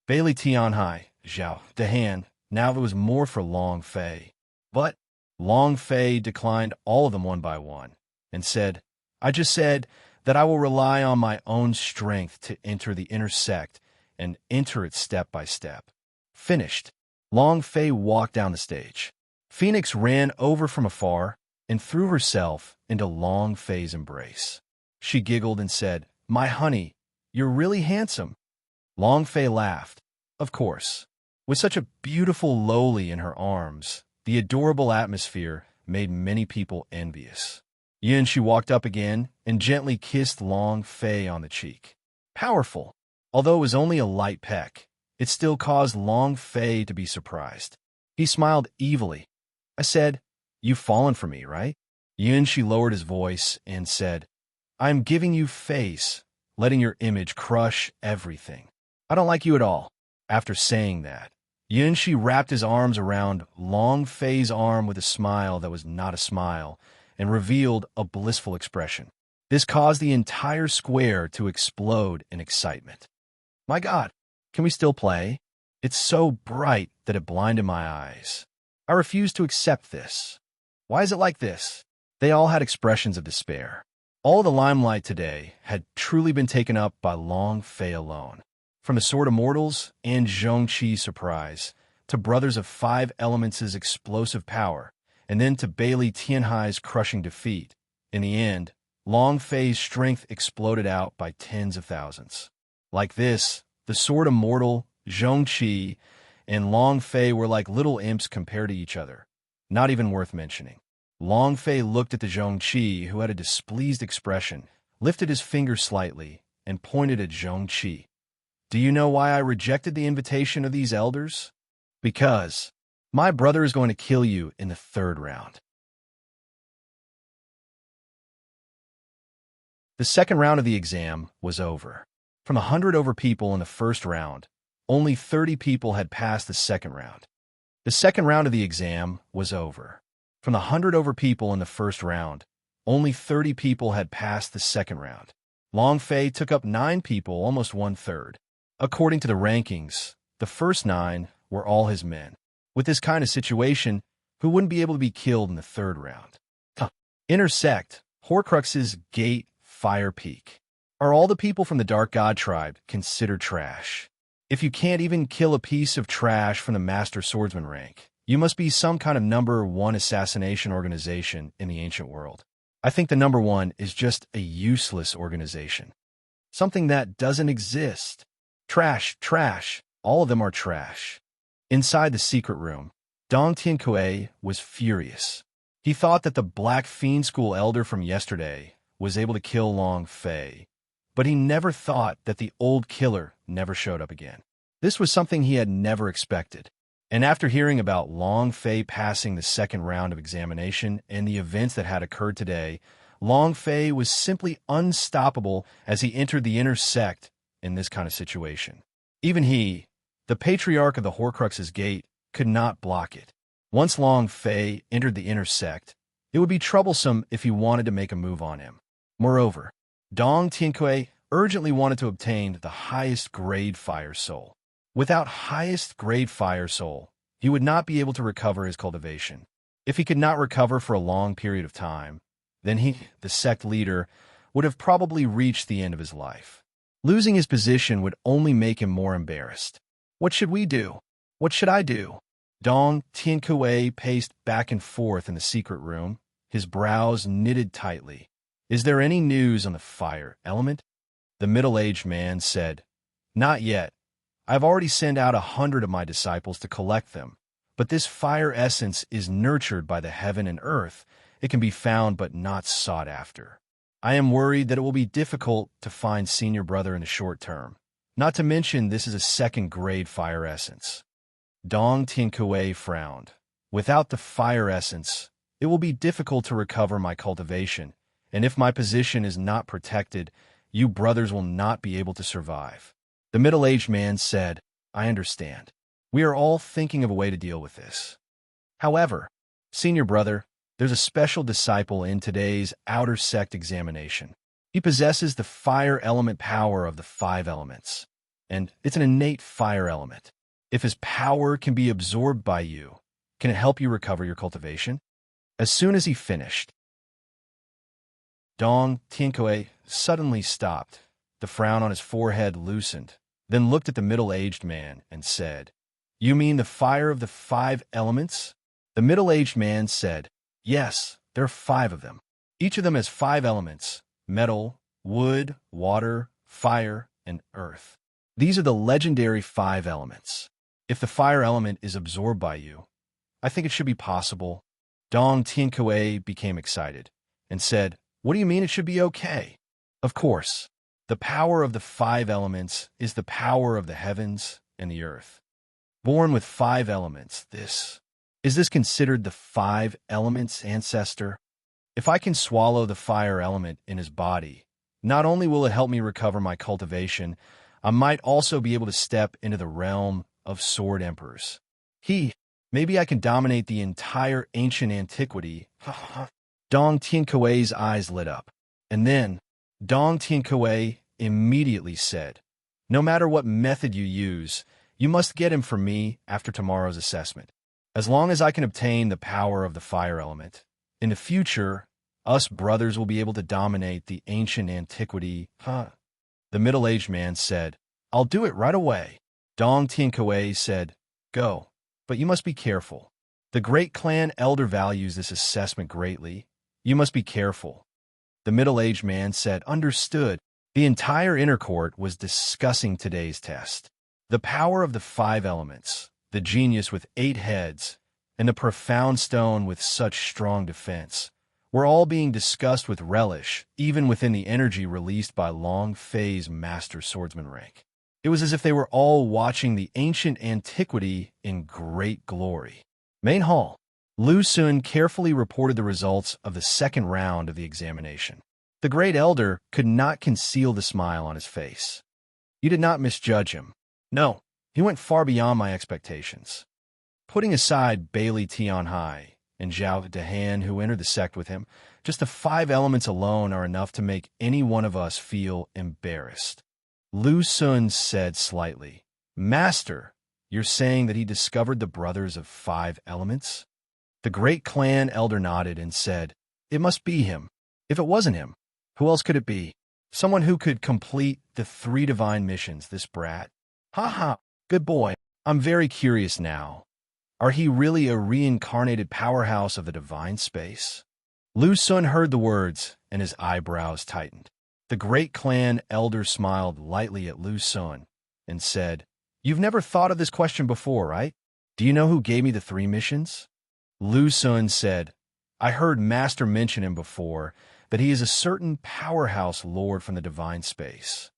Bailey Tianhai, Zhao, Dehan, now it was more for Long Fei. But Long Fei declined all of them one by one and said, "I just said that I will rely on my own strength to enter the inner sect and enter it step by step." Finished. Long Fei walked down the stage. Phoenix ran over from afar and threw herself into Long Fei's embrace. She giggled and said, "My honey, you're really handsome." Long Fei laughed. Of course. With such a beautiful lowly in her arms, the adorable atmosphere made many people envious. Yin, she walked up again and gently kissed Long Fei on the cheek. Powerful. Although it was only a light peck, it still caused Long Fei to be surprised. He smiled evilly. "I said, you've fallen for me, right?" Yin, she lowered his voice and said, "I'm giving you face, letting your image crush everything. I don't like you at all." After saying that, Yin, she wrapped his arms around Long Fei's arm with a smile that was not a smile and revealed a blissful expression. This caused the entire square to explode in excitement. "My God, can we still play? It's so bright that it blinded my eyes. I refuse to accept this. Why is it like this?" They all had expressions of despair. All the limelight today had truly been taken up by Long Fei alone. From the Sword of Mortals and Zhongqi's surprise, to Brothers of 5 Elements' explosive power, and then to Bailey Tianhai's crushing defeat. In the end, Long Fei's strength exploded out by tens of thousands. Like this, the Sword of Mortal, Zhongqi, and Long Fei were like little imps compared to each other. Not even worth mentioning. Long Fei looked at the Zhongqi, who had a displeased expression, lifted his finger slightly, and pointed at Zhongqi. "Do you know why I rejected the invitation of these elders? Because my brother is going to kill you in the 3rd round. The 2nd round of the exam was over. From 100 over people in the 1st round, only 30 people had passed the 2nd round. The 2nd round of the exam was over. From the 100 over people in the 1st round, only 30 people had passed the 2nd round. Long Fei took up 9 people, almost 1/3. According to the rankings, the first 9 were all his men. With this kind of situation, who wouldn't be able to be killed in the 3rd round? Intersect, Horcrux's Gate, Fire Peak. Are all the people from the Dark God tribe considered trash? If you can't even kill a piece of trash from the Master Swordsman rank, you must be some kind of number 1 assassination organization in the ancient world. I think the number 1 is just a useless organization. Something that doesn't exist. Trash, trash. All of them are trash. Inside the secret room, Dong Tianque was furious. He thought that the Black Fiend School elder from yesterday was able to kill Long Fei, but he never thought that the old killer never showed up again. This was something he had never expected. And after hearing about Long Fei passing the 2nd round of examination and the events that had occurred today, Long Fei was simply unstoppable as he entered the inner sect in this kind of situation. Even he, the patriarch of the Horcrux's Gate, could not block it. Once Long Fei entered the inner sect, it would be troublesome if he wanted to make a move on him. Moreover, Dong Tianque urgently wanted to obtain the highest grade Fire Soul. Without highest grade Fire Soul, he would not be able to recover his cultivation. If he could not recover for a long period of time, then he, the sect leader, would have probably reached the end of his life. Losing his position would only make him more embarrassed. What should we do? What should I do? Dong Tiankue paced back and forth in the secret room, his brows knitted tightly. Is there any news on the fire element? The middle-aged man said, Not yet. I've already sent out 100 of my disciples to collect them. But this fire essence is nurtured by the heaven and earth. It can be found but not sought after. I am worried that it will be difficult to find senior brother in the short term. Not to mention this is a second-grade fire essence. Dong Tiankue frowned. Without the fire essence, it will be difficult to recover my cultivation, and if my position is not protected, you brothers will not be able to survive. The middle-aged man said, I understand. We are all thinking of a way to deal with this. However, senior brother, there's a special disciple in today's outer sect examination. He possesses the fire element power of the 5 elements, and it's an innate fire element. If his power can be absorbed by you, can it help you recover your cultivation? As soon as he finished, Dong Tiankue suddenly stopped. The frown on his forehead loosened, then looked at the middle-aged man and said, You mean the fire of the 5 elements? The middle-aged man said, Yes, there are 5 of them. Each of them has 5 elements: metal, wood, water, fire, and earth. These are the legendary 5 elements. If the fire element is absorbed by you, I think it should be possible. Dong Tiankue became excited and said, What do you mean it should be okay? Of course, the power of the 5 elements is the power of the heavens and the earth. Born with 5 elements, is this considered the 5 elements ancestor? If I can swallow the fire element in his body, not only will it help me recover my cultivation, I might also be able to step into the realm of sword emperors. Maybe I can dominate the entire ancient antiquity. Dong Tiankue's eyes lit up. And then, Dong Tiankue immediately said, No matter what method you use, you must get him for me after tomorrow's assessment. As long as I can obtain the power of the fire element, in the future, us brothers will be able to dominate the ancient antiquity. The middle-aged man said, I'll do it right away. Dong Tiankue said, Go, but you must be careful. The great clan elder values this assessment greatly. You must be careful. The middle-aged man said, Understood. The entire inner court was discussing today's test. The power of the 5 elements, the genius with 8 heads, and the profound stone with such strong defense, were all being discussed with relish, even within the energy released by Long Fei's master swordsman rank. It was as if they were all watching the ancient antiquity in great glory. Main hall. Lu Sun carefully reported the results of the second round of the examination. The great elder could not conceal the smile on his face. You did not misjudge him. No, he went far beyond my expectations. Putting aside Bailey Tianhai and Zhao Dehan, who entered the sect with him, just the 5 elements alone are enough to make any one of us feel embarrassed. Lu Sun said slightly, Master, you're saying that he discovered the brothers of 5 elements? The great clan elder nodded and said, It must be him. If it wasn't him, who else could it be? Someone who could complete the 3 divine missions, this brat. Good boy. I'm very curious now. Are he really a reincarnated powerhouse of the divine space? Lu Sun heard the words, and his eyebrows tightened. The great clan elder smiled lightly at Lu Sun and said, You've never thought of this question before, right? Do you know who gave me the 3 missions? Lu Sun said, I heard Master mention him before, that he is a certain powerhouse lord from the divine space.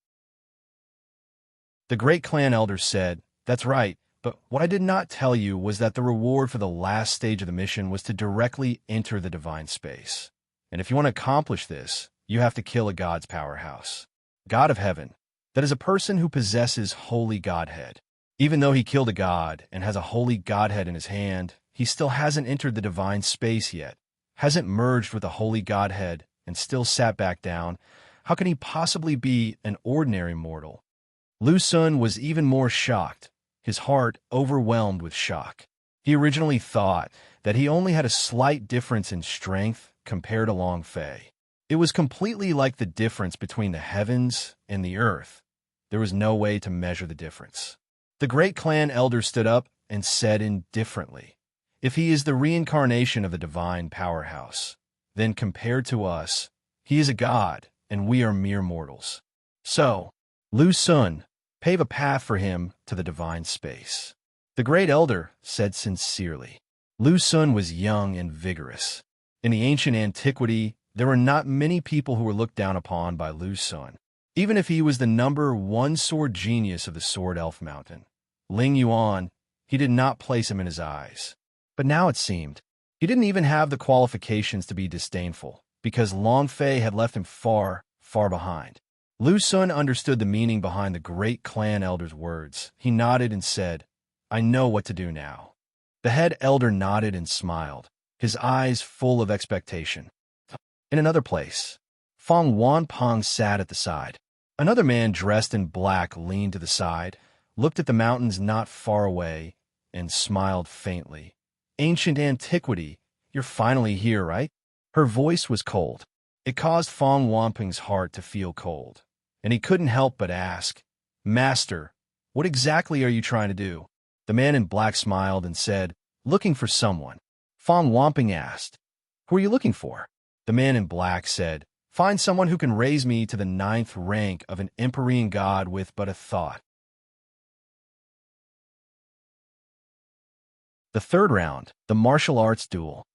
The great clan elder said, That's right, but what I did not tell you was that the reward for the last stage of the mission was to directly enter the divine space. And if you want to accomplish this, you have to kill a god's powerhouse. God of heaven, that is a person who possesses holy godhead. Even though he killed a god and has a holy godhead in his hand, he still hasn't entered the divine space yet, hasn't merged with the holy godhead, and still sat back down. How can he possibly be an ordinary mortal? Lu Sun was even more shocked, his heart overwhelmed with shock. He originally thought that he only had a slight difference in strength compared to Long Fei. It was completely like the difference between the heavens and the earth, there was no way to measure the difference. The great clan elder stood up and said indifferently, "If he is the reincarnation of the divine powerhouse, then compared to us, he is a god, and we are mere mortals. So, Lu Sun, pave a path for him to the divine space." The great elder said sincerely. Lu Sun was young and vigorous. In the ancient antiquity, there were not many people who were looked down upon by Lu Sun. Even if he was the #1 sword genius of the Sword Elf Mountain, Ling Yuan, he did not place him in his eyes. But now it seemed, he didn't even have the qualifications to be disdainful, because Long Fei had left him far, far behind. Lu Sun understood the meaning behind the great clan elder's words. He nodded and said, "I know what to do now." The head elder nodded and smiled, his eyes full of expectation. In another place, Fong Wanpong sat at the side. Another man dressed in black leaned to the side, looked at the mountains not far away, and smiled faintly. "Ancient antiquity, you're finally here, right?" Her voice was cold. It caused Fong Wanping's heart to feel cold, and he couldn't help but ask, "Master, what exactly are you trying to do?" The man in black smiled and said, "Looking for someone." Fong Wanping asked, "Who are you looking for?" The man in black said, "Find someone who can raise me to the 9th rank of an Empyrean god with but a thought." The third round, the martial arts duel.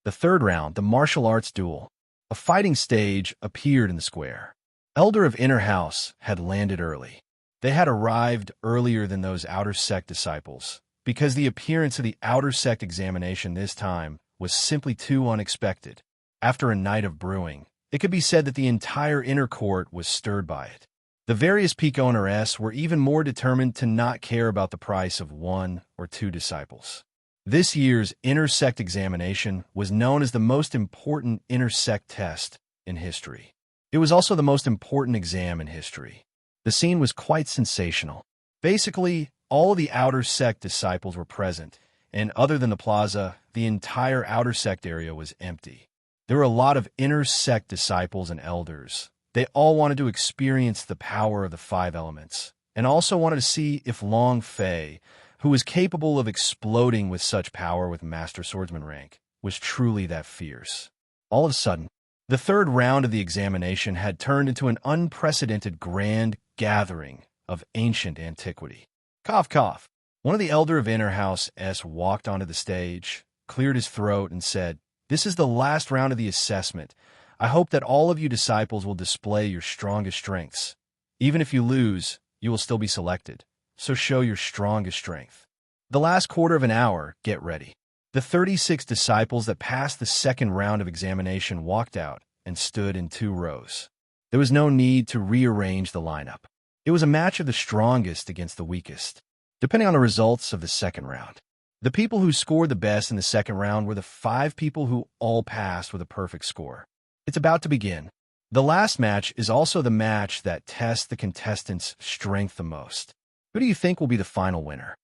The third round, the martial arts duel. A fighting stage appeared in the square. Elder of Inner House had landed early. They had arrived earlier than those outer sect disciples, because the appearance of the outer sect examination this time was simply too unexpected. After a night of brewing, it could be said that the entire inner court was stirred by it. The various peak owners were even more determined to not care about the price of 1 or 2 disciples. This year's intersect examination was known as the most important intersect test in history. It was also the most important exam in history. The scene was quite sensational. Basically, all of the outer sect disciples were present, and other than the plaza, the entire outer sect area was empty. There were a lot of inner sect disciples and elders. They all wanted to experience the power of the 5 elements, and also wanted to see if Long Fei, who was capable of exploding with such power with Master Swordsman rank, was truly that fierce. All of a sudden, the third round of the examination had turned into an unprecedented grand gathering of ancient antiquity. Cough, cough. One of the elder of Inner House walked onto the stage, cleared his throat, and said, "This is the last round of the assessment. I hope that all of you disciples will display your strongest strengths. Even if you lose, you will still be selected. So show your strongest strength. The last quarter of an hour, get ready." The 36 disciples that passed the second round of examination walked out and stood in 2 rows. There was no need to rearrange the lineup. It was a match of the strongest against the weakest, depending on the results of the second round. The people who scored the best in the second round were the 5 people who all passed with a perfect score. It's about to begin. The last match is also the match that tests the contestants' strength the most. Who do you think will be the final winner?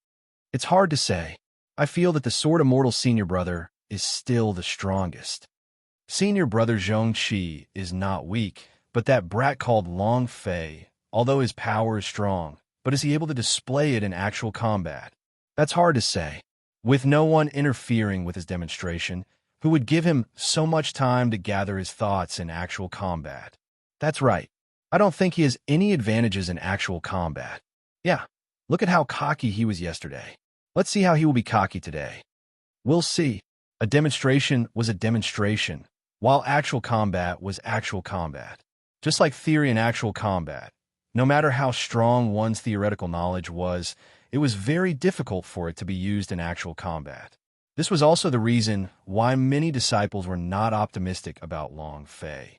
It's hard to say. I feel that the Sword Immortal senior brother is still the strongest. Senior brother Zhongqi is not weak, but that brat called Long Fei, although his power is strong, but is he able to display it in actual combat? That's hard to say. With no one interfering with his demonstration, who would give him so much time to gather his thoughts in actual combat. That's right. I don't think he has any advantages in actual combat. Yeah, look at how cocky he was yesterday. Let's see how he will be cocky today. We'll see. A demonstration was a demonstration, while actual combat was actual combat. Just like theory and actual combat, no matter how strong one's theoretical knowledge was, it was very difficult for it to be used in actual combat. This was also the reason why many disciples were not optimistic about Long Fei.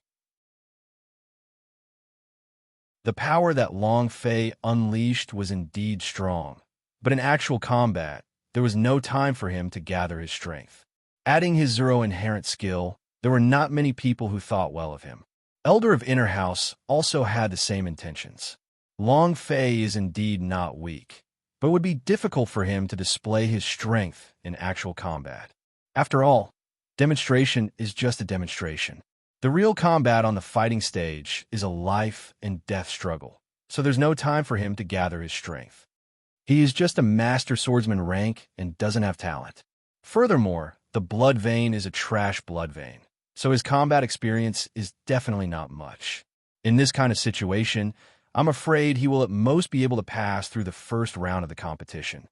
The power that Long Fei unleashed was indeed strong, but in actual combat, there was no time for him to gather his strength. Adding his 0 inherent skill, there were not many people who thought well of him. Elder of Inner House also had the same intentions. Long Fei is indeed not weak, but it would be difficult for him to display his strength in actual combat. After all, demonstration is just a demonstration. The real combat on the fighting stage is a life and death struggle. so there's no time for him to gather his strength. He is just a master swordsman rank and doesn't have talent. Furthermore, the blood vein is a trash blood vein, so his combat experience is definitely not much. In this kind of situation, I'm afraid he will at most be able to pass through the first round of the competition.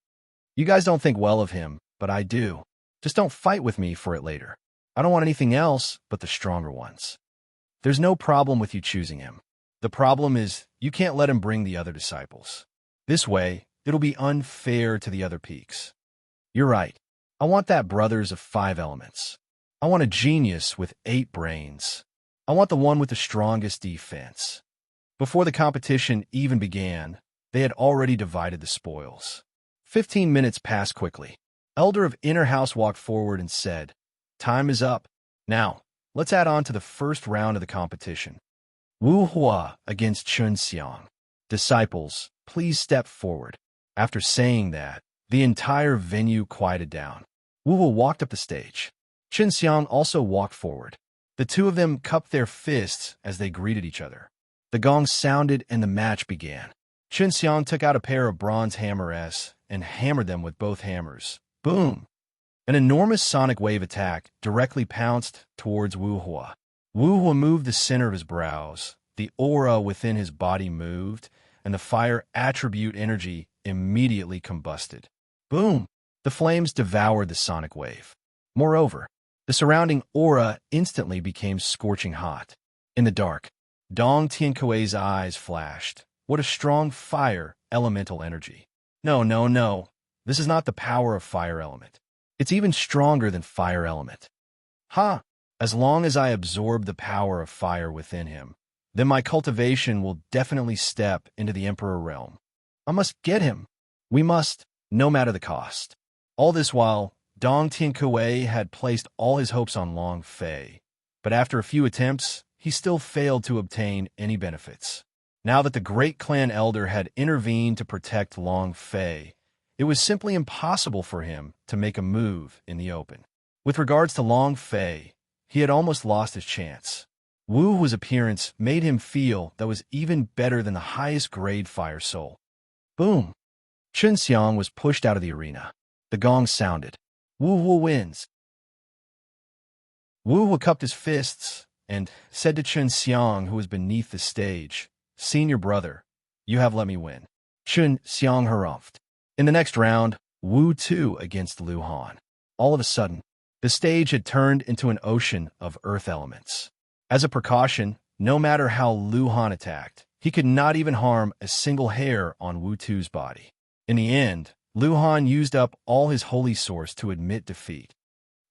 You guys don't think well of him, but I do. Just don't fight with me for it later. I don't want anything else but the stronger ones. There's no problem with you choosing him. The problem is you can't let him bring the other disciples. This way, it'll be unfair to the other peaks. You're right. I want that brothers of 5 elements. I want a genius with 8 brains. I want the one with the strongest defense. Before the competition even began, they had already divided the spoils. 15 minutes passed quickly. Elder of Inner House walked forward and said, "Time is up. Now, let's add on to the first round of the competition. Wu Hua against Chun Xiang. Disciples, please step forward." After saying that, the entire venue quieted down. Wu Hua walked up the stage. Chun Xiang also walked forward. The two of them cupped their fists as they greeted each other. The gong sounded and the match began. Chun Xiang took out a pair of bronze hammers and hammered them with both hammers. Boom! An enormous sonic wave attack directly pounced towards Wu Hua. Wu Hua moved the center of his brows, the aura within his body moved, and the fire attribute energy immediately combusted. Boom! The flames devoured the sonic wave. Moreover, the surrounding aura instantly became scorching hot. In the dark, Dong Tiankui's eyes flashed. What a strong fire elemental energy. No. This is not the power of fire element. It's even stronger than fire element. Ha! As long as I absorb the power of fire within him, then my cultivation will definitely step into the Emperor realm. I must get him. We must, no matter the cost. All this while, Dong Tiankui had placed all his hopes on Long Fei, but after a few attempts, he still failed to obtain any benefits. Now that the great clan elder had intervened to protect Long Fei, it was simply impossible for him to make a move in the open. With regards to Long Fei, he had almost lost his chance. Wu Hua's appearance made him feel that was even better than the highest grade fire soul. Boom! Chun Xiang was pushed out of the arena. The gong sounded. Wu Hua wins. Wu Hua cupped his fists and said to Chun Xiang, who was beneath the stage, "Senior brother, you have let me win." Chun Xiang harumphed. In the next round, Wu Tu against Lu Han. All of a sudden, the stage had turned into an ocean of earth elements. As a precaution, no matter how Lu Han attacked, he could not even harm a single hair on Wu Tu's body. In the end, Lu Han used up all his holy source to admit defeat.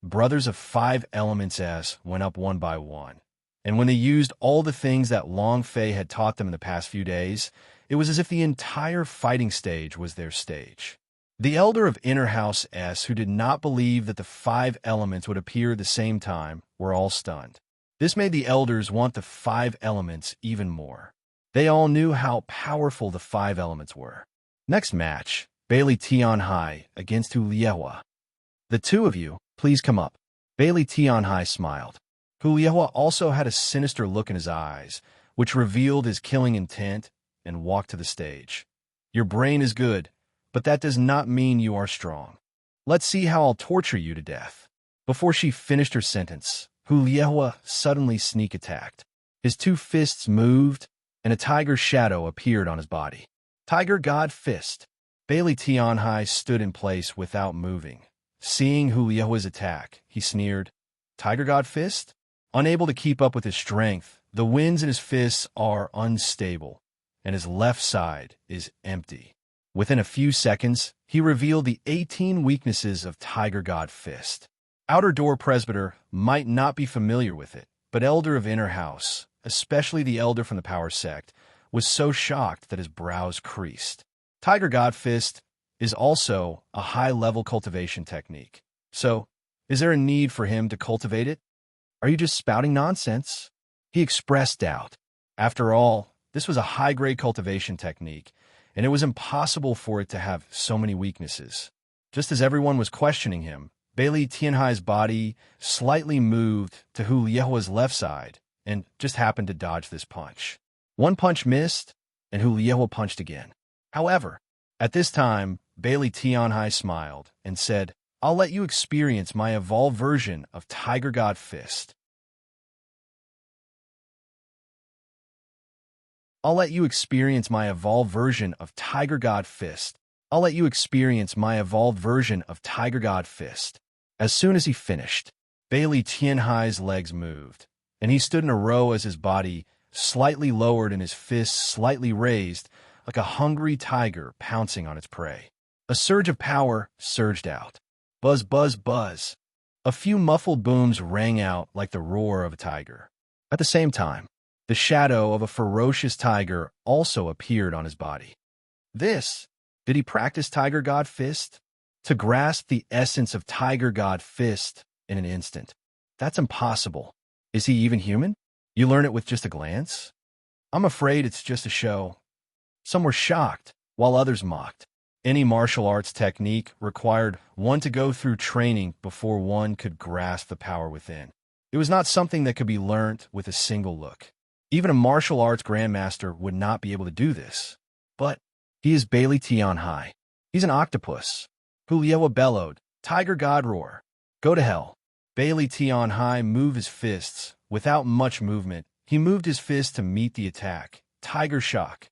Brothers of 5 elements S went up one by one, and when they used all the things that Long Fei had taught them in the past few days, it was as if the entire fighting stage was their stage. The elder of Inner House S, who did not believe that the 5 elements would appear at the same time, were all stunned. This made the elders want the 5 elements even more. They all knew how powerful the 5 elements were. Next match, Bailey Tianhai against Hu Liehua. "The two of you, please come up." Bailey Tianhai smiled. Hu Liehua also had a sinister look in his eyes, which revealed his killing intent, and walked to the stage. "Your brain is good, but that does not mean you are strong. Let's see how I'll torture you to death." Before she finished her sentence, Hu Liehua suddenly sneak attacked. His 2 fists moved, and a tiger shadow appeared on his body. Tiger God Fist. Bailey Tianhai stood in place without moving. Seeing Hu Liehua's attack, he sneered, "Tiger God Fist?" Unable to keep up with his strength, the winds in his fists are unstable, and his left side is empty. Within a few seconds, he revealed the 18 weaknesses of Tiger God Fist. Outer Door Presbyter might not be familiar with it, but Elder of Inner House, especially the elder from the Power Sect, was so shocked that his brows creased. Tiger God Fist is also a high-level cultivation technique. So, is there a need for him to cultivate it? Are you just spouting nonsense? He expressed doubt. After all, this was a high-grade cultivation technique, and it was impossible for it to have so many weaknesses. Just as everyone was questioning him, Bailey Tianhai's body slightly moved to Hu Liehua's left side and just happened to dodge this punch. One punch missed, and Hu Liehua punched again. However, at this time, Bailey Tianhai smiled and said, I'll let you experience my evolved version of Tiger God Fist. I'll let you experience my evolved version of Tiger God Fist. I'll let you experience my evolved version of Tiger God Fist. As soon as he finished, Bailey Tianhai's legs moved, and he stood in a row as his body slightly lowered and his fists slightly raised, like a hungry tiger pouncing on its prey. A surge of power surged out. Buzz, buzz, buzz. A few muffled booms rang out like the roar of a tiger. At the same time, the shadow of a ferocious tiger also appeared on his body. Did he practice Tiger God Fist? To grasp the essence of Tiger God Fist in an instant. That's impossible. Is he even human? You learn it with just a glance? I'm afraid it's just a show. Some were shocked, while others mocked. Any martial arts technique required one to go through training before one could grasp the power within. It was not something that could be learnt with a single look. Even a martial arts grandmaster would not be able to do this. But he is Bailey Tianhai. He's an octopus. Hu Liehua bellowed, Tiger God Roar. Go to hell. Bailey Tianhai moved his fists. Without much movement, he moved his fist to meet the attack. Tiger Shock.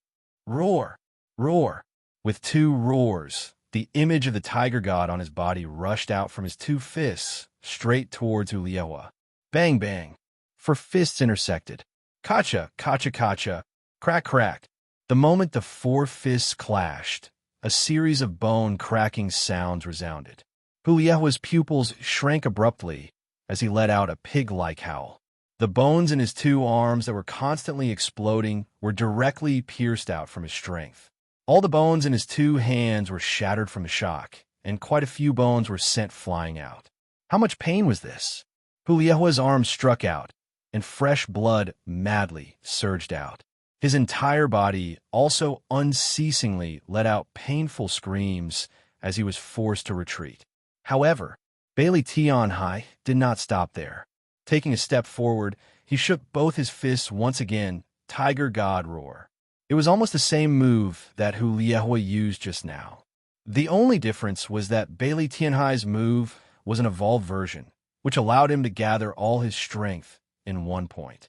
Roar. Roar. With two roars, the image of the tiger god on his body rushed out from his two fists, straight towards Hu Liehua. Bang, bang. For fists intersected. Kacha, kacha, kacha. Crack, crack. The moment the four fists clashed, a series of bone-cracking sounds resounded. Hu Liehua's pupils shrank abruptly as he let out a pig-like howl. The bones in his two arms that were constantly exploding were directly pierced out from his strength. All the bones in his two hands were shattered from the shock, and quite a few bones were sent flying out. How much pain was this? Hu Liehua's arms struck out, and fresh blood madly surged out. His entire body also unceasingly let out painful screams as he was forced to retreat. However, Bailey Tianhai did not stop there. Taking a step forward, he shook both his fists once again, Tiger God Roar. It was almost the same move that Hu Liehua used just now. The only difference was that Bailey Tianhai's move was an evolved version, which allowed him to gather all his strength in one point.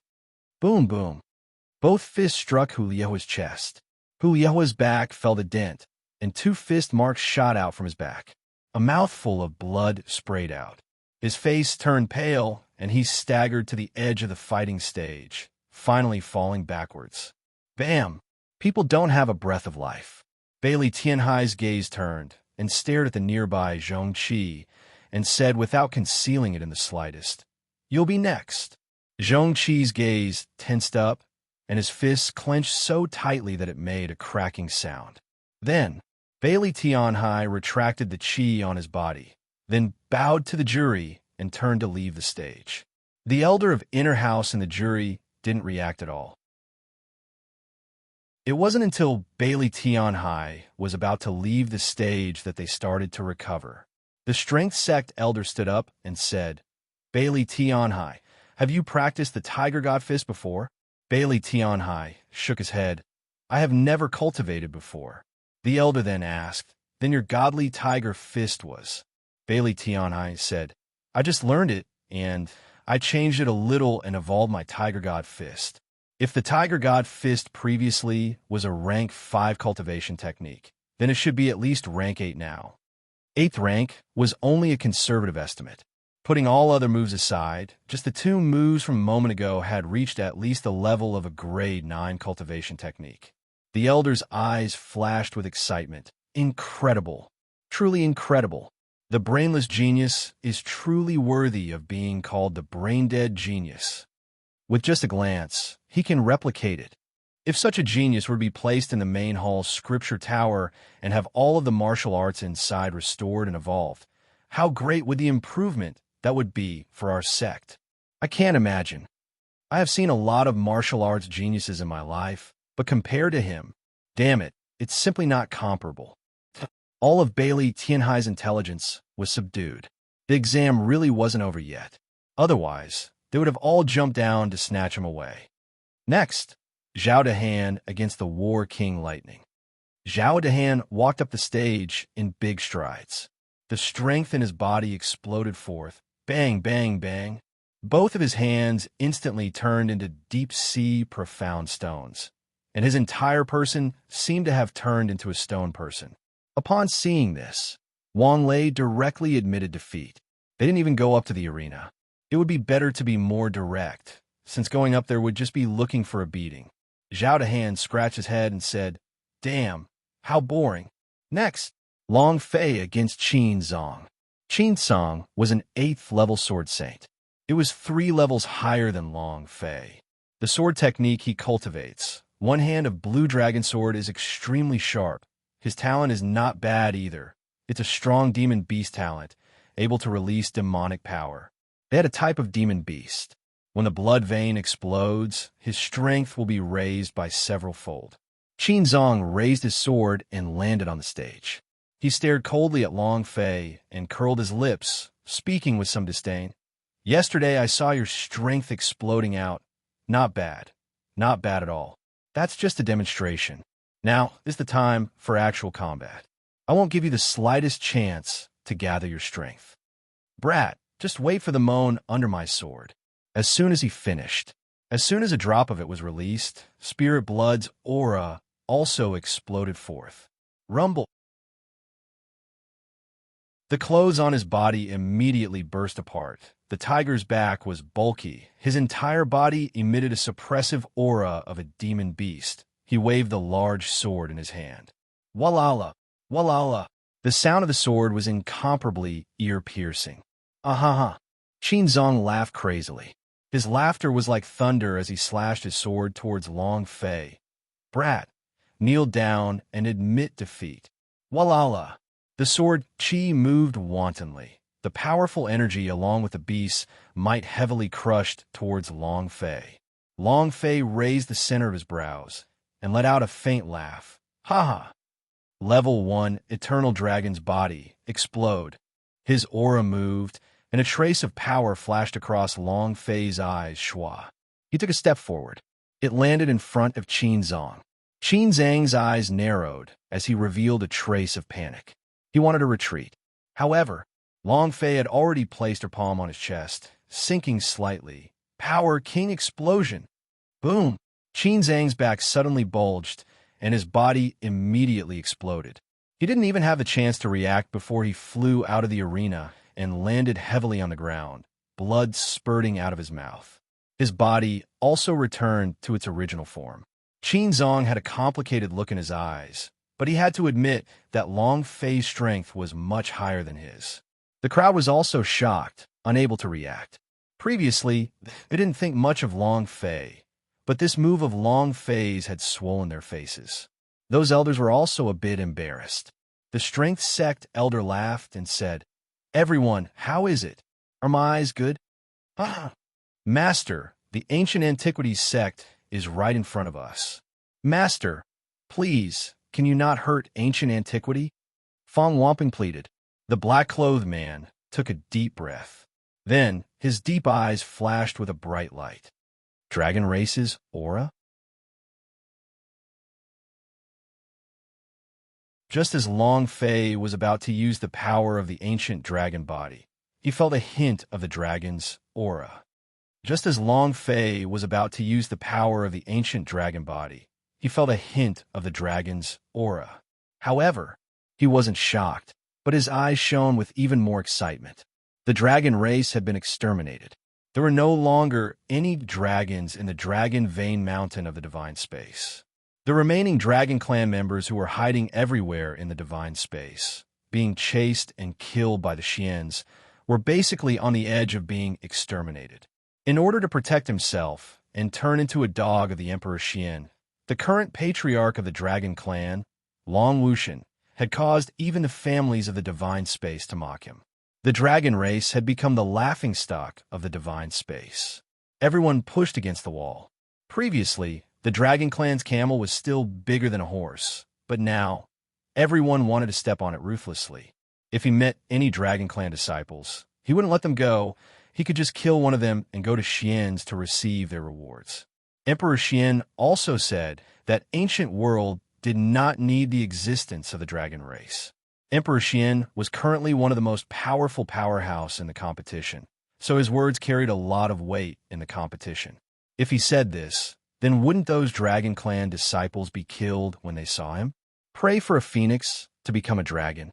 Boom, boom. Both fists struck Hu Liehua's chest. Hu Liehua's back felt a dent, and two fist marks shot out from his back. A mouthful of blood sprayed out. His face turned pale, and he staggered to the edge of the fighting stage, finally falling backwards. Bam! People don't have a breath of life. Bailey Tianhai's gaze turned and stared at the nearby Zhong Qi and said without concealing it in the slightest, You'll be next. Zhong Qi's gaze tensed up, and his fists clenched so tightly that it made a cracking sound. Then, Bailey Tianhai retracted the qi on his body, then bowed to the jury and turned to leave the stage. The elder of Inner House and the jury didn't react at all. It wasn't until Bailey Tianhai was about to leave the stage that they started to recover. The Strength Sect elder stood up and said, Bailey Tianhai, have you practiced the Tiger God Fist before? Bailey Tianhai shook his head. I have never cultivated before. The elder then asked, Then your godly Tiger Fist was? Bailey Tianhai said, I just learned it, and I changed it a little and evolved my Tiger God Fist. If the Tiger God Fist previously was a rank 5 cultivation technique, then it should be at least rank 8 now. 8th rank was only a conservative estimate. Putting all other moves aside, just the 2 moves from a moment ago had reached at least the level of a grade 9 cultivation technique. The elder's eyes flashed with excitement. Incredible. Truly incredible. The brainless genius is truly worthy of being called the brain-dead genius. With just a glance, he can replicate it. If such a genius were to be placed in the main hall's scripture tower and have all of the martial arts inside restored and evolved, how great would the improvement that would be for our sect? I can't imagine. I have seen a lot of martial arts geniuses in my life, but compared to him, damn it, it's simply not comparable. All of Bailey Tianhai's intelligence was subdued. The exam really wasn't over yet. Otherwise, they would have all jumped down to snatch him away. Next, Zhao Dahan against the War King Lightning. Zhao Dahan walked up the stage in big strides. The strength in his body exploded forth. Bang, bang, bang. Both of his hands instantly turned into deep-sea profound stones, and his entire person seemed to have turned into a stone person. Upon seeing this, Wang Lei directly admitted defeat. They didn't even go up to the arena. It would be better to be more direct, since going up there would just be looking for a beating. Zhao Dahan scratched his head and said, "Damn, how boring." Next, Long Fei against Qin Zong. Qin Zong was an 8th level sword saint. It was 3 levels higher than Long Fei. The sword technique he cultivates, one hand of blue dragon sword, is extremely sharp. His talent is not bad either. It's a strong demon beast talent, able to release demonic power. They had a type of demon beast. When the blood vein explodes, his strength will be raised by several fold. Qin Zong raised his sword and landed on the stage. He stared coldly at Long Fei and curled his lips, speaking with some disdain. "Yesterday I saw your strength exploding out. Not bad. Not bad at all. That's just a demonstration. Now is the time for actual combat. I won't give you the slightest chance to gather your strength. Brat, just wait for the moan under my sword." As soon as he finished, as soon as a drop of it was released, Spirit Blood's aura also exploded forth. Rumble. The clothes on his body immediately burst apart. The tiger's back was bulky. His entire body emitted a suppressive aura of a demon beast. He waved the large sword in his hand. Walala! Walala! The sound of the sword was incomparably ear-piercing. Ahaha! Qin Zong laughed crazily. His laughter was like thunder as he slashed his sword towards Long Fei. "Brat, kneel down and admit defeat." Walala! The sword Qi moved wantonly. The powerful energy along with the beast might heavily crushed towards Long Fei. Long Fei raised the center of his brows and let out a faint laugh. Ha! Level 1 Eternal Dragon's body explode. His aura moved, and a trace of power flashed across Long Fei's eyes. Shua. He took a step forward. It landed in front of Qin Zong. Qin Zhang's eyes narrowed as he revealed a trace of panic. He wanted to retreat. However, Long Fei had already placed her palm on his chest, sinking slightly. Power King explosion! Boom! Qin Zhang's back suddenly bulged, and his body immediately exploded. He didn't even have the chance to react before he flew out of the arena and landed heavily on the ground, blood spurting out of his mouth. His body also returned to its original form. Qin Zong had a complicated look in his eyes, but he had to admit that Long Fei's strength was much higher than his. The crowd was also shocked, unable to react. Previously, they didn't think much of Long Fei, but this move of Long Fei's had swollen their faces. Those elders were also a bit embarrassed. The Strength Sect elder laughed and said, "Everyone, how is it? Are my eyes good?" "Master, the Ancient Antiquities sect is right in front of us." "Master, please, can you not hurt ancient antiquity?" Fong Wamping pleaded. The black-clothed man took a deep breath. Then his deep eyes flashed with a bright light. Dragon Race's aura? Just as Long Fei was about to use the power of the ancient dragon body, he felt a hint of the dragon's aura. Just as Long Fei was about to use the power of the ancient dragon body, he felt a hint of the dragon's aura. However, he wasn't shocked, but his eyes shone with even more excitement. The dragon race had been exterminated. There were no longer any dragons in the Dragon Vein Mountain of the Divine Space. The remaining Dragon Clan members who were hiding everywhere in the Divine Space, being chased and killed by the Xians, were basically on the edge of being exterminated. In order to protect himself and turn into a dog of the Emperor Xian, the current patriarch of the Dragon Clan, Long Wuxian, had caused even the families of the Divine Space to mock him. The dragon race had become the laughingstock of the Divine Space. Everyone pushed against the wall. Previously, the Dragon Clan's camel was still bigger than a horse, but now, everyone wanted to step on it ruthlessly. If he met any Dragon Clan disciples, he wouldn't let them go. He could just kill one of them and go to Xian's to receive their rewards. Emperor Xian also said that ancient world did not need the existence of the dragon race. Emperor Xian was currently one of the most powerful powerhouse in the competition, so his words carried a lot of weight in the competition. If he said this, then wouldn't those Dragon Clan disciples be killed when they saw him? Pray for a phoenix to become a dragon.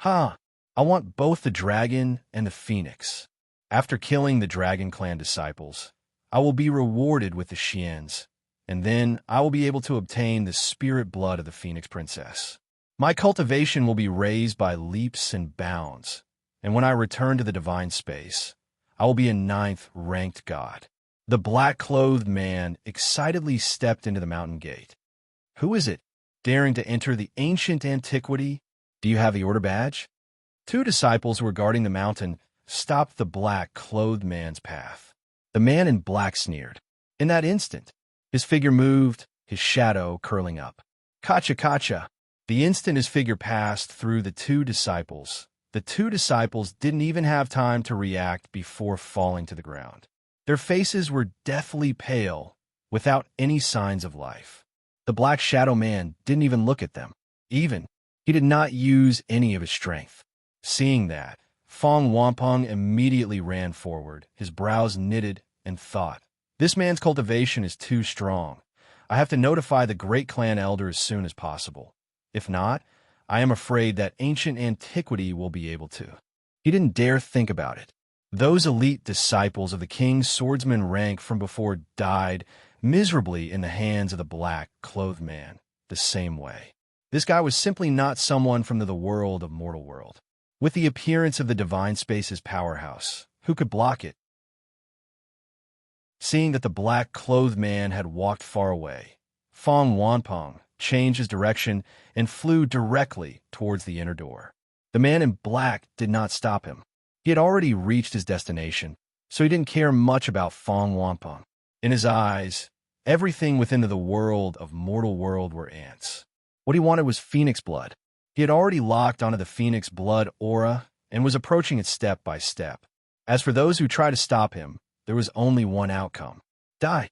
Ha! I want both the dragon and the phoenix. After killing the Dragon Clan disciples, I will be rewarded with the Xians, and then I will be able to obtain the spirit blood of the Phoenix Princess. My cultivation will be raised by leaps and bounds, and when I return to the divine space, I will be a 9th ranked god. The black-clothed man excitedly stepped into the mountain gate. Who is it, daring to enter the ancient antiquity? Do you have the order badge? 2 disciples who were guarding the mountain stopped the black-clothed man's path. The man in black sneered. In that instant, his figure moved, his shadow curling up. Kacha, kacha. The instant his figure passed through the 2 disciples, the 2 disciples didn't even have time to react before falling to the ground. Their faces were deathly pale, without any signs of life. The black shadow man didn't even look at them. He did not use any of his strength. Seeing that, Fong Wampong immediately ran forward, his brows knitted, and thought, "This man's cultivation is too strong. I have to notify the great clan elder as soon as possible. If not, I am afraid that ancient antiquity will be able to." He didn't dare think about it. Those elite disciples of the king's swordsman rank from before died miserably in the hands of the black-clothed man the same way. This guy was simply not someone from the world of mortal world. With the appearance of the divine space's powerhouse, who could block it? Seeing that the black-clothed man had walked far away, Fong Wanpong changed his direction and flew directly towards the inner door. The man in black did not stop him. He had already reached his destination, so he didn't care much about Fong Wanpong. In his eyes, everything within the world of mortal world were ants. What he wanted was phoenix blood. He had already locked onto the phoenix blood aura and was approaching it step by step. As for those who tried to stop him, there was only one outcome: die.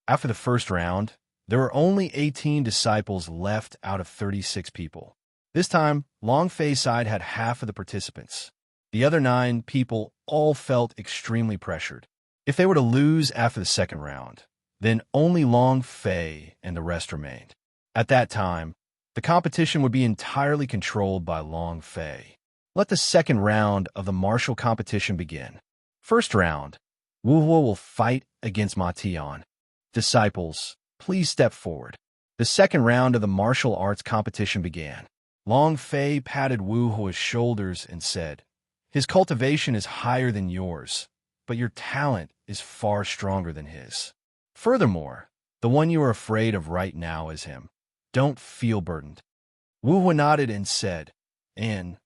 After the first round, there were only 18 disciples left out of 36 people. This time, Long Fei's side had half of the participants. The other 9 people all felt extremely pressured. If they were to lose after the second round, then only Long Fei and the rest remained. At that time, the competition would be entirely controlled by Long Fei. Let the second round of the martial competition begin. First round, Wu Huo will fight against Ma Tian. Disciples, please step forward. The second round of the martial arts competition began. Long Fei patted Wu Huo's shoulders and said, "His cultivation is higher than yours, but your talent is far stronger than his. Furthermore, the one you are afraid of right now is him. Don't feel burdened." Wu Huo nodded and said, "And..."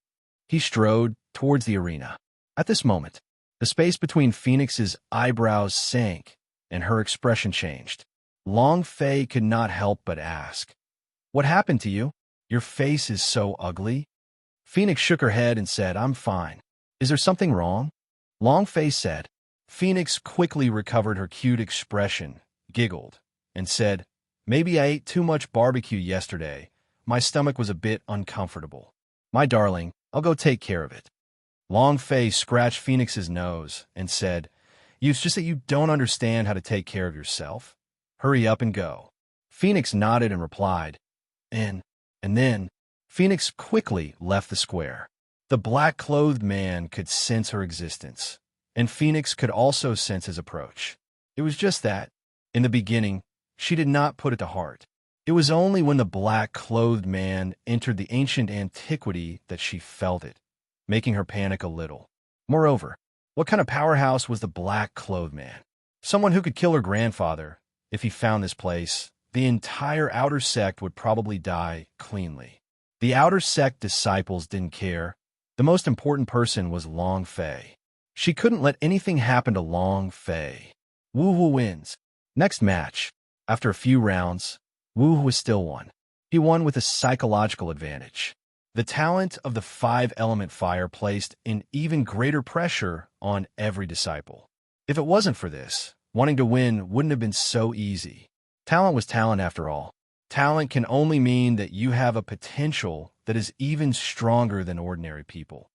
He strode towards the arena. At this moment, the space between Phoenix's eyebrows sank, and her expression changed. Long Fei could not help but ask, "What happened to you? Your face is so ugly." Phoenix shook her head and said, "I'm fine. Is there something wrong?" Long Fei said. Phoenix quickly recovered her cute expression, giggled, and said, "Maybe I ate too much barbecue yesterday. My stomach was a bit uncomfortable. My darling, I'll go take care of it." Long Fei scratched Phoenix's nose and said, "It's just that you don't understand how to take care of yourself. Hurry up and go." Phoenix nodded and replied, and then Phoenix quickly left the square. The black-clothed man could sense her existence, and Phoenix could also sense his approach. It was just that, in the beginning, she did not put it to heart. It was only when the black-clothed man entered the ancient antiquity that she felt it, making her panic a little. Moreover, what kind of powerhouse was the black-clothed man? Someone who could kill her grandfather. If he found this place, the entire outer sect would probably die cleanly. The outer sect disciples didn't care. The most important person was Long Fei. She couldn't let anything happen to Long Fei. Wu Hu wins. Next match. After a few rounds, Wu Hu still won. He won with a psychological advantage. The talent of the 5-element fire placed an even greater pressure on every disciple. If it wasn't for this, Wanting to win wouldn't have been so easy. Talent was talent after all. Talent can only mean that you have a potential that is even stronger than ordinary people.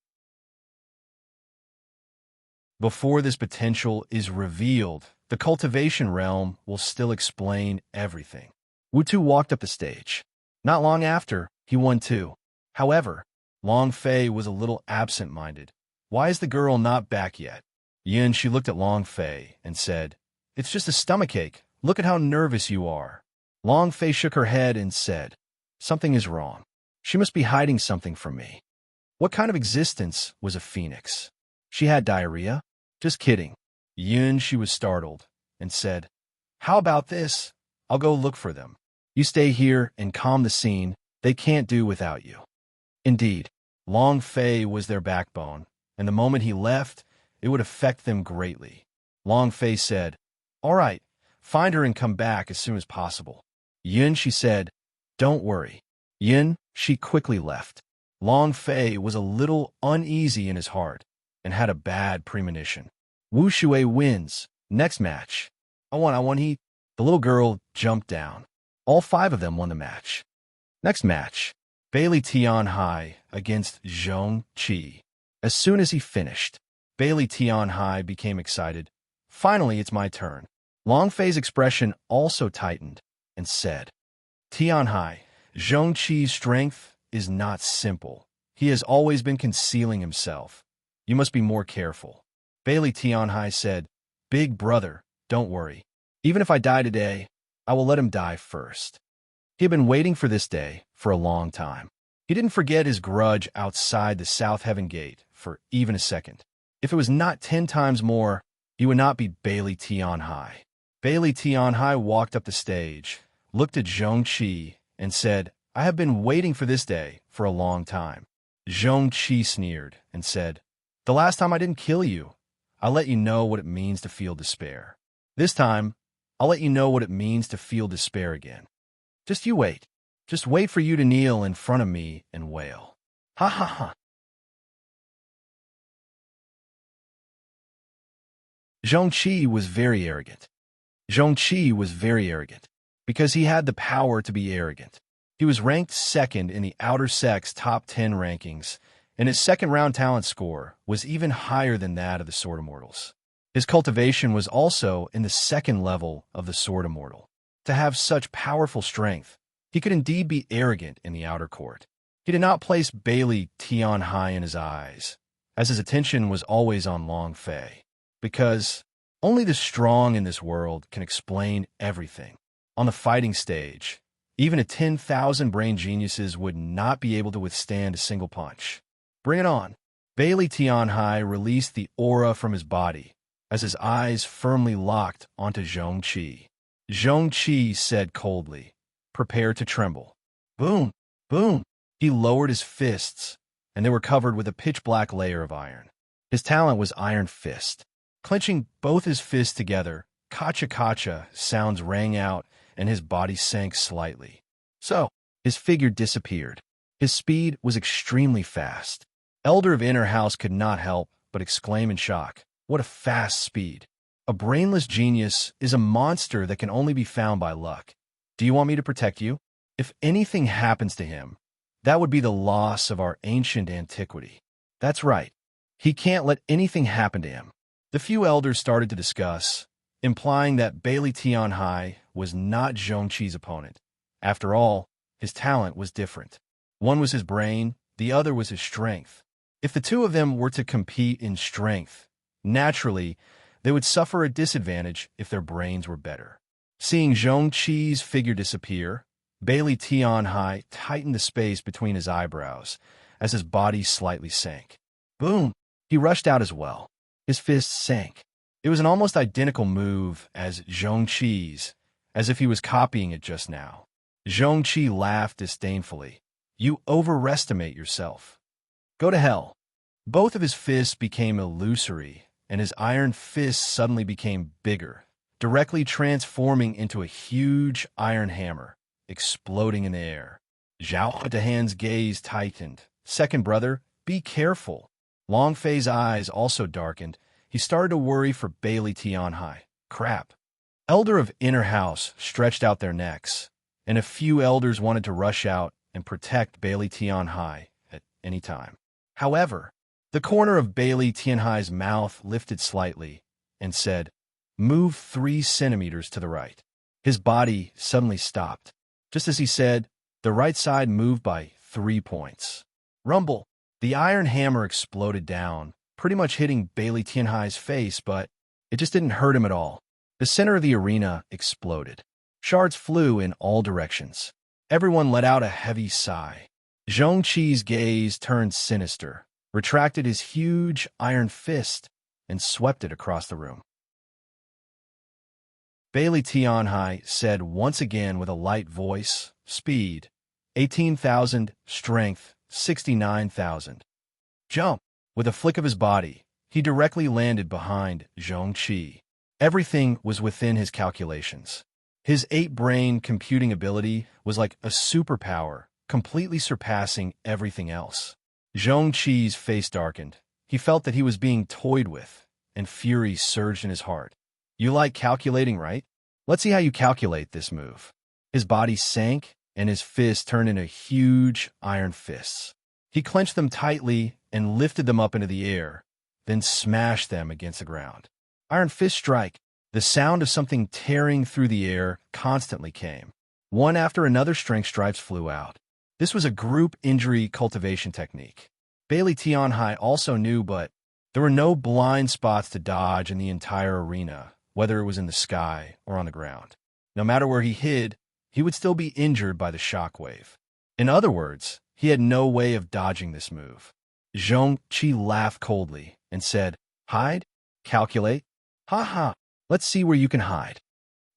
Before this potential is revealed, the cultivation realm will still explain everything. Wu-Tu walked up the stage. Not long after, he won too. However, Long Fei was a little absent-minded. Why is the girl not back yet? She looked at Long Fei and said, "It's just a stomachache. Look at how nervous you are." Long Fei shook her head and said, "Something is wrong. She must be hiding something from me." What kind of existence was a phoenix? She had diarrhea? Just kidding. She was startled and said, "How about this? I'll go look for them. You stay here and calm the scene. They can't do without you." Indeed, Long Fei was their backbone, and the moment he left, it would affect them greatly. Long Fei said, "All right, find her and come back as soon as possible." She said, "Don't worry." She quickly left. Long Fei was a little uneasy in his heart and had a bad premonition. Wu Shui wins. Next match. I won. The little girl jumped down. All 5 of them won the match. Next match. Bailey Tianhai against Zhong Qi. As soon as he finished, Bailey Tianhai became excited. Finally, it's my turn. Long Fei's expression also tightened and said, "Tianhai, Zhong Qi's strength is not simple. He has always been concealing himself. You must be more careful." Bailey Tianhai said, "Big brother, don't worry. Even if I die today, I will let him die first." He had been waiting for this day for a long time. He didn't forget his grudge outside the South Heaven Gate for even a second. If it was not 10 times more, he would not be Bailey Tianhai. Bailey Tianhai walked up the stage, looked at Zhong Qi, and said, "I have been waiting for this day for a long time." Zhong Qi sneered and said, "The last time I didn't kill you, I let you know what it means to feel despair. This time, I'll let you know what it means to feel despair again. Just you wait. Just wait for you to kneel in front of me and wail." Ha ha ha. Zhong Qi was very arrogant. Zhong Qi was very arrogant because he had the power to be arrogant. He was ranked second in the Outer Sex top 10 rankings, and his second round talent score was even higher than that of the Sword Immortals. His cultivation was also in the second level of the Sword Immortal. To have such powerful strength, he could indeed be arrogant in the outer court. He did not place Bailey Tianhai in his eyes, as his attention was always on Long Fei, because only the strong in this world can explain everything. On the fighting stage, even a 10,000 brain geniuses would not be able to withstand a single punch. Bring it on. Bailey Tianhai released the aura from his body as his eyes firmly locked onto Zhong Qi. Zhong Qi said coldly, "Prepare to tremble." Boom! Boom! He lowered his fists, and they were covered with a pitch-black layer of iron. His talent was Iron Fist. Clenching both his fists together, kacha-kacha sounds rang out, and his body sank slightly. So, his figure disappeared. His speed was extremely fast. Elder of Inner House could not help but exclaim in shock, "What a fast speed!" A brainless genius is a monster that can only be found by luck. Do you want me to protect you? If anything happens to him, that would be the loss of our ancient antiquity. That's right. He can't let anything happen to him. The few elders started to discuss, implying that Bailey Tianhai was not Zhong Qi's opponent. After all, his talent was different. One was his brain, the other was his strength. If the two of them were to compete in strength, naturally, they would suffer a disadvantage if their brains were better. Seeing Zhong Qi's figure disappear, Bailey Tianhai tightened the space between his eyebrows as his body slightly sank. Boom! He rushed out as well. His fists sank. It was an almost identical move as Zhong Qi's, as if he was copying it just now. Zhong Qi laughed disdainfully. "You overestimate yourself. Go to hell." Both of his fists became illusory, and his iron fist suddenly became bigger, directly transforming into a huge iron hammer, exploding in the air. Zhao Dahan's gaze tightened. "Second brother, be careful." Long Fei's eyes also darkened. He started to worry for Bailey Tianhai. Crap. Elder of Inner House stretched out their necks, and a few elders wanted to rush out and protect Bailey Tianhai at any time. However, the corner of Bailey Tianhai's mouth lifted slightly and said, "Move 3 centimeters to the right." His body suddenly stopped. Just as he said, the right side moved by 3 points. Rumble. The iron hammer exploded down, pretty much hitting Bailey Tianhai's face, but it just didn't hurt him at all. The center of the arena exploded. Shards flew in all directions. Everyone let out a heavy sigh. Zhong Qi's gaze turned sinister, retracted his huge iron fist, and swept it across the room. Bailey Tianhai said once again with a light voice, "Speed, 18,000, strength, 69,000. Jump!" With a flick of his body, he directly landed behind Zhong Qi. Everything was within his calculations. His 8-brain computing ability was like a superpower, completely surpassing everything else. Zhong Qi's face darkened. He felt that he was being toyed with, and fury surged in his heart. "You like calculating, right? Let's see how you calculate this move." His body sank, and his fists turned into huge iron fists. He clenched them tightly and lifted them up into the air, then smashed them against the ground. Iron fist strike. The sound of something tearing through the air constantly came. One after another strength stripes flew out. This was a group injury cultivation technique. Bailey Tianhai also knew, but there were no blind spots to dodge in the entire arena, whether it was in the sky or on the ground. No matter where he hid, he would still be injured by the shockwave. In other words, he had no way of dodging this move. Zhong Qi laughed coldly and said, "Hide? Calculate? Ha ha! Let's see where you can hide."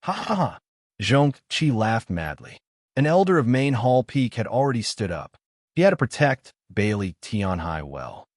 Ha ha ha! Zhong Qi laughed madly. An elder of Main Hall Peak had already stood up. He had to protect Bailey Tianhai well.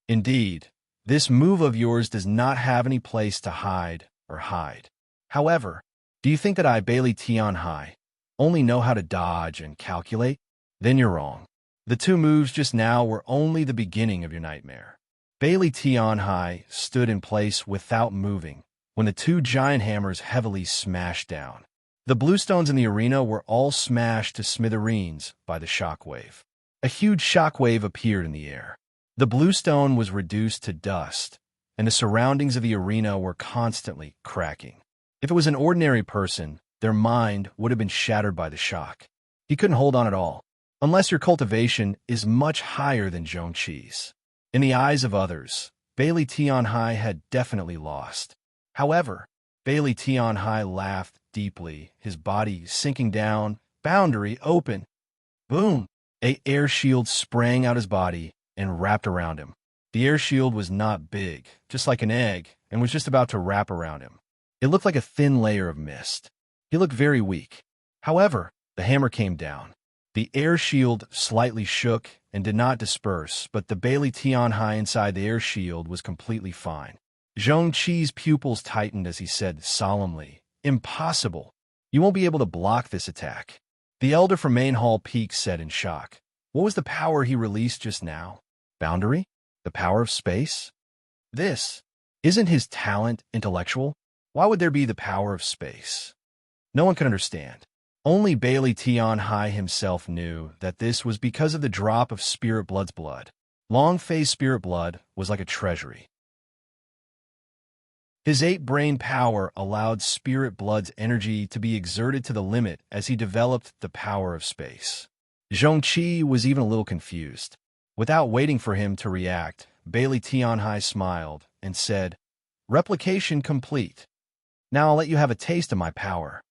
"Indeed, this move of yours does not have any place to hide or hide. However, do you think that I, Bailey Tianhai, only know how to dodge and calculate? Then you're wrong. The 2 moves just now were only the beginning of your nightmare." Bailey Tianhai stood in place without moving when the 2 giant hammers heavily smashed down. The bluestones in the arena were all smashed to smithereens by the shockwave. A huge shockwave appeared in the air. The bluestone was reduced to dust, and the surroundings of the arena were constantly cracking. If it was an ordinary person, their mind would have been shattered by the shock. He couldn't hold on at all, unless your cultivation is much higher than Zhong Qi's. In the eyes of others, Bailey Tianhai had definitely lost. However, Bailey Tianhai laughed deeply, his body sinking down, boundary open. Boom! An air shield sprang out his body and wrapped around him. The air shield was not big, just like an egg, and was just about to wrap around him. It looked like a thin layer of mist. He looked very weak. However, the hammer came down. The air shield slightly shook and did not disperse, but the Bailey Tianhai inside the air shield was completely fine. Zhong Qi's pupils tightened as he said solemnly, "Impossible. You won't be able to block this attack." The elder from Main Hall Peak said in shock, "What was the power he released just now? Boundary? The power of space? This. Isn't his talent intellectual? Why would there be the power of space?" No one could understand. Only Bailey Tianhai himself knew that this was because of the drop of Spirit Blood's blood. Long-phase Spirit Blood was like a treasury. His 8-brain power allowed Spirit Blood's energy to be exerted to the limit as he developed the power of space. Zhong Qi was even a little confused. Without waiting for him to react, Bailey Tianhai smiled and said, "Replication complete. Now I'll let you have a taste of my power."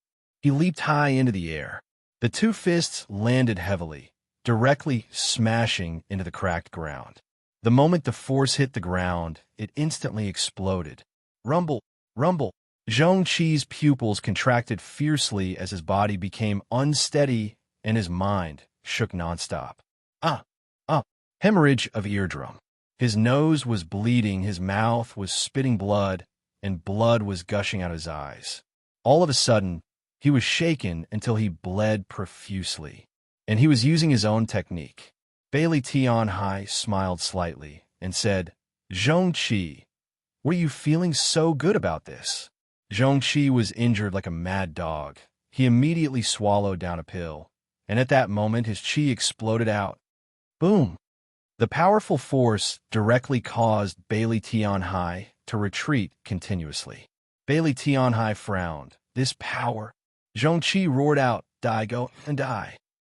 He leaped high into the air. The 2 fists landed heavily, directly smashing into the cracked ground. The moment the force hit the ground, it instantly exploded. Rumble, rumble. Zhong Qi's pupils contracted fiercely as his body became unsteady and his mind shook nonstop. Hemorrhage of eardrum. His nose was bleeding, his mouth was spitting blood, and blood was gushing out his eyes. All of a sudden, he was shaken until he bled profusely, and he was using his own technique. Bailey Tianhai smiled slightly and said, "Zhong Qi, were you feeling so good about this?" Zhongqi was injured like a mad dog. He immediately swallowed down a pill, and at that moment his chi exploded out. Boom! The powerful force directly caused Bailey Tianhai to retreat continuously. Bailey Tianhai frowned. This power. Zhongqi roared out, "Die, go, and die."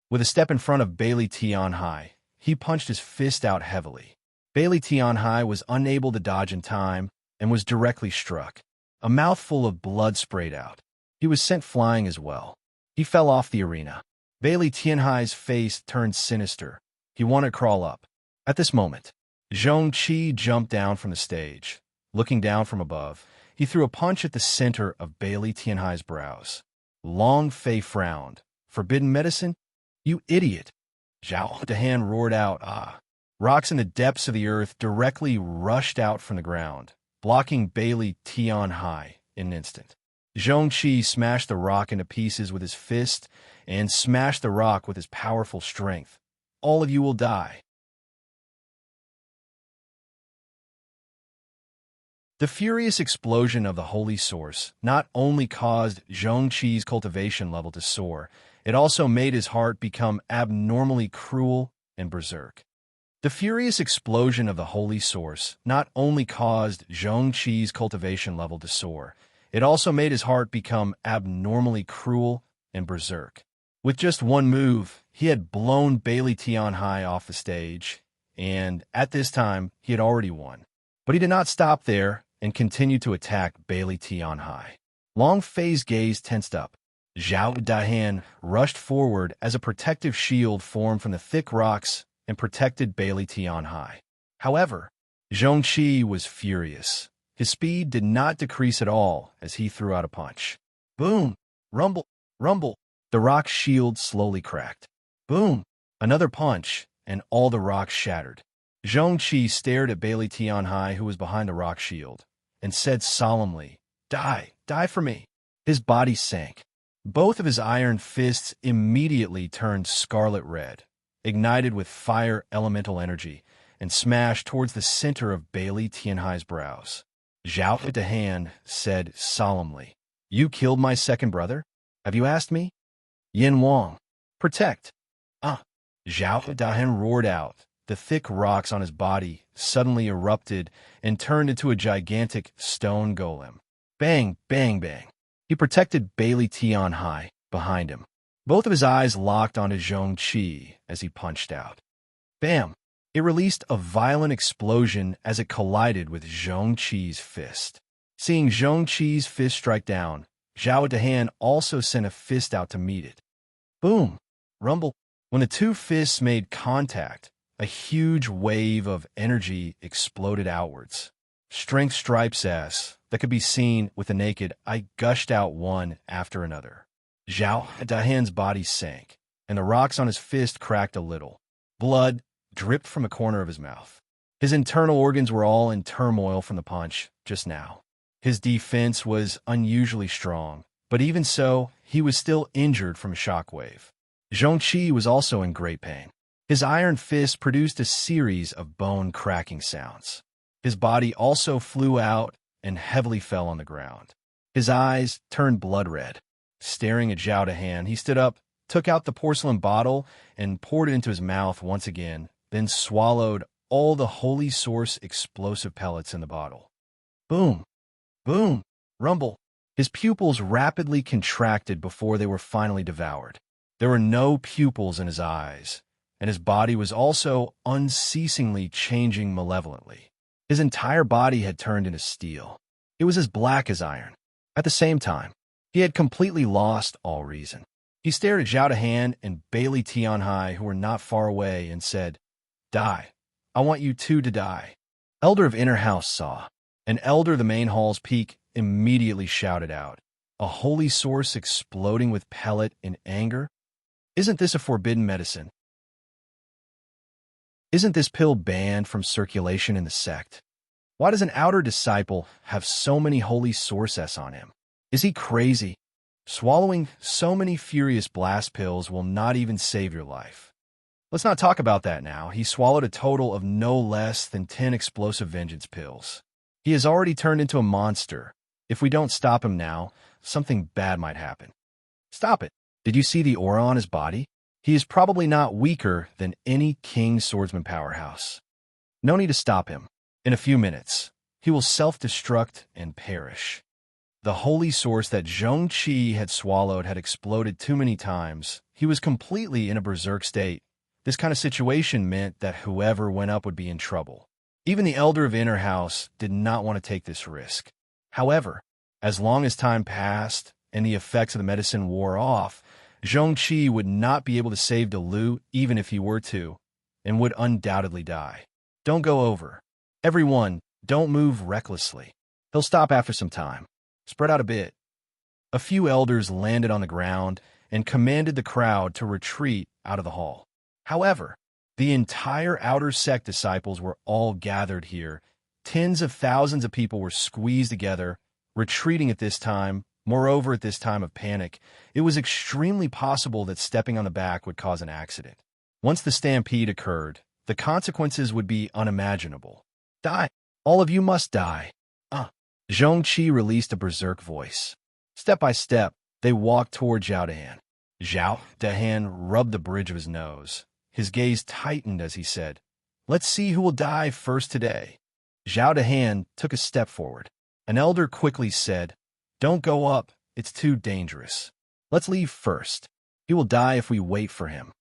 With a step in front of Bailey Tianhai, he punched his fist out heavily. Bailey Tianhai was unable to dodge in time and was directly struck. A mouthful of blood sprayed out. He was sent flying as well. He fell off the arena. Bailey Tianhai's face turned sinister. He wanted to crawl up. At this moment, Zhongqi jumped down from the stage. Looking down from above, he threw a punch at the center of Bailey Tianhai's brows. Long Fei frowned. "Forbidden medicine? You idiot!" Zhao Dahan roared out, "Ah!" Rocks in the depths of the earth directly rushed out from the ground, blocking Bailey Tianhai in an instant. Zhongqi smashed the rock into pieces with his fist and smashed the rock with his powerful strength. "All of you will die." The furious explosion of the holy source not only caused Zhongqi's cultivation level to soar, it also made his heart become abnormally cruel and berserk. The furious explosion of the holy source not only caused Zhongqi's cultivation level to soar, it also made his heart become abnormally cruel and berserk. With just one move, he had blown Bailey Tianhai off the stage, and at this time, he had already won. But he did not stop there and continued to attack Bailey Tianhai. Long Fei's gaze tensed up. Zhao Dahan rushed forward as a protective shield formed from the thick rocks and protected Bailey Tianhai. However, Zhongqi was furious. His speed did not decrease at all as he threw out a punch. Boom! Rumble! Rumble! The rock shield slowly cracked. Boom! Another punch, and all the rocks shattered. Zhongqi stared at Bailey Tianhai, who was behind the rock shield, and said solemnly, "Die! Die for me!" His body sank. Both of his iron fists immediately turned scarlet red, ignited with fire elemental energy, and smashed towards the center of Bailey Tianhai's brows. Zhao Dahan said solemnly, "You killed my second brother? Have you asked me?" "Yin Wang, protect!" "Ah!" Zhao Dahan roared out. The thick rocks on his body suddenly erupted and turned into a gigantic stone golem. Bang, bang, bang. He protected Bailey Tianhai behind him. Both of his eyes locked onto Zhongqi as he punched out. Bam! It released a violent explosion as it collided with Zhongqi's fist. Seeing Zhongqi's fist strike down, Zhao Dahan also sent a fist out to meet it. Boom! Rumble! When the two fists made contact, a huge wave of energy exploded outwards. Strength stripes as that could be seen with the naked eye gushed out one after another. Zhao Dahan's body sank, and the rocks on his fist cracked a little. Blood dripped from a corner of his mouth. His internal organs were all in turmoil from the punch just now. His defense was unusually strong, but even so, he was still injured from a shockwave. Zhongqi was also in great pain. His iron fist produced a series of bone-cracking sounds. His body also flew out and heavily fell on the ground. His eyes turned blood red. Staring at Zhao Dahan, he stood up, took out the porcelain bottle, and poured it into his mouth once again, then swallowed all the holy source explosive pellets in the bottle. Boom! Boom! Rumble! His pupils rapidly contracted before they were finally devoured. There were no pupils in his eyes, and his body was also unceasingly changing malevolently. His entire body had turned into steel. It was as black as iron. At the same time, he had completely lost all reason. He stared at Zhao Dahan and Bailey Tianhai, who were not far away, and said, "Die. I want you two to die." Elder of Inner House saw. An elder of the main hall's peak immediately shouted out, "A holy source exploding with pellet in anger? Isn't this a forbidden medicine? Isn't this pill banned from circulation in the sect? Why does an outer disciple have so many holy sources on him? Is he crazy? Swallowing so many furious blast pills will not even save your life. Let's not talk about that now. He swallowed a total of no less than 10 explosive vengeance pills. He has already turned into a monster, If we don't stop him now, something bad might happen. Stop it. Did you see the aura on his body? He is probably not weaker than any king swordsman powerhouse. No need to stop him. In a few minutes, he will self-destruct and perish. The holy source that Zhongqi had swallowed had exploded too many times. He was completely in a berserk state. This kind of situation meant that whoever went up would be in trouble. Even the elder of Inner House did not want to take this risk. However, as long as time passed and the effects of the medicine wore off, Zhongqi would not be able to save Delu even if he were to, and would undoubtedly die. Don't go over. Everyone, don't move recklessly. He'll stop after some time. Spread out a bit. A few elders landed on the ground and commanded the crowd to retreat out of the hall. However, the entire outer sect disciples were all gathered here. Tens of thousands of people were squeezed together, retreating at this time. Moreover, at this time of panic, it was extremely possible that stepping on the back would cause an accident. Once the stampede occurred, the consequences would be unimaginable. Die! All of you must die! Zhongqi released a berserk voice. Step by step, they walked toward Zhao Dahan. Zhao Dahan rubbed the bridge of his nose. His gaze tightened as he said, "Let's see who will die first today." Zhao Dahan took a step forward. An elder quickly said, "Don't go up, it's too dangerous. Let's leave first. He will die if we wait for him.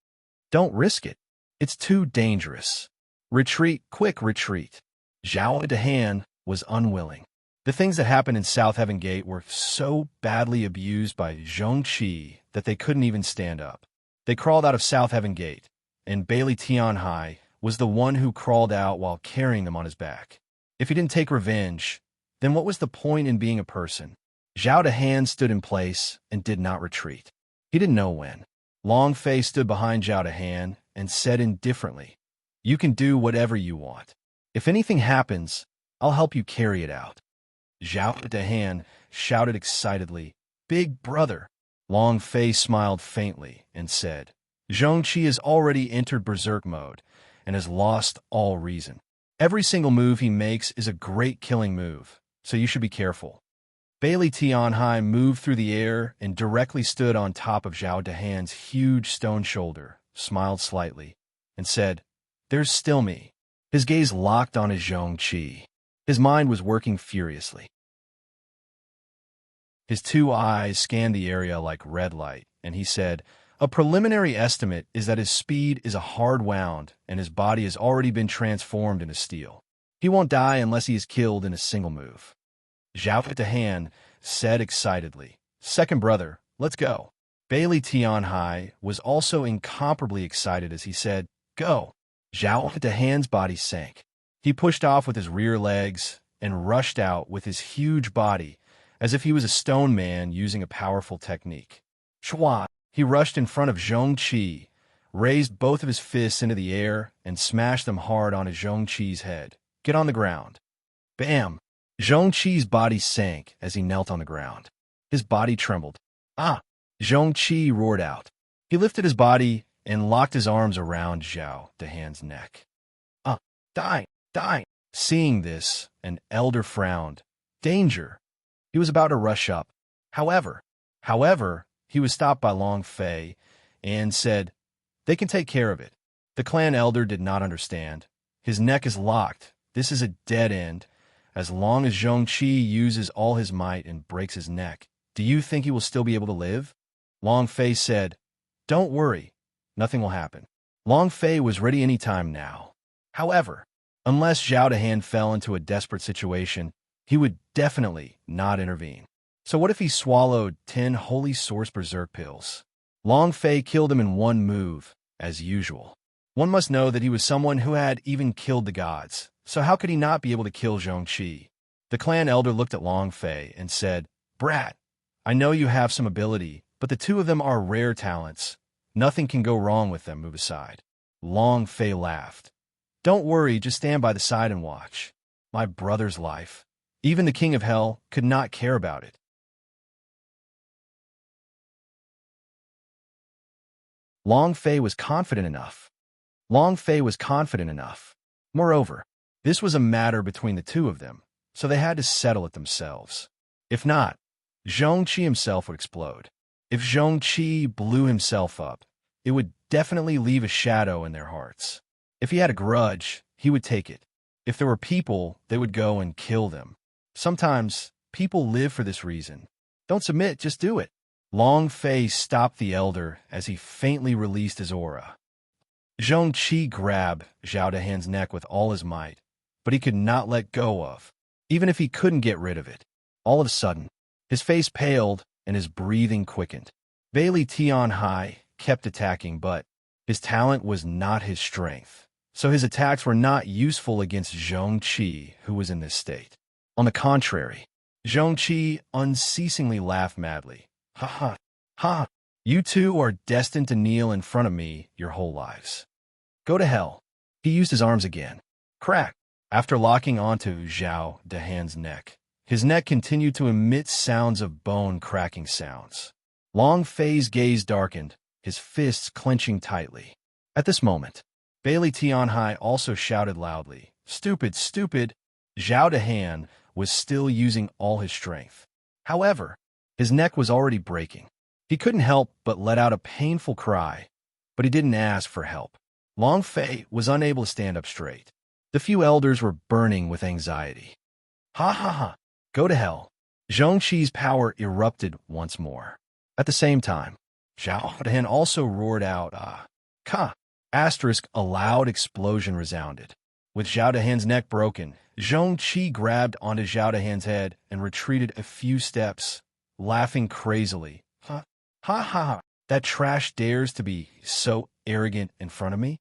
Don't risk it. It's too dangerous. Retreat, quick retreat." Zhao Dahan was unwilling. The things that happened in South Heaven Gate were so badly abused by Zhongqi that they couldn't even stand up. They crawled out of South Heaven Gate, and Bailey Tianhai was the one who crawled out while carrying them on his back. If he didn't take revenge, then what was the point in being a person? Zhao Dahan stood in place and did not retreat. He didn't know when. Long Fei stood behind Zhao Dahan and said indifferently, "You can do whatever you want. If anything happens, I'll help you carry it out." Zhao Dahan shouted excitedly, "Big brother!" Long Fei smiled faintly and said, "Zhongqi has already entered berserk mode and has lost all reason. Every single move he makes is a great killing move, so you should be careful." Bailey Tianhai moved through the air and directly stood on top of Zhao Dahan's huge stone shoulder, smiled slightly, and said, "There's still me." His gaze locked on his Zhongqi. His mind was working furiously. His two eyes scanned the area like red light, and he said, "A preliminary estimate is that his speed is a hard wound, and his body has already been transformed into steel. He won't die unless he is killed in a single move." Zhao Dahan said excitedly, "Second brother, let's go." Bailey Tianhai was also incomparably excited as he said, "Go." Zhao Dahan's body sank. He pushed off with his rear legs and rushed out with his huge body as if he was a stone man using a powerful technique. Chua! He rushed in front of Zhongqi, raised both of his fists into the air, and smashed them hard onto Zhongqi's head. "Get on the ground." Bam! Zhongqi's body sank as he knelt on the ground. His body trembled. Zhongqi roared out. He lifted his body and locked his arms around Zhao Dahan's neck. Die! Die! Seeing this, an elder frowned. Danger! He was about to rush up. However, he was stopped by Long Fei and said, "They can take care of it." The clan elder did not understand. His neck is locked. This is a dead end. As long as Zhongqi uses all his might and breaks his neck, do you think he will still be able to live? Long Fei said, "Don't worry. Nothing will happen." Long Fei was ready any time now. However, unless Zhao Dahan fell into a desperate situation, he would definitely not intervene. So what if he swallowed 10 Holy Source Berserk pills? Long Fei killed him in one move, as usual. One must know that he was someone who had even killed the gods, so how could he not be able to kill Zhongqi? The clan elder looked at Long Fei and said, "Brat, I know you have some ability, but the two of them are rare talents. Nothing can go wrong with them, move aside." Long Fei laughed. "Don't worry, just stand by the side and watch. My brother's life. Even the king of hell could not care about it." Long Fei was confident enough. Moreover, this was a matter between the two of them, so they had to settle it themselves. If not, Zhongqi himself would explode. If Zhongqi blew himself up, it would definitely leave a shadow in their hearts. If he had a grudge, he would take it. If there were people, they would go and kill them. Sometimes, people live for this reason. Don't submit, just do it. Long Fei stopped the elder as he faintly released his aura. Zhongqi grabbed Zhao Dehan's neck with all his might, but he could not let go of, even if he couldn't get rid of it. All of a sudden, his face paled and his breathing quickened. Bailey Tianhai kept attacking, but his talent was not his strength, so his attacks were not useful against Zhongqi, who was in this state. On the contrary, Zhongqi unceasingly laughed madly. Ha ha, ha, you two are destined to kneel in front of me your whole lives. Go to hell. He used his arms again. Crack. After locking onto Zhao Dehan's neck, his neck continued to emit sounds of bone-cracking sounds. Long Fei's gaze darkened, his fists clenching tightly. At this moment, Bailey Tianhai also shouted loudly, "Stupid, stupid!" Zhao Dehan was still using all his strength. However, his neck was already breaking. He couldn't help but let out a painful cry, but he didn't ask for help. Long Fei was unable to stand up straight. The few elders were burning with anxiety. Ha ha ha! Go to hell. Zhongqi's power erupted once more. At the same time, Zhao Dehan also roared out, Ka! Asterisk, a loud explosion resounded. With Zhao Dehan's neck broken, Zhongqi grabbed onto Zhao Dehan's head and retreated a few steps, laughing crazily. Ha ha ha! That trash dares to be so arrogant in front of me?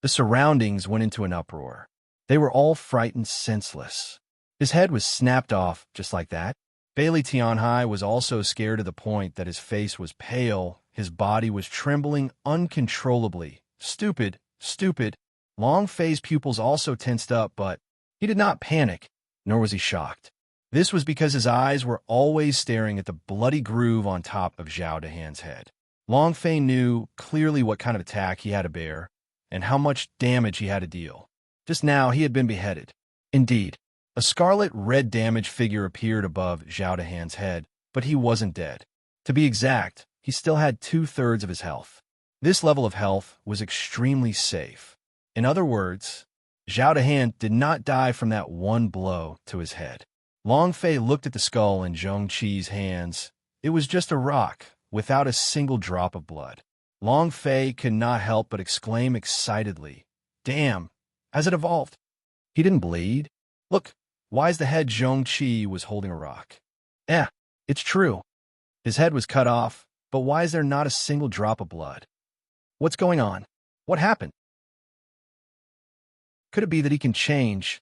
The surroundings went into an uproar. They were all frightened senseless. His head was snapped off just like that. Bailey Tianhai was also scared to the point that his face was pale, his body was trembling uncontrollably. Stupid, stupid. Long Fei's pupils also tensed up, but he did not panic, nor was he shocked. This was because his eyes were always staring at the bloody groove on top of Zhao Dehan's head. Long Fei knew clearly what kind of attack he had to bear and how much damage he had to deal. Just now, he had been beheaded. Indeed, a scarlet red damaged figure appeared above Zhao Dehan's head, but he wasn't dead. To be exact, he still had 2/3 of his health. This level of health was extremely safe. In other words, Zhao Dehan did not die from that one blow to his head. Long Fei looked at the skull in Zhongqi's hands. It was just a rock, without a single drop of blood. Long Fei could not help but exclaim excitedly, "Damn, has it evolved?" He didn't bleed. Look, why is the head Zhongqi was holding a rock? It's true. His head was cut off, but why is there not a single drop of blood? What's going on? What happened? Could it be that he can change?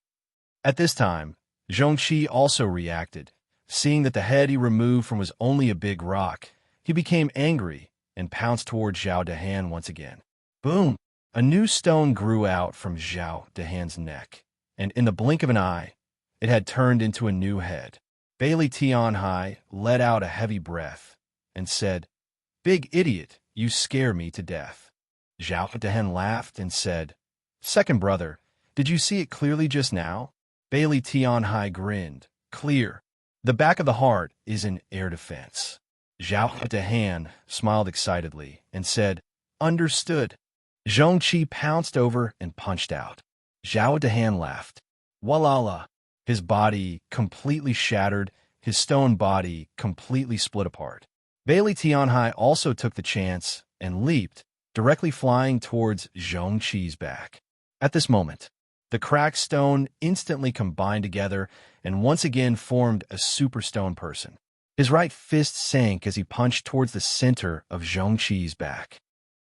At this time, Zhongqi also reacted. Seeing that the head he removed from was only a big rock, he became angry and pounced toward Zhao Dehan once again. Boom! A new stone grew out from Zhao Dehan's neck, and in the blink of an eye, it had turned into a new head. Bailey Tianhai let out a heavy breath and said, "Big idiot, you scare me to death." Zhao Dehan laughed and said, "Second brother, did you see it clearly just now?" Bailey Tianhai grinned. "Clear. The back of the heart is an air defense." Zhao Dehan smiled excitedly and said, "Understood." Zhongqi pounced over and punched out. Zhao Dehan laughed. Walala! His body completely shattered, his stone body completely split apart. Bailey Tianhai also took the chance and leaped, directly flying towards Zhongqi's back. At this moment, the cracked stone instantly combined together and once again formed a super stone person. His right fist sank as he punched towards the center of Zhongqi's back.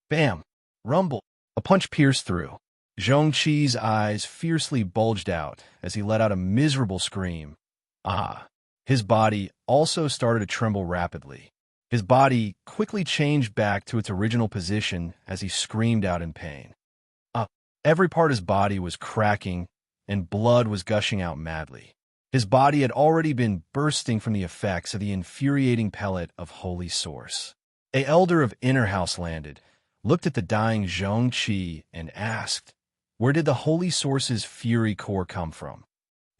Bam! Rumble! A punch pierced through. Zhongqi's eyes fiercely bulged out as he let out a miserable scream. His body also started to tremble rapidly. His body quickly changed back to its original position as he screamed out in pain. Every part of his body was cracking, and blood was gushing out madly. His body had already been bursting from the effects of the infuriating pellet of Holy Source. A elder of Inner House landed, looked at the dying Zhongqi, and asked, "Where did the Holy Source's fury core come from?"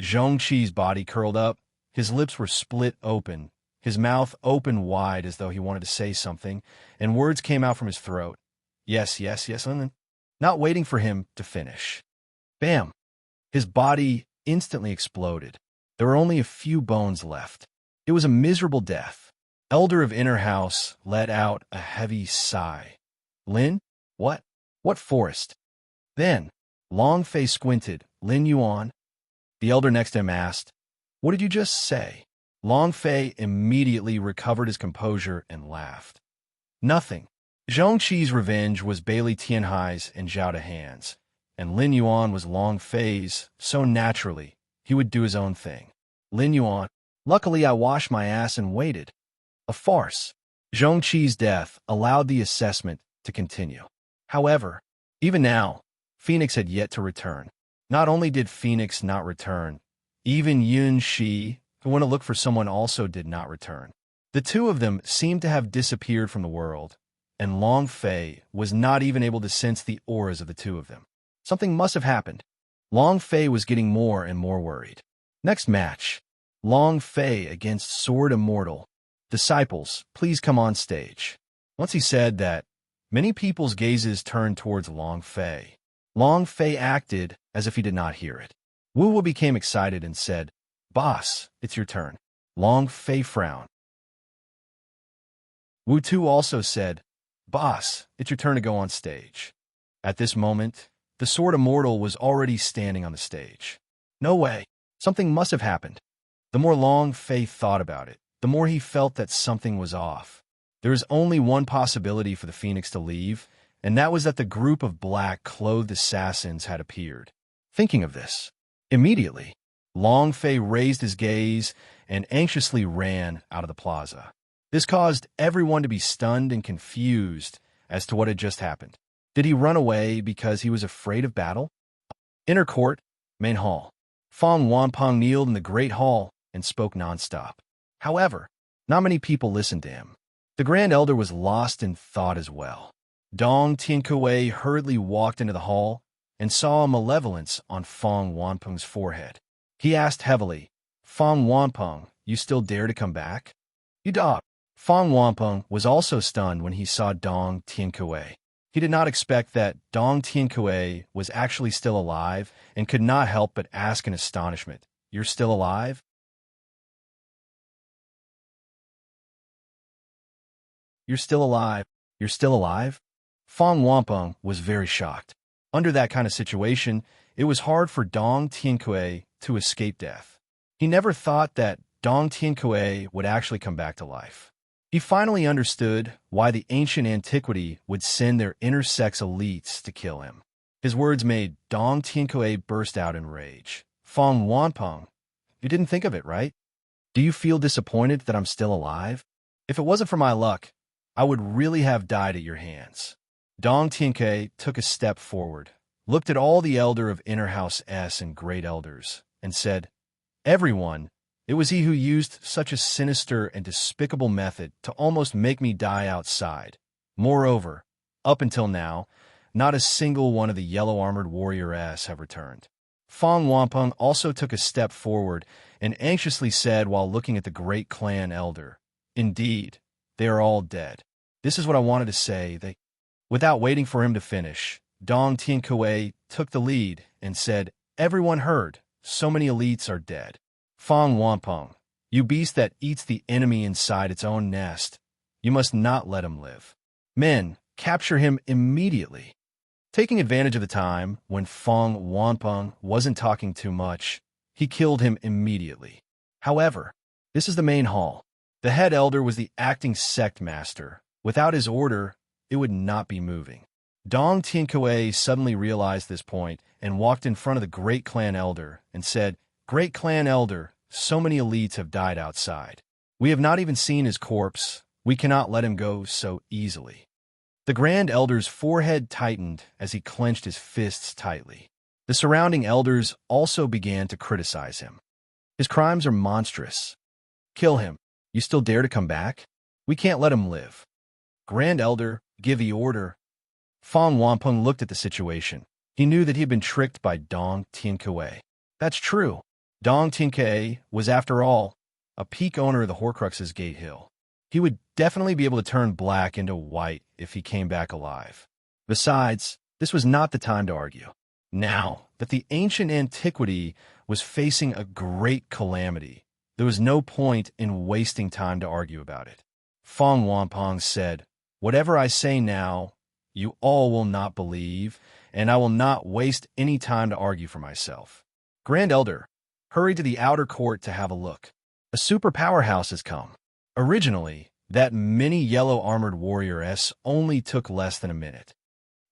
Zhongqi's body curled up, His lips were split open, his mouth open wide as though he wanted to say something, and words came out from his throat. Yes, yes, yes, and then, not waiting for him to finish. Bam! His body instantly exploded. There were only a few bones left. It was a miserable death. Elder of Inner House let out a heavy sigh. Lin? What? What forest? Then, Long Fei squinted. Lin Yuan? The elder next to him asked, What did you just say? Long Fei immediately recovered his composure and laughed. Nothing. Zhongqi's revenge was Bailey Tianhai's and Zhao Dehan's, and Lin Yuan was Long Fei's, so naturally, he would do his own thing. Lin Yuan, luckily I washed my ass and waited. A farce. Zhongqi's death allowed the assessment to continue. However, even now, Phoenix had yet to return. Not only did Phoenix not return, even Yun Shi, who went to look for someone, also did not return. The two of them seemed to have disappeared from the world, and Long Fei was not even able to sense the auras of the two of them. Something must have happened. Long Fei was getting more and more worried. Next match, Long Fei against Sword Immortal. Disciples, please come on stage. Once he said that, many people's gazes turned towards Long Fei. Long Fei acted as if he did not hear it. Wu Wu became excited and said, Boss, it's your turn. Long Fei frowned. Wu Tu also said, Boss, it's your turn to go on stage. At this moment, the Sword Immortal was already standing on the stage. No way. Something must have happened. The more Long Fei thought about it, the more he felt that something was off. There is only one possibility for the Phoenix to leave, and that was that the group of black-clothed assassins had appeared. Thinking of this, immediately, Long Fei raised his gaze and anxiously ran out of the plaza. This caused everyone to be stunned and confused as to what had just happened. Did he run away because he was afraid of battle? Inner court, main hall. Fong Wanpeng kneeled in the great hall and spoke nonstop. However, not many people listened to him. The Grand Elder was lost in thought as well. Dong Tiankuei hurriedly walked into the hall and saw a malevolence on Fong Wanpeng's forehead. He asked heavily, Fong Wanpeng, you still dare to come back? You dog. Fong Wanpeng was also stunned when he saw Dong Tiankuei. He did not expect that Dong Tiankuei was actually still alive and could not help but ask in astonishment, You're still alive? You're still alive? You're still alive? Fong Wanpeng was very shocked. Under that kind of situation, it was hard for Dong Tiankuei to escape death. He never thought that Dong Tiankuei would actually come back to life. He finally understood why the ancient antiquity would send their intersex elites to kill him. His words made Dong Tiankuei burst out in rage. Fong Wanpeng, you didn't think of it, right? Do you feel disappointed that I'm still alive? If it wasn't for my luck, I would really have died at your hands. Dong Tiankuei took a step forward, looked at all the elder of Inner House S and great elders, and said, Everyone, it was he who used such a sinister and despicable method to almost make me die outside. Moreover, up until now, not a single one of the yellow-armored warrior S have returned. Fong Wanpeng also took a step forward and anxiously said while looking at the great clan elder, Indeed, they are all dead. This is what I wanted to say. Without waiting for him to finish, Dong Tiankuei took the lead and said, Everyone heard, so many elites are dead. Fong Wanpeng, you beast that eats the enemy inside its own nest, you must not let him live. Men, capture him immediately. Taking advantage of the time when Fong Wanpeng wasn't talking too much, he killed him immediately. However, this is the main hall. The head elder was the acting sect master. Without his order, it would not be moving. Dong Tiankuei suddenly realized this point and walked in front of the great clan elder and said, Great clan elder, so many elites have died outside. We have not even seen his corpse. We cannot let him go so easily. The grand elder's forehead tightened as he clenched his fists tightly. The surrounding elders also began to criticize him. His crimes are monstrous. Kill him. You still dare to come back? We can't let him live. Grand elder, give the order. Fong Wanpeng looked at the situation. He knew that he had been tricked by Dong Tiankuei. That's true. Dong Tiankuei was, after all, a peak owner of the Horcrux's Gate Hill. He would definitely be able to turn black into white if he came back alive. Besides, this was not the time to argue. Now that the ancient antiquity was facing a great calamity, there was no point in wasting time to argue about it. Fong Wanpong said, "Whatever I say now, you all will not believe, and I will not waste any time to argue for myself. Grand Elder, hurry to the outer court to have a look. A super powerhouse has come." Originally, that mini yellow armored warrior only took less than a minute.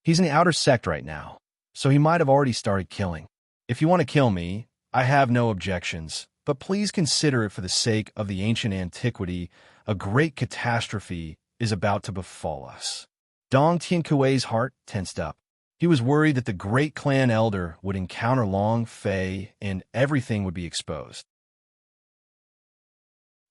He's in the outer sect right now, so he might have already started killing. If you want to kill me, I have no objections, but please consider it for the sake of the ancient antiquity. A great catastrophe is about to befall us. Dong Tiankui's heart tensed up. He was worried that the great clan elder would encounter Long Fei and everything would be exposed.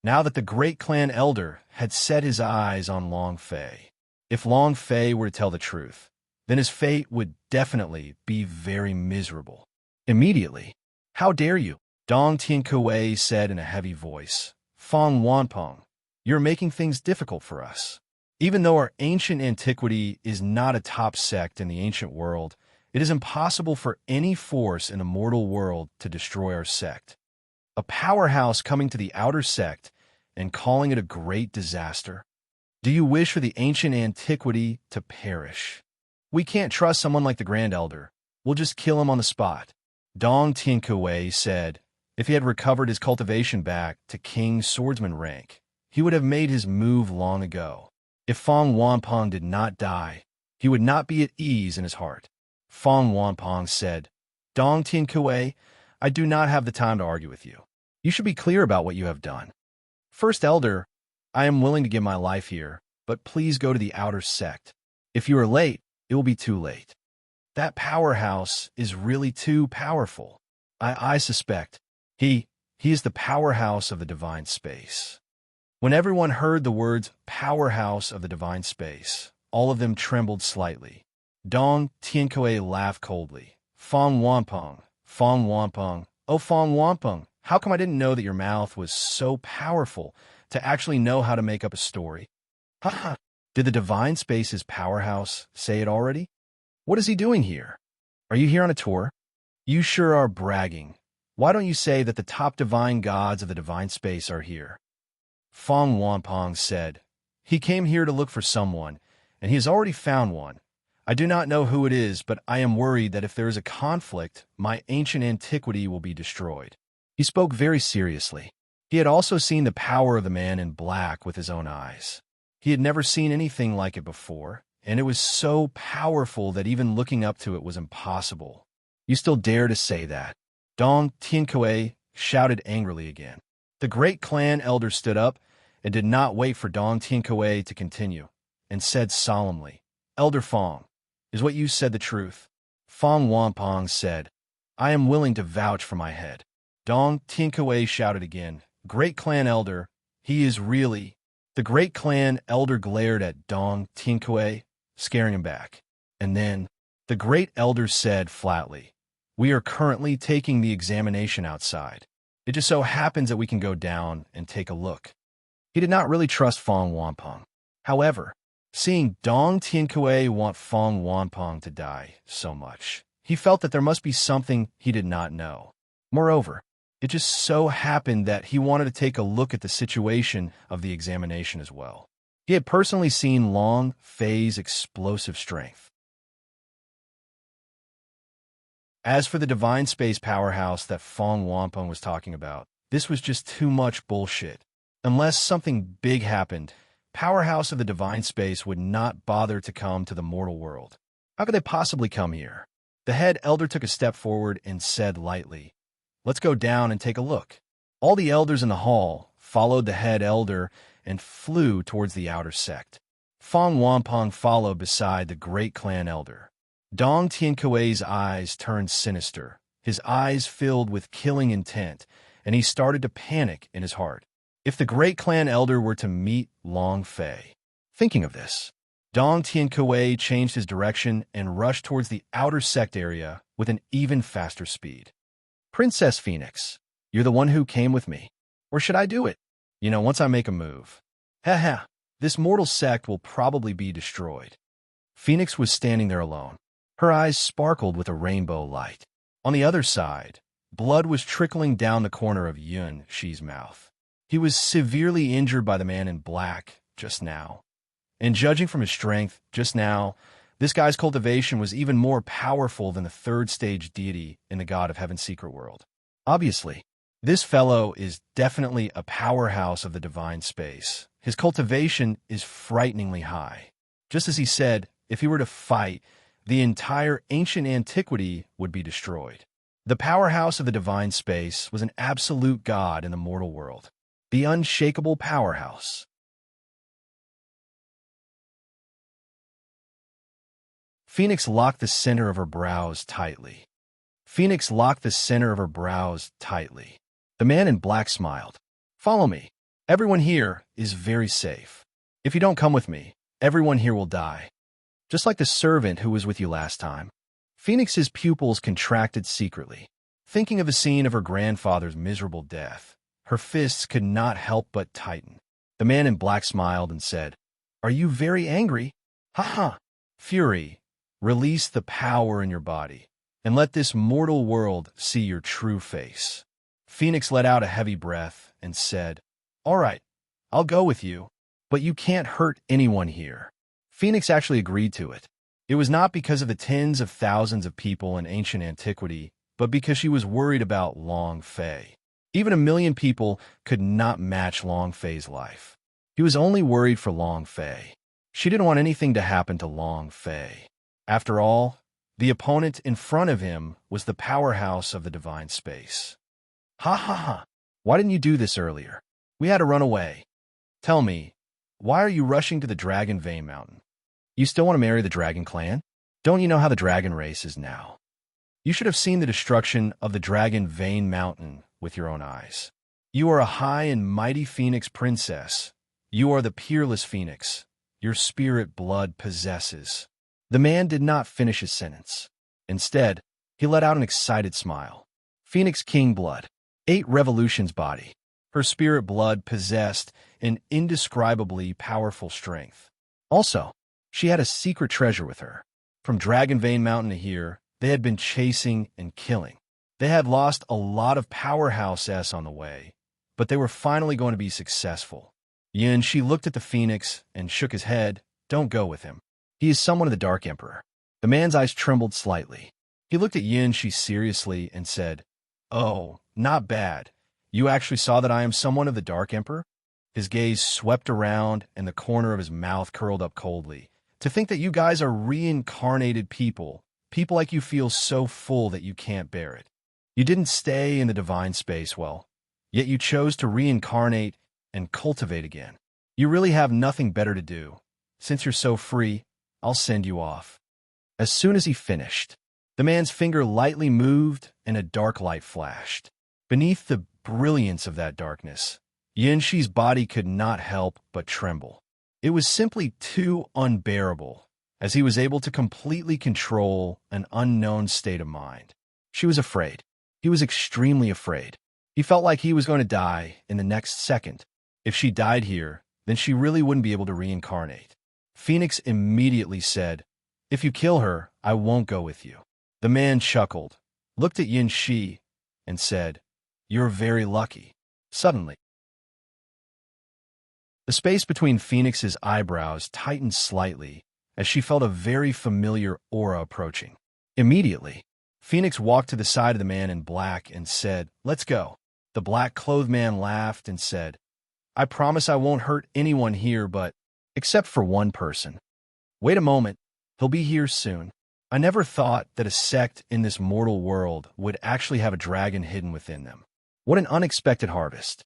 Now that the great clan elder had set his eyes on Long Fei, if Long Fei were to tell the truth, then his fate would definitely be very miserable. Immediately, "How dare you?" Dong Tiankui said in a heavy voice. "Fong Wanpong, you're making things difficult for us. Even though our ancient antiquity is not a top sect in the ancient world, it is impossible for any force in the mortal world to destroy our sect. A powerhouse coming to the outer sect and calling it a great disaster. Do you wish for the ancient antiquity to perish? We can't trust someone like the Grand Elder. We'll just kill him on the spot." Dong Tiankui said if he had recovered his cultivation back to King Swordsman rank, he would have made his move long ago. If Fong Wanpong did not die, he would not be at ease in his heart. Fong Wanpong said, "Dong Tiankui, I do not have the time to argue with you. You should be clear about what you have done. First Elder, I am willing to give my life here, but please go to the outer sect. If you are late, it will be too late. That powerhouse is really too powerful. I suspect he is the powerhouse of the divine space." When everyone heard the words powerhouse of the divine space, all of them trembled slightly. Dong Tiankui laughed coldly. "Fong Wanpong, Fong Wanpong, oh Fong Wanpong, how come I didn't know that your mouth was so powerful to actually know how to make up a story? Haha, did the divine space's powerhouse say it already? What is he doing here? Are you here on a tour? You sure are bragging. Why don't you say that the top divine gods of the divine space are here?" Fong Wanpong said, "He came here to look for someone, and he has already found one. I do not know who it is, but I am worried that if there is a conflict, my ancient antiquity will be destroyed." He spoke very seriously. He had also seen the power of the man in black with his own eyes. He had never seen anything like it before, and it was so powerful that even looking up to it was impossible. "You still dare to say that?" Dong Tiankui shouted angrily again. The great clan elder stood up and did not wait for Dong Tiankui to continue, and said solemnly, "Elder Fong, is what you said the truth?" Fong Wanpong said, "I am willing to vouch for my head." Dong Tiankui shouted again, "Great clan elder, he is really—" The great clan elder glared at Dong Tiankui, scaring him back. And then, the great elder said flatly, "We are currently taking the examination outside. It just so happens that we can go down and take a look." He did not really trust Fong Wanpong. However, seeing Dong Tiankui want Fong Wanpong to die so much, he felt that there must be something he did not know. Moreover, it just so happened that he wanted to take a look at the situation of the examination as well. He had personally seen Long Fei's explosive strength. As for the divine space powerhouse that Fong Wanpong was talking about, this was just too much bullshit. Unless something big happened, powerhouse of the divine space would not bother to come to the mortal world. How could they possibly come here? The head elder took a step forward and said lightly, "Let's go down and take a look." All the elders in the hall followed the head elder and flew towards the outer sect. Fong Wanpong followed beside the great clan elder. Dong Tiankui's eyes turned sinister. His eyes filled with killing intent, and he started to panic in his heart. If the great clan elder were to meet Long Fei. Thinking of this, Dong Tiankui changed his direction and rushed towards the outer sect area with an even faster speed. "Princess Phoenix, you're the one who came with me." Or should I do it? Once I make a move. Haha, this mortal sect will probably be destroyed. Phoenix was standing there alone. Her eyes sparkled with a rainbow light. On the other side, blood was trickling down the corner of Yun Shi's mouth. He was severely injured by the man in black just now. And judging from his strength just now, this guy's cultivation was even more powerful than the third stage deity in the God of Heaven's secret world. Obviously, this fellow is definitely a powerhouse of the divine space. His cultivation is frighteningly high. Just as he said, if he were to fight, the entire ancient antiquity would be destroyed. The powerhouse of the divine space was an absolute god in the mortal world. The unshakable powerhouse. Phoenix locked the center of her brows tightly. Phoenix locked the center of her brows tightly. The man in black smiled. Follow me. Everyone here is very safe. If you don't come with me, everyone here will die. Just like the servant who was with you last time. Phoenix's pupils contracted secretly. Thinking of the scene of her grandfather's miserable death, her fists could not help but tighten. The man in black smiled and said, Are you very angry? Ha ha! Fury, release the power in your body, and let this mortal world see your true face. Phoenix let out a heavy breath and said, All right, I'll go with you, but you can't hurt anyone here. Phoenix actually agreed to it. It was not because of the tens of thousands of people in ancient antiquity, but because she was worried about Long Fei. Even 1,000,000 people could not match Long Fei's life. He was only worried for Long Fei. She didn't want anything to happen to Long Fei. After all, the opponent in front of him was the powerhouse of the divine space. Ha ha ha! Why didn't you do this earlier? We had to run away. Tell me, why are you rushing to the Dragon Vein Mountain? You still want to marry the Dragon Clan? Don't you know how the dragon race is now? You should have seen the destruction of the Dragon Vein Mountain with your own eyes. You are a high and mighty phoenix princess. You are the peerless phoenix. Your spirit blood possesses. The man did not finish his sentence. Instead, he let out an excited smile. Phoenix King blood. 8 revolutions body. Her spirit blood possessed an indescribably powerful strength. Also, she had a secret treasure with her. From Dragon Vein Mountain to here, they had been chasing and killing. They had lost a lot of powerhouse S on the way, but they were finally going to be successful. Yin Shi looked at the phoenix and shook his head. Don't go with him. He is someone of the Dark Emperor. The man's eyes trembled slightly. He looked at Yin Shi seriously and said, Oh, not bad. You actually saw that I am someone of the Dark Emperor? His gaze swept around and the corner of his mouth curled up coldly. To think that you guys are reincarnated people like you feel so full that you can't bear it. You didn't stay in the divine space well, yet you chose to reincarnate and cultivate again. You really have nothing better to do. Since you're so free, I'll send you off. As soon as he finished, the man's finger lightly moved and a dark light flashed. Beneath the brilliance of that darkness, Yin Shi's body could not help but tremble. It was simply too unbearable, as he was able to completely control an unknown state of mind. She was afraid. He was extremely afraid. He felt like he was going to die in the next second. If she died here, then she really wouldn't be able to reincarnate. Phoenix immediately said, If you kill her, I won't go with you. The man chuckled, looked at Yin Shi, and said, You're very lucky. Suddenly, the space between Phoenix's eyebrows tightened slightly as she felt a very familiar aura approaching. Immediately, Phoenix walked to the side of the man in black and said, Let's go. The black-clothed man laughed and said, I promise I won't hurt anyone here except for one person. Wait a moment, he'll be here soon. I never thought that a sect in this mortal world would actually have a dragon hidden within them. What an unexpected harvest.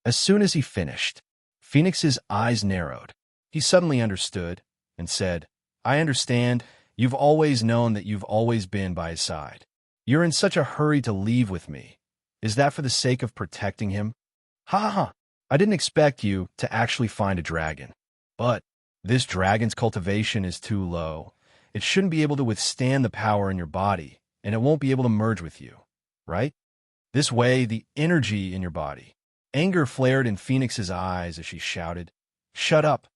As soon as he finished, Phoenix's eyes narrowed. He suddenly understood and said, I understand. You've always known that you've always been by his side. You're in such a hurry to leave with me. Is that for the sake of protecting him? Ha ha ha. I didn't expect you to actually find a dragon. But this dragon's cultivation is too low. It shouldn't be able to withstand the power in your body, and it won't be able to merge with you, right? This way, the energy in your body, Anger flared in Phoenix's eyes as she shouted, "Shut up!"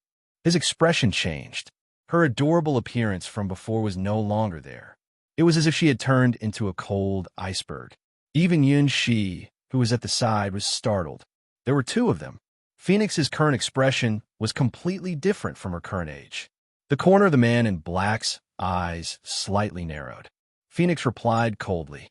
His expression changed. Her adorable appearance from before was no longer there. It was as if she had turned into a cold iceberg. Even Yun Shi, who was at the side, was startled. There were two of them. Phoenix's current expression was completely different from her current age. The corner of the man in black's eyes slightly narrowed. Phoenix replied coldly,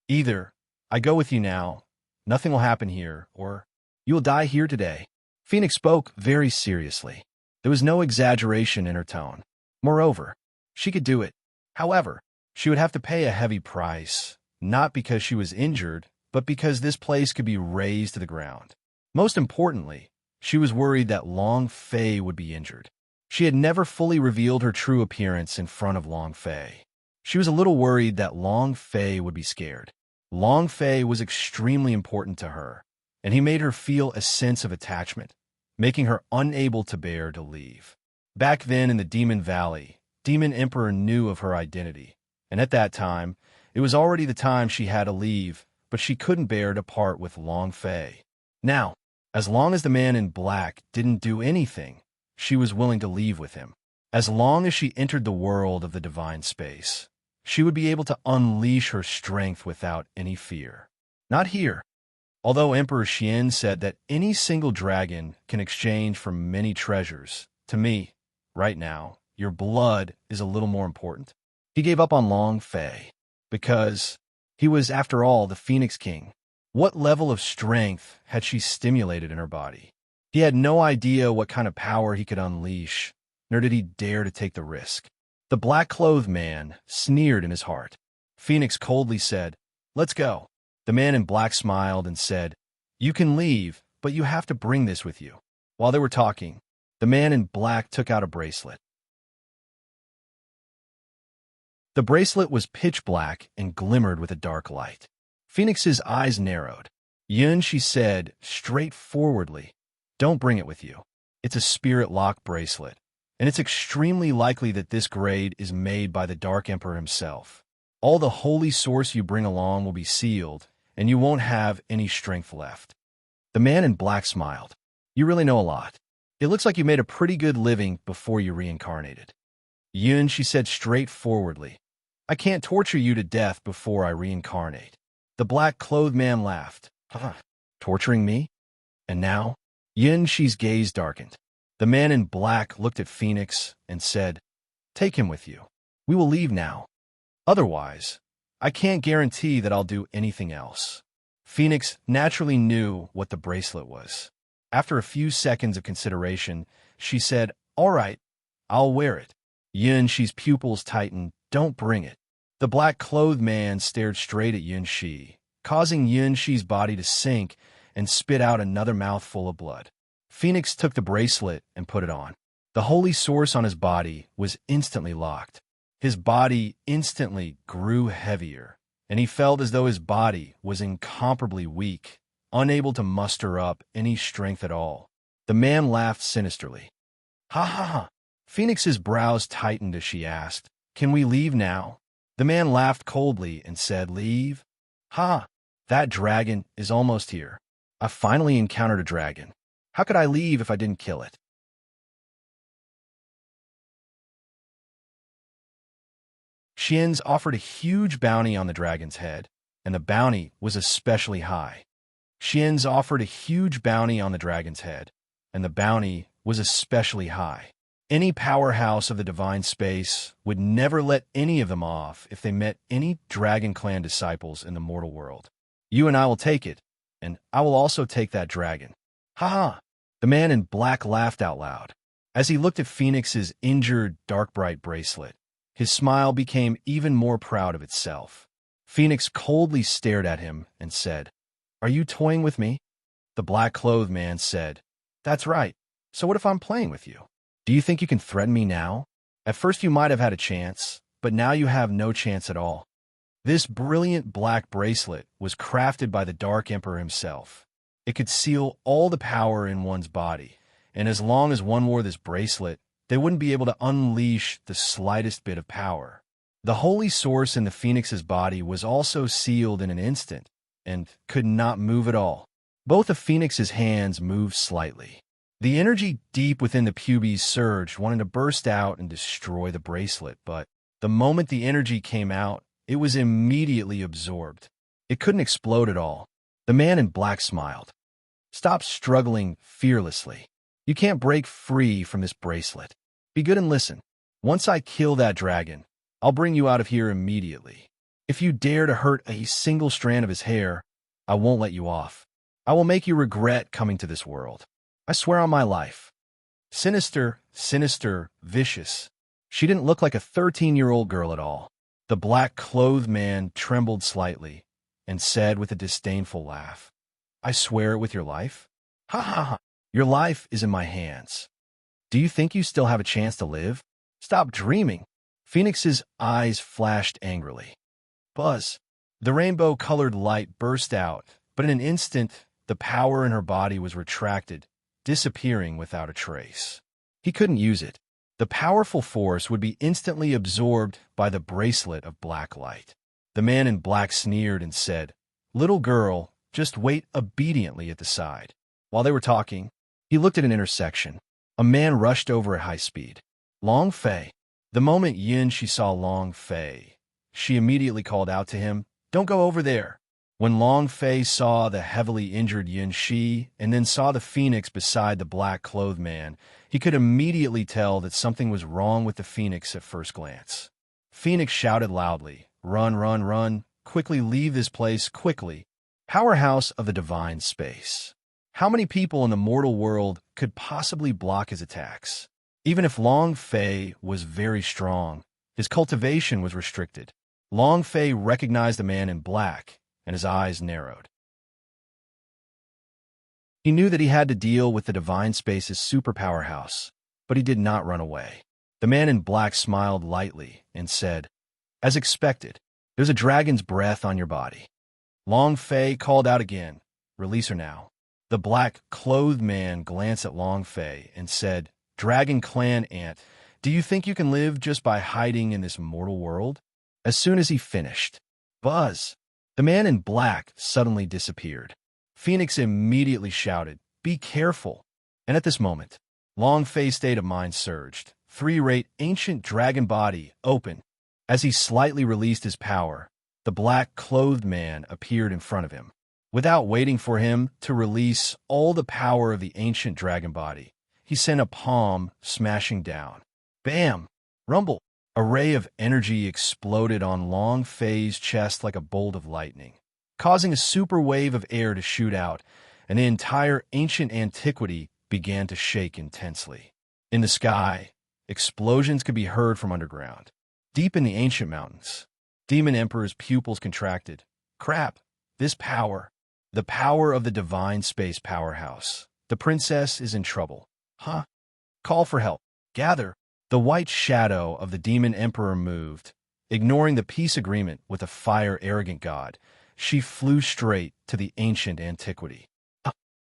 "Either I go with you now, nothing will happen here, or you will die here today." Phoenix spoke very seriously. There was no exaggeration in her tone. Moreover, she could do it. However, she would have to pay a heavy price, not because she was injured, but because this place could be razed to the ground. Most importantly, she was worried that Long Fei would be injured. She had never fully revealed her true appearance in front of Long Fei. She was a little worried that Long Fei would be scared. Long Fei was extremely important to her, and he made her feel a sense of attachment, making her unable to bear to leave. Back then in the Demon Valley, Demon Emperor knew of her identity, and at that time, it was already the time she had to leave, but she couldn't bear to part with Long Fei. Now, as long as the man in black didn't do anything, she was willing to leave with him. As long as she entered the world of the divine space, she would be able to unleash her strength without any fear. Not here. Although Emperor Xian said that any single dragon can exchange for many treasures, to me, right now, your blood is a little more important. He gave up on Long Fei because he was, after all, the Phoenix King. What level of strength had she stimulated in her body? He had no idea what kind of power he could unleash, nor did he dare to take the risk. The black-clothed man sneered in his heart. Phoenix coldly said, "Let's go." The man in black smiled and said, "You can leave, but you have to bring this with you." While they were talking, the man in black took out a bracelet. The bracelet was pitch black and glimmered with a dark light. Phoenix's eyes narrowed. "Yun," she said straightforwardly, "don't bring it with you. It's a spirit lock bracelet, and it's extremely likely that this grade is made by the Dark Emperor himself. All the holy source you bring along will be sealed, and you won't have any strength left." The man in black smiled. "You really know a lot. It looks like you made a pretty good living before you reincarnated." "Yun," she said straightforwardly, "I can't torture you to death before I reincarnate." The black-clothed man laughed. "Torturing me? And now?" Yun Shi's gaze darkened. The man in black looked at Phoenix and said, "Take him with you. We will leave now. Otherwise, I can't guarantee that I'll do anything else." Phoenix naturally knew what the bracelet was. After a few seconds of consideration, she said, "All right, I'll wear it." Yun Shi's pupils tightened. "Don't bring it." The black-clothed man stared straight at Yun Shi, causing Yun Shi's body to sink and spit out another mouthful of blood. Phoenix took the bracelet and put it on. The holy source on his body was instantly locked. His body instantly grew heavier, and he felt as though his body was incomparably weak, unable to muster up any strength at all. The man laughed sinisterly. "Ha ha ha." Phoenix's brows tightened as she asked, "Can we leave now?" The man laughed coldly and said, "Leave? Ha! That dragon is almost here. I finally encountered a dragon. How could I leave if I didn't kill it?" Xian's offered a huge bounty on the dragon's head, and the bounty was especially high. Xian's offered a huge bounty on the dragon's head, and the bounty was especially high. Any powerhouse of the divine space would never let any of them off if they met any Dragon Clan disciples in the mortal world. "You and I will take it, and I will also take that dragon." "Ha ha!" The man in black laughed out loud. As he looked at Phoenix's injured, dark-bright bracelet, his smile became even more proud of itself. Phoenix coldly stared at him and said, "Are you toying with me?" The black-clothed man said, "That's right. So what if I'm playing with you? Do you think you can threaten me now? At first you might have had a chance, but now you have no chance at all." This brilliant black bracelet was crafted by the Dark Emperor himself. It could seal all the power in one's body, and as long as one wore this bracelet, they wouldn't be able to unleash the slightest bit of power. The holy source in the Phoenix's body was also sealed in an instant, and could not move at all. Both of Phoenix's hands moved slightly. The energy deep within the pubes surged, wanting to burst out and destroy the bracelet, but the moment the energy came out, it was immediately absorbed. It couldn't explode at all. The man in black smiled. Stop struggling fearlessly. You can't break free from this bracelet. Be good and listen. Once I kill that dragon, I'll bring you out of here immediately. If you dare to hurt a single strand of his hair, I won't let you off. I will make you regret coming to this world. I swear on my life. Sinister, vicious. She didn't look like a 13-year-old girl at all. The black-clothed man trembled slightly and said with a disdainful laugh, I swear it with your life? Ha ha ha. Your life is in my hands. Do you think you still have a chance to live? Stop dreaming. Phoenix's eyes flashed angrily. Buzz. The rainbow-colored light burst out, but in an instant, the power in her body was retracted, disappearing without a trace. He couldn't use it. The powerful force would be instantly absorbed by the bracelet of black light. The man in black sneered and said, Little girl, just wait obediently at the side. While they were talking, he looked at an intersection. A man rushed over at high speed. Long Fei. The moment she saw Long Fei, she immediately called out to him, Don't go over there. When Long Fei saw the heavily injured Shi and then saw the phoenix beside the black-clothed man, he could immediately tell that something was wrong with the phoenix at first glance. Phoenix shouted loudly, Run, run, run, quickly leave this place, quickly. Powerhouse of the divine space. How many people in the mortal world could possibly block his attacks? Even if Long Fei was very strong, his cultivation was restricted. Long Fei recognized the man in black, and his eyes narrowed. He knew that he had to deal with the divine space's superpower house, but he did not run away. The man in black smiled lightly and said, As expected, there's a dragon's breath on your body. Long Fei called out again, Release her now. The black-clothed man glanced at Long Fei and said, Dragon Clan Ant, do you think you can live just by hiding in this mortal world? As soon as he finished, Buzz. The man in black suddenly disappeared. Phoenix immediately shouted, Be careful. And at this moment, Long Fei's state of mind surged. 3-rate ancient dragon body open. As he slightly released his power, the black-clothed man appeared in front of him. Without waiting for him to release all the power of the ancient dragon body, he sent a palm smashing down. Bam! Rumble! A ray of energy exploded on Long Fei's chest like a bolt of lightning, causing a super wave of air to shoot out, and the entire ancient antiquity began to shake intensely. In the sky, explosions could be heard from underground. Deep in the ancient mountains, Demon Emperor's pupils contracted. Crap! This power! The power of the divine space powerhouse. The princess is in trouble. Huh? Call for help. Gather. The white shadow of the Demon Emperor moved. Ignoring the peace agreement with a fire-arrogant god, she flew straight to the ancient antiquity.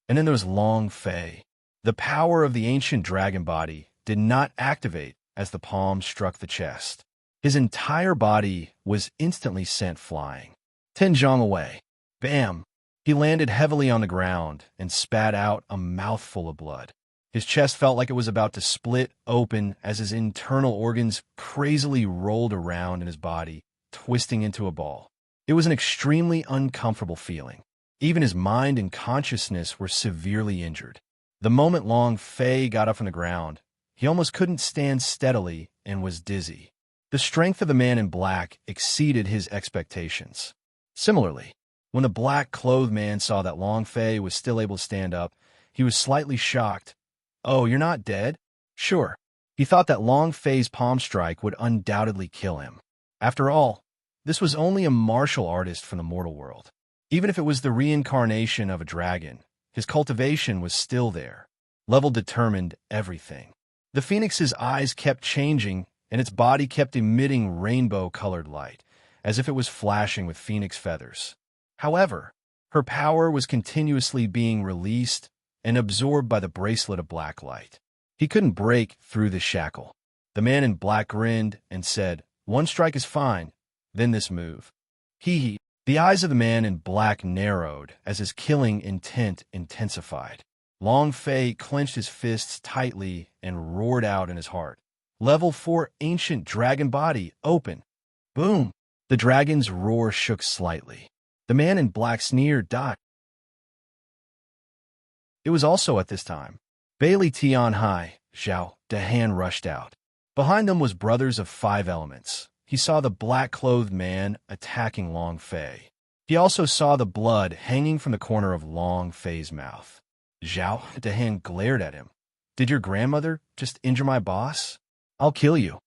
And then there was Long Fei. The power of the ancient dragon body did not activate as the palm struck the chest. His entire body was instantly sent flying. 10 zhong away. Bam! He landed heavily on the ground and spat out a mouthful of blood. His chest felt like it was about to split open as his internal organs crazily rolled around in his body, twisting into a ball. It was an extremely uncomfortable feeling. Even his mind and consciousness were severely injured. The moment Long Fei got up from the ground, he almost couldn't stand steadily and was dizzy. The strength of the man in black exceeded his expectations. Similarly, when the black-clothed man saw that Long Fei was still able to stand up, he was slightly shocked. Oh, you're not dead? Sure. He thought that Long Fei's palm strike would undoubtedly kill him. After all, this was only a martial artist from the mortal world. Even if it was the reincarnation of a dragon, his cultivation was still there. Level determined everything. The phoenix's eyes kept changing, and its body kept emitting rainbow-colored light, as if it was flashing with phoenix feathers. However, her power was continuously being released and absorbed by the bracelet of black light. He couldn't break through the shackle. The man in black grinned and said, 1 strike is fine, then this move. Hee hee. The eyes of the man in black narrowed as his killing intent intensified. Long Fei clenched his fists tightly and roared out in his heart. Level 4 ancient dragon body, open. Boom! The dragon's roar shook slightly. The man in black sneered, "Dot." It was also at this time. Bailey Tian Hai, Zhao Dahan rushed out. Behind them was Brothers of Five Elements. He saw the black-clothed man attacking Long Fei. He also saw the blood hanging from the corner of Long Fei's mouth. Zhao Dahan glared at him. "Did your grandmother just injure my boss? I'll kill you."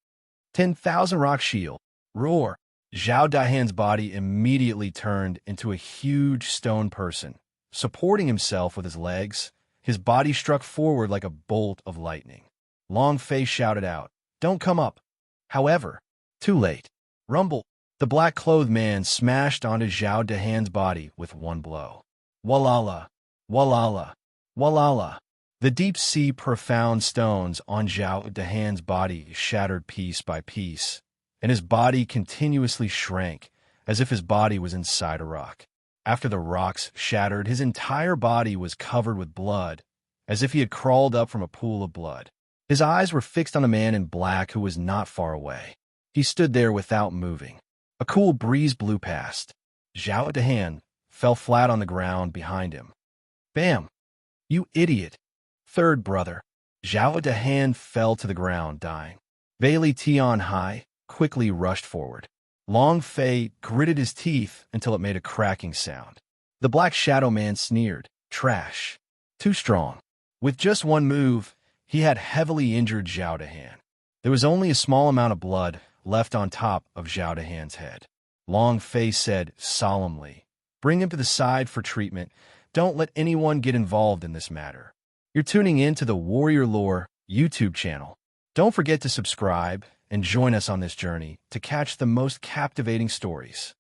10,000 rock shield. Roar. Zhao Dahan's body immediately turned into a huge stone person. Supporting himself with his legs, his body struck forward like a bolt of lightning. Long Fei shouted out, "Don't come up." However, too late. Rumble. The black-clothed man smashed onto Zhao Dahan's body with one blow. Walala, walala, walala. The deep-sea profound stones on Zhao Dahan's body shattered piece by piece, and his body continuously shrank, as if his body was inside a rock. After the rocks shattered, his entire body was covered with blood, as if he had crawled up from a pool of blood. His eyes were fixed on the man in black who was not far away. He stood there without moving. A cool breeze blew past. Zhao Dahan fell flat on the ground behind him. Bam! "You idiot!" Third brother. Zhao Dahan fell to the ground, dying. Bailey Tian Hai quickly rushed forward. Long Fei gritted his teeth until it made a cracking sound. The black shadow man sneered, "Trash. Too strong." With just one move, he had heavily injured Zhao Dahan. There was only a small amount of blood left on top of Zhao Dahan's head. Long Fei said solemnly, "Bring him to the side for treatment. Don't let anyone get involved in this matter." You're tuning in to the Warrior Lore YouTube channel. Don't forget to subscribe and join us on this journey to catch the most captivating stories.